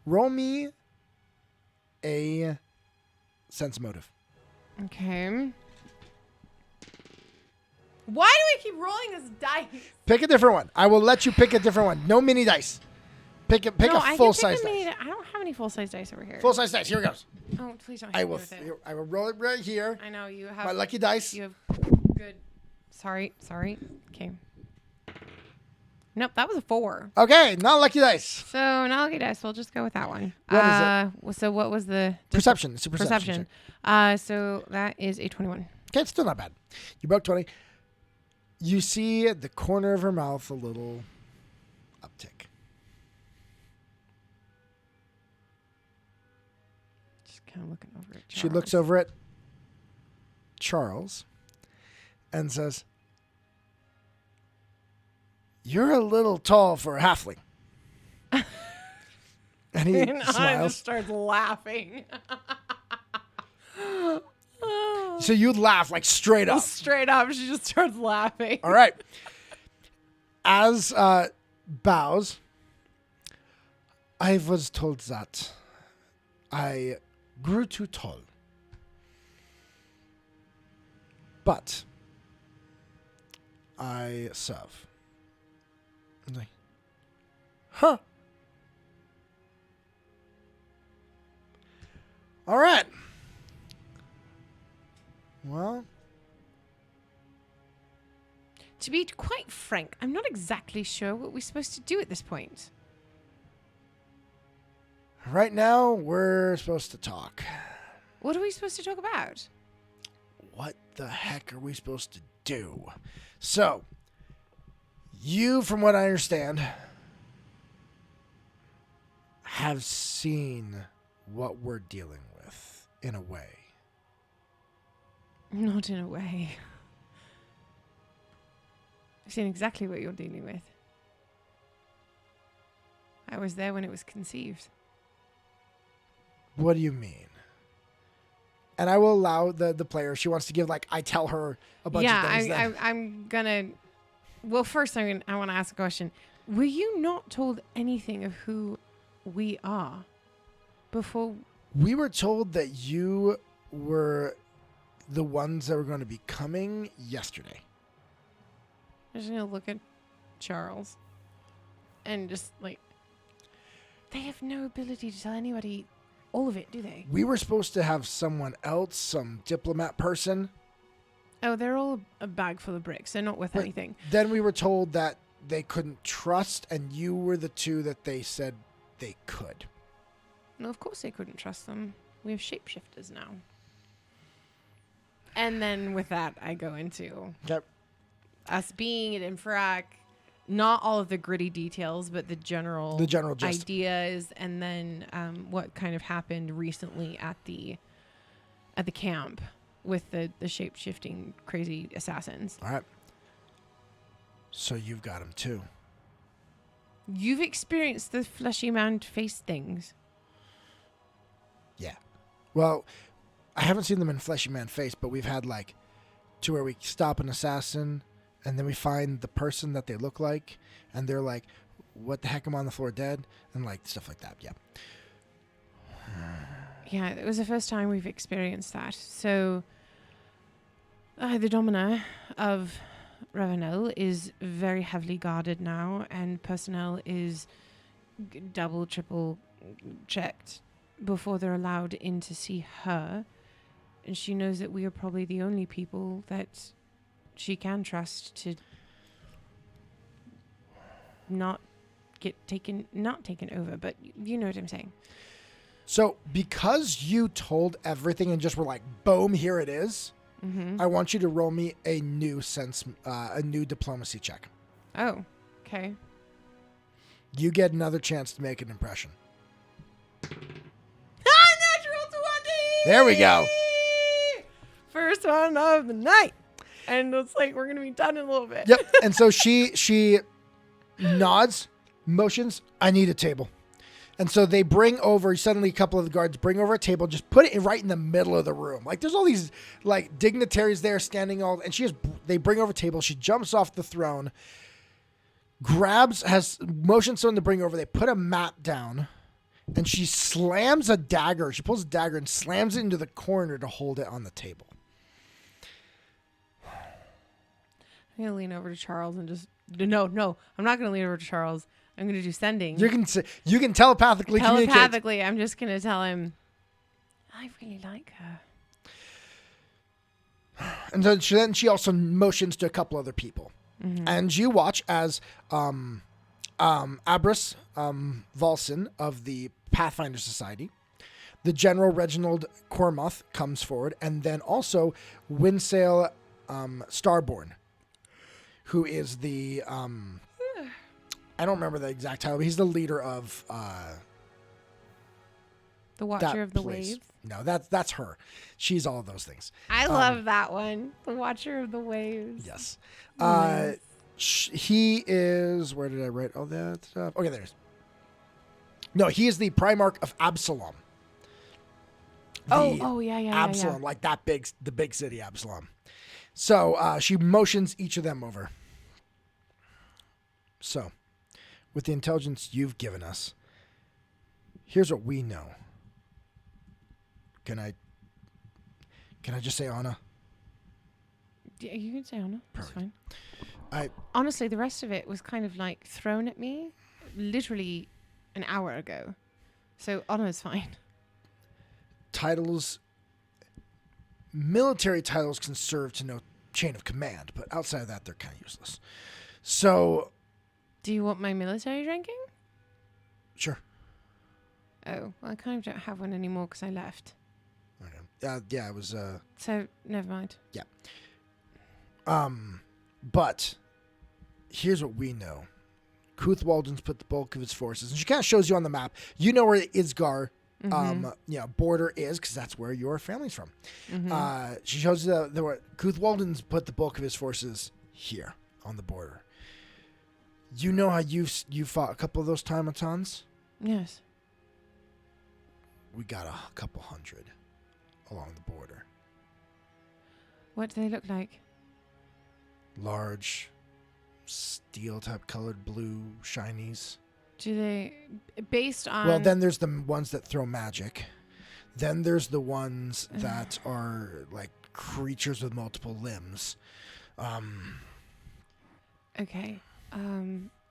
Roll me a sense motive. Okay. Why do we keep rolling this dice? Pick a different one. I will let you pick a different one. No mini dice. Pick a full size dice. I don't have any full size dice over here. Full size dice. Here it goes. Oh, please don't. I will roll it right here. I know you have my lucky dice. You have good. Sorry. Okay. Nope, that was a 4. Okay, not lucky dice. So not lucky dice. We'll just go with that one. What is it? So what was the perception? It's a perception. So that is a 21. Okay, it's still not bad. You broke 20. You see at the corner of her mouth a little uptick. Just kind of looking over at Charles. She looks over at Charles and says, "You're a little tall for a halfling." And he smiles. Anna just starts laughing. So you laugh like straight up. Straight up, she just starts laughing. All right. As bows, I was told that I grew too tall. But I serve. I'm like, huh. All right. Well, to be quite frank, I'm not exactly sure what we're supposed to do at this point. Right now, we're supposed to talk. What are we supposed to talk about? What the heck are we supposed to do. So, you, from what I understand, have seen what we're dealing with in a way. Not in a way. I've seen exactly what you're dealing with. I was there when it was conceived. What do you mean? And I will allow the player, if she wants to give, like, I tell her a bunch of things. I'm gonna... Well, first I want to ask a question. Were you not told anything of who we are before? We were told that you were the ones that were going to be coming yesterday. I'm just gonna look at Charles and just like, they have no ability to tell anybody all of it, do they? We were supposed to have someone else, some diplomat person. Oh, they're all a bag full of bricks. They're not worth anything. Then we were told that they couldn't trust, and you were the two that they said they could. No, of course they couldn't trust them. We have shapeshifters now. And then with that, I go into us being at Infrac, not all of the gritty details, but the general gist. ideas, and then what kind of happened recently at the camp with the shape-shifting crazy assassins. All right. So you've got them too. You've experienced the fleshy man face things. Yeah. Well, I haven't seen them in fleshy man face, but we've had like to where we stop an assassin and then we find the person that they look like and they're like, what the heck, am I on the floor dead? And like stuff like that. Yeah. Yeah, it was the first time we've experienced that. So the Domina of Ravenel is very heavily guarded now, and personnel is double, triple checked before they're allowed in to see her. And she knows that we are probably the only people that she can trust to not taken over, but you know what I'm saying. So because you told everything and just were like, boom, here it is, I want you to roll me a new diplomacy check. Oh, okay. You get another chance to make an impression. Natural 20! There we go. First one of the night. And it's like, we're going to be done in a little bit. Yep. And so she nods, motions, I need a table. And so they bring over, suddenly a couple of the guards bring over a table, just put it right in the middle of the room. Like there's all these like dignitaries there standing and they bring over a table. She jumps off the throne, has motioned someone to bring over. They put a mat down and she slams a dagger. She pulls a dagger and slams it into the corner to hold it on the table. I'm going to lean over to Charles and just, no, I'm not going to lean over to Charles. I'm going to do sending. You can telepathically communicate. I'm just going to tell him, I really like her. And then she also motions to a couple other people. Mm-hmm. And you watch as Abras Volson of the Pathfinder Society, the General Reginald Cormoth comes forward, and then also Winsail Starborn, who is the... I don't remember the exact title, but he's the leader of the Watcher of the Waves. No, that's her. She's all of those things. I love that one. The Watcher of the Waves. Yes. Nice. He is, where did I write all that stuff? Okay, there's. No, he is the Primarch of Absalom. Yeah. Absalom, like the big city Absalom. So she motions each of them over. So, with the intelligence you've given us, here's what we know. Can I just say Anna? Yeah, you can say Anna. That's fine. Honestly, the rest of it was kind of like thrown at me literally an hour ago. So Anna's fine. Military titles can serve to no chain of command, but outside of that, they're kind of useless. So... Do you want my military ranking? Sure. Oh, well, I kind of don't have one anymore because I left. Okay. Yeah, it was... So, never mind. Yeah. But here's what we know. Cuthwaldwin's put the bulk of his forces, and she kind of shows you on the map. You know where the Isgar border is, because that's where your family's from. She shows you that Cuthwaldwin's put the bulk of his forces here on the border. You know how you fought a couple of those Timatons? Yes. We got a couple hundred along the border. What do they look like? Large, steel-type colored blue shinies. Do they... Based on... Well, then there's the ones that throw magic. Then there's the ones that are like creatures with multiple limbs. Okay.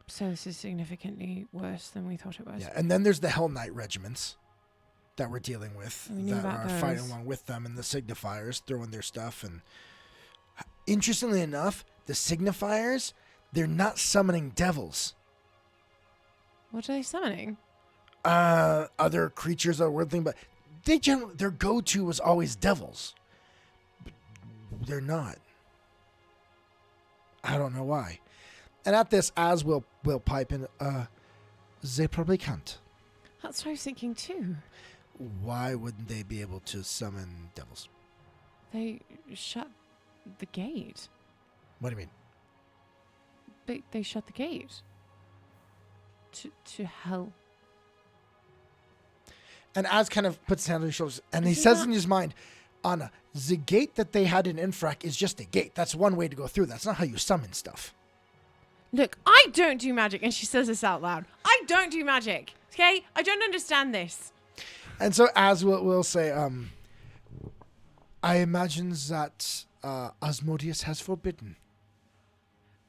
So this is significantly worse than we thought it was. Yeah, and then there's the Hell Knight regiments that we're dealing with that are fighting along with them, and the signifiers throwing their stuff. And interestingly enough, the signifiers, they're not summoning devils. What are they summoning? Other creatures are worth thing, but they generally, their go-to was always devils. But they're not. I don't know why. And at this, Az will pipe in, they probably can't. That's what I was thinking too. Why wouldn't they be able to summon devils? They shut the gate. What do you mean? They shut the gate. To hell. And Az kind of puts his hand on his shoulders, and he says in his mind, Anna, the gate that they had in Infrak is just a gate. That's one way to go through. That's not how you summon stuff. Look, I don't do magic. And she says this out loud. I don't do magic. Okay? I don't understand this. And so Az will say, I imagine that Asmodeus has forbidden.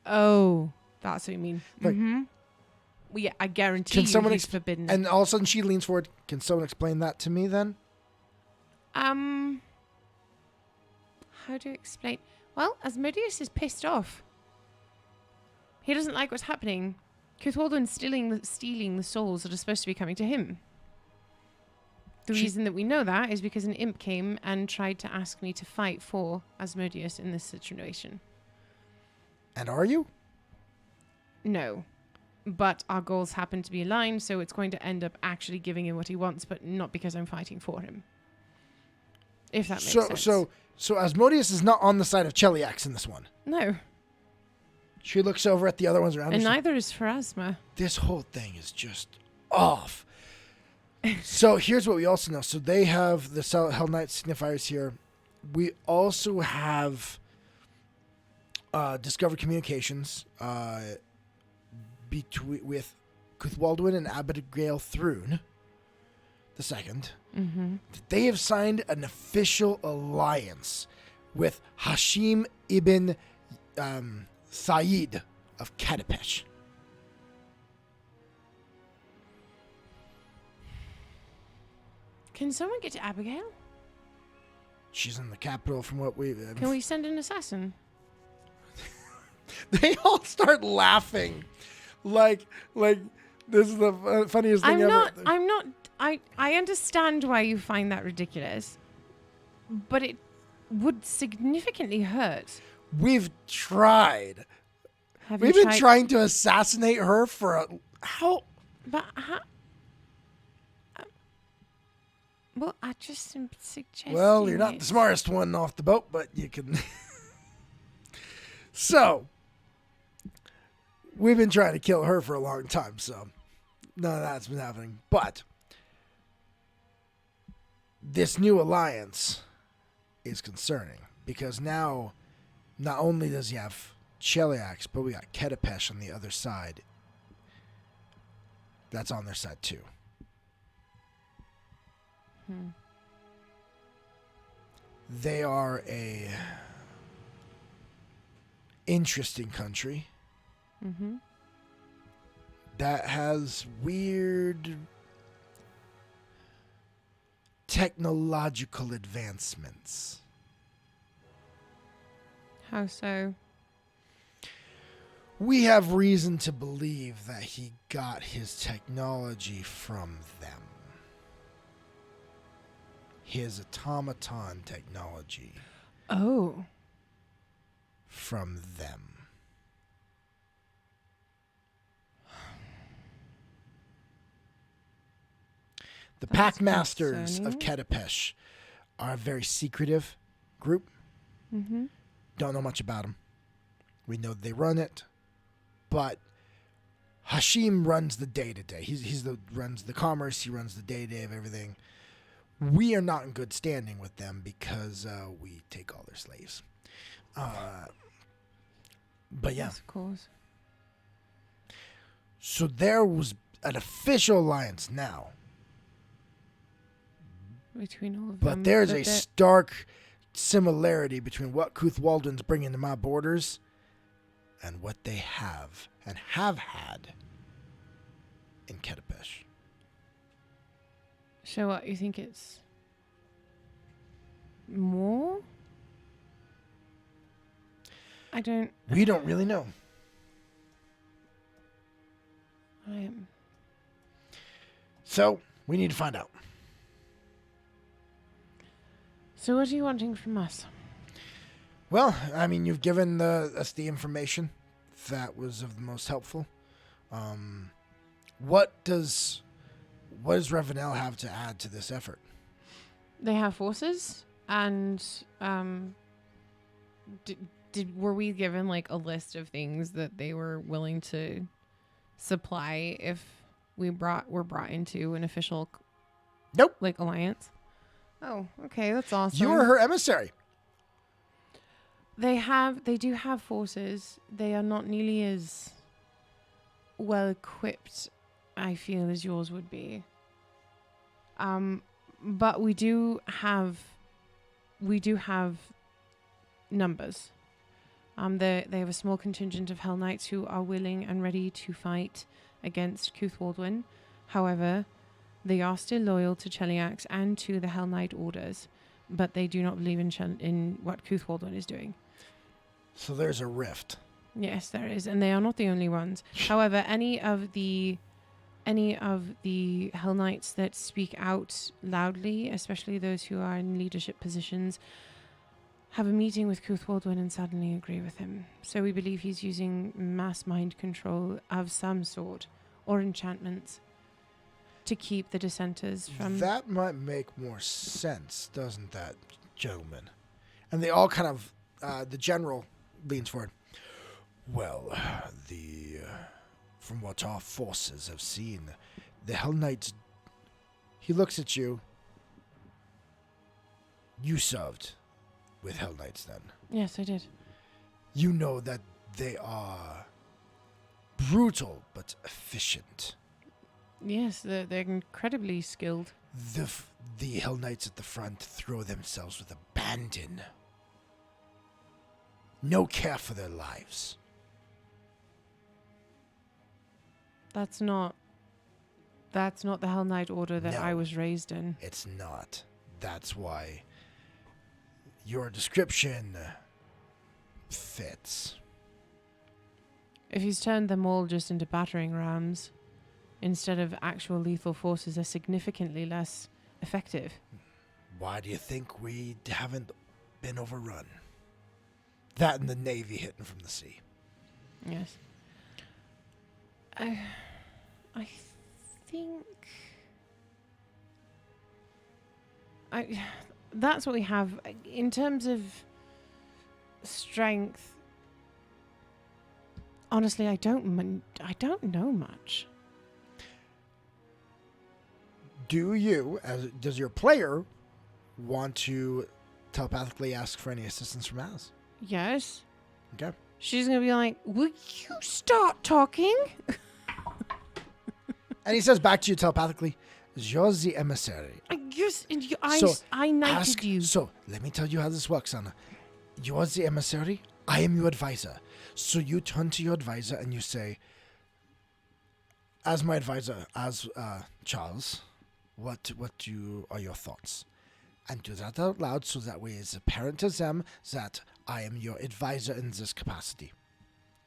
Oh, that's what you mean. Like, well, yeah, I guarantee he's forbidden. And all of a sudden she leans forward. Can someone explain that to me then? How do you explain? Well, Asmodeus is pissed off. He doesn't like what's happening. Cuthwaldwin's stealing the souls that are supposed to be coming to him. The reason that we know that is because an imp came and tried to ask me to fight for Asmodeus in this situation. And are you? No. But our goals happen to be aligned, so it's going to end up actually giving him what he wants, but not because I'm fighting for him. If that makes sense. So Asmodeus is not on the side of Cheliax in this one. No. She looks over at the other ones around her. And neither is Pharasma. This whole thing is just off. So here's what we also know. So they have the Hell Knight signifiers here. We also have discovered communications with Cuthwaldwin and Abigail Thrune the second. They have signed an official alliance with Hashim ibn Said of Katapesh. Can someone get to Abigail? She's in the capital from what we... Can we send an assassin? They all start laughing. Like this is the funniest thing ever. I understand why you find that ridiculous, but it would significantly hurt. We've tried. We've been trying to assassinate her for how? But how? Well, I just am suggesting. Well, you're not the smartest one off the boat, but you can. So, we've been trying to kill her for a long time, so none of that's been happening. But this new alliance is concerning because now not only does he have Cheliax, but we got Katapesh on the other side. That's on their side too. They are a interesting country that has weird technological advancements. How so? We have reason to believe that he got his technology from them. His automaton technology. Oh. from them. The Pack Masters of Katapesh are a very secretive group. Mm-hmm. Don't know much about them. We know they run it, but Hashim runs the day-to-day. Runs the commerce. He runs the day-to-day of everything. We are not in good standing with them because we take all their slaves. But yeah. Yes, of course. So there was an official alliance now. Between all of them. But there's a stark similarity between what Cuthwaldwin's bringing to my borders and what they have and have had in Katapesh. So what, you think it's more? We don't really know. So we need to find out. So what are you wanting from us? Well, I mean, you've given us the information that was of the most helpful. What does Revenel have to add to this effort? They have forces, and were we given like a list of things that they were willing to supply if were brought into an official alliance? Oh, okay, that's awesome. You are her emissary. They do have forces. They are not nearly as well equipped, I feel, as yours would be. But we do have numbers. They have a small contingent of Hell Knights who are willing and ready to fight against Cuthwaldwin. However, they are still loyal to Cheliax and to the Hell Knight orders, but they do not believe in what Cuthwaldwin is doing. So there's a rift. Yes, there is, and they are not the only ones. However, any of the Hell Knights that speak out loudly, especially those who are in leadership positions, have a meeting with Cuthwaldwin and suddenly agree with him. So we believe he's using mass mind control of some sort, or enchantments, to keep the dissenters from... That might make more sense, doesn't that, gentlemen? And they all kind of... the general leans forward. Well, from what our forces have seen, the Hell Knights... He looks at you. You served with Hell Knights then. Yes, I did. You know that they are brutal but efficient. Yes, they're incredibly skilled. The Hell Knights at the front throw themselves with abandon. No care for their lives. That's not the Hell Knight order that I was raised in. It's not. That's why your description fits. If he's turned them all just into battering rams, instead of actual lethal forces, are significantly less effective. Why do you think we haven't been overrun? That and the Navy hitting from the sea. Yes. I think... that's what we have. In terms of strength, honestly, I don't know much. Does your player want to telepathically ask for any assistance from Alice? Yes. Okay. She's going to be like, will you start talking? And he says back to you telepathically, you're the emissary. Yes, and I knighted you. So, let me tell you how this works, Anna. You're the emissary. I am your advisor. So you turn to your advisor and you say, as my advisor, as Charles, what are your thoughts? And do that out loud so that way it's apparent to them that I am your advisor in this capacity.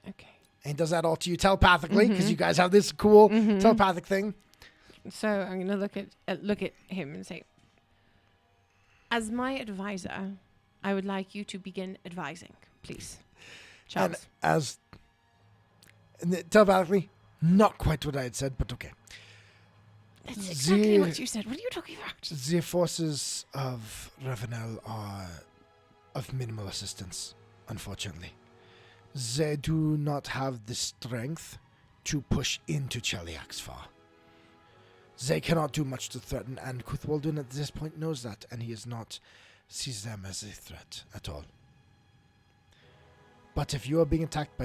Okay. And he does that all to you telepathically because you guys have this cool telepathic thing. So I'm going to look at him and say, as my advisor, I would like you to begin advising, please. Shelves. And telepathically, not quite what I had said, but okay. That's exactly what you said. What are you talking about? The forces of Ravenel are of minimal assistance, unfortunately. They do not have the strength to push into Cheliax far. They cannot do much to threaten, and Cuthwaldwin at this point knows that, and he is not sees them as a threat at all. But if you are being attacked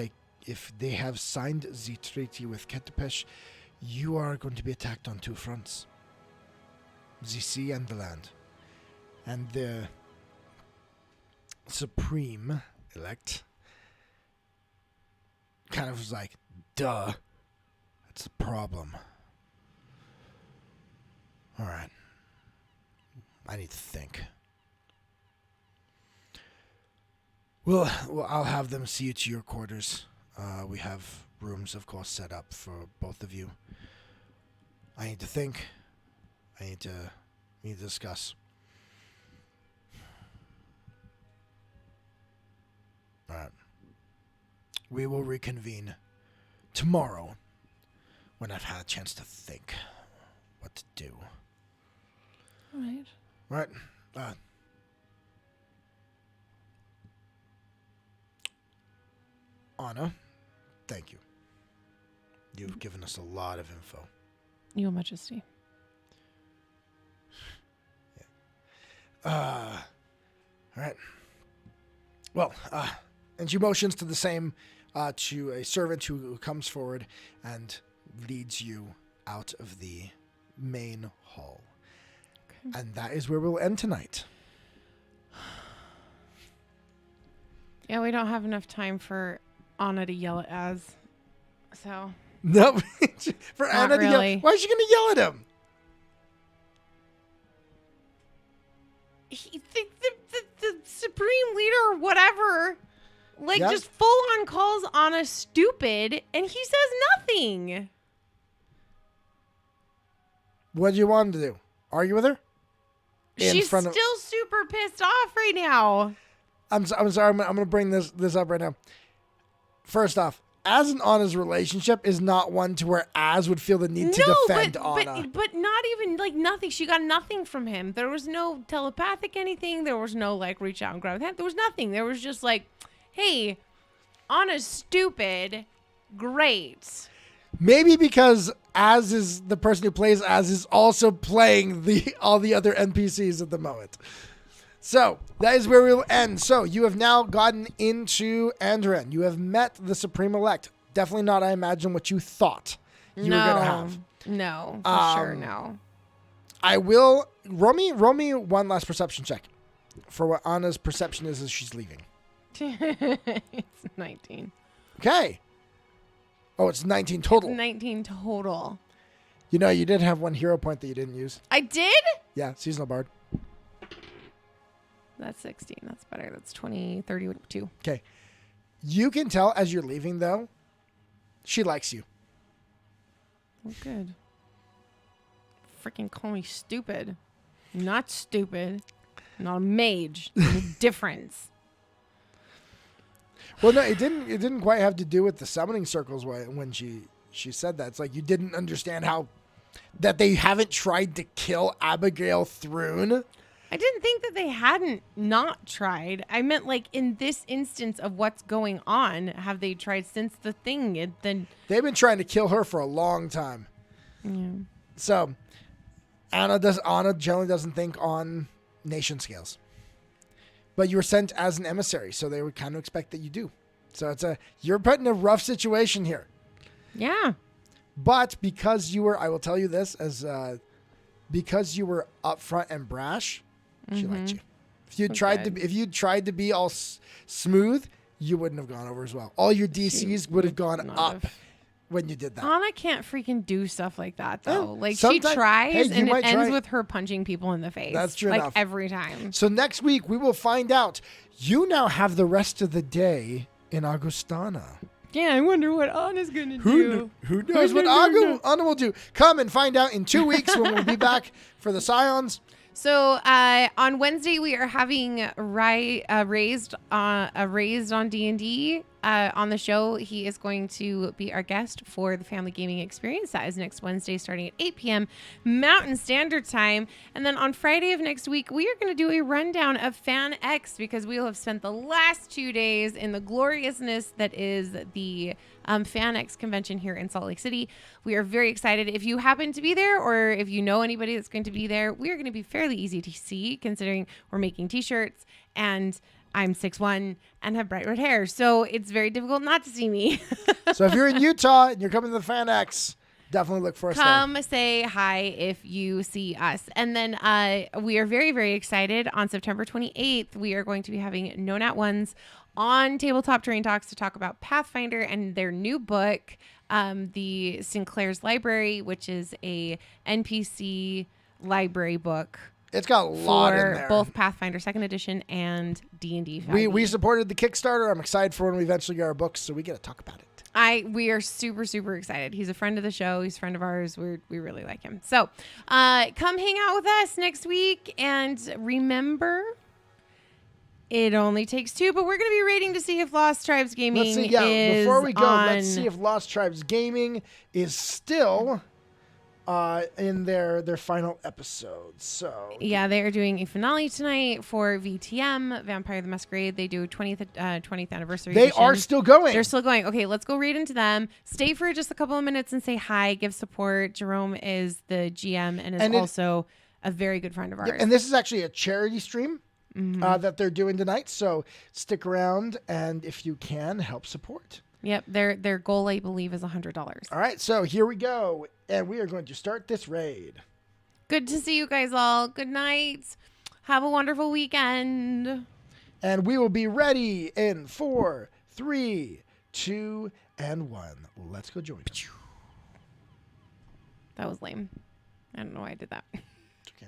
if they have signed the treaty with Ketepesh, you are going to be attacked on two fronts. The sea and the land. And the Supreme Elect kind of was like, duh, that's the problem. Alright. I need to think. Well, I'll have them see you to your quarters. We have rooms, of course, set up for both of you. I need to think. I need to discuss. Alright. We will reconvene tomorrow when I've had a chance to think what to do. Alright. Right. Anna, thank you. You've given us a lot of info. Your Majesty. All right. Well, and she motions to the same, to a servant who comes forward and leads you out of the main hall. Okay. And that is where we'll end tonight. Yeah, we don't have enough time for Anna to yell at Az. So. No, for Anna to really. yell. Why is she going to yell at him? The supreme leader or whatever, just full on calls Anna stupid, and he says nothing. What do you want him to do? Argue with her? She's still super pissed off right now. I'm sorry. I'm going to bring this up right now. First off, Az and Anna's relationship is not one to where Az would feel the need to defend Anna. But not even nothing. She got nothing from him. There was no telepathic anything. There was no reach out and grab hand. There was nothing. There was just hey, Anna's stupid. Great. Maybe because Az is the person who plays Az is also playing all the other NPCs at the moment. So, that is where we will end. So, you have now gotten into Andoran. You have met the Supreme Elect. Definitely not, I imagine, what you thought you were going to have. No, for sure, no. I will... Roll me one last perception check for what Anna's perception is as she's leaving. It's 19. Okay. Oh, it's 19 total. It's 19 total. You know, you did have one hero point that you didn't use. I did? Yeah, Seasonal Bard. That's 16. That's better. That's 20, 32. Okay. You can tell as you're leaving, though, she likes you. Well, good. Freaking call me stupid. I'm not stupid. I'm not a mage. There's a difference. Well, no, it didn't quite have to do with the summoning circles when she said that. It's like you didn't understand that they haven't tried to kill Abigail Thrune. I didn't think that they hadn't not tried. I meant in this instance of what's going on, have they tried since the thing? Then they've been trying to kill her for a long time. Yeah. So Anna generally doesn't think on nation scales. But you were sent as an emissary, so they would kind of expect that you do. So you're put in a rough situation here. Yeah. But because you were, I will tell you this, because you were upfront and brash, she liked you. If you tried to be all smooth, you wouldn't have gone over as well. All your DCs would have gone up when you did that. Anna can't freaking do stuff like that, though. She tries, and it ends with her punching people in the face. That's true enough. Every time. So next week, we will find out. You now have the rest of the day in Augustana. Yeah, I wonder what Anna's going to do. Who knows what Anna will do? Come and find out in 2 weeks when we'll be back for the Scions. So on Wednesday we are having raised on D&D on the show. He is going to be our guest for the Family Gaming Experience. That is next Wednesday starting at 8 p.m. Mountain Standard Time. And then on Friday of next week, we are going to do a rundown of Fan X because we will have spent the last 2 days in the gloriousness that is the Fan X convention here in Salt Lake City. We are very excited. If you happen to be there or if you know anybody that's going to be there, we are going to be fairly easy to see considering we're making t-shirts and I'm 6'1" and have bright red hair. So it's very difficult not to see me. So if you're in Utah and you're coming to the Fan X, definitely look for us. Come say hi if you see us. And then we are very, very excited. On September 28th, we are going to be having No Nat Ones on Tabletop Terrain Talks to talk about Pathfinder and their new book, the Sinclair's Library, which is a NPC library book. It's got a lot in there. Both Pathfinder 2nd Edition and D&D 5e. We supported the Kickstarter. I'm excited for when we eventually get our books, so we get to talk about it. We are super, super excited. He's a friend of the show. He's a friend of ours. We really like him. So come hang out with us next week. And remember, it only takes two, but we're going to be rating to see if Lost Tribes Gaming is before we go, on... let's see if Lost Tribes Gaming is still... in their final episodes. So yeah, they are doing a finale tonight for VTM, Vampire the Masquerade. They do 20th anniversary They edition. are still going. They're still going. Okay, let's go read into them. Stay for just a couple of minutes and say hi, give support. Jerome is the GM and is also a very good friend of ours. And this is actually a charity stream that they're doing tonight. So stick around, and if you can, help support. Yep, their goal, I believe, is $100. All right, so here we go, and we are going to start this raid. Good to see you guys all. Good night. Have a wonderful weekend. And we will be ready in 4, 3, 2, and 1. Let's go join them. That was lame. I don't know why I did that. It's okay.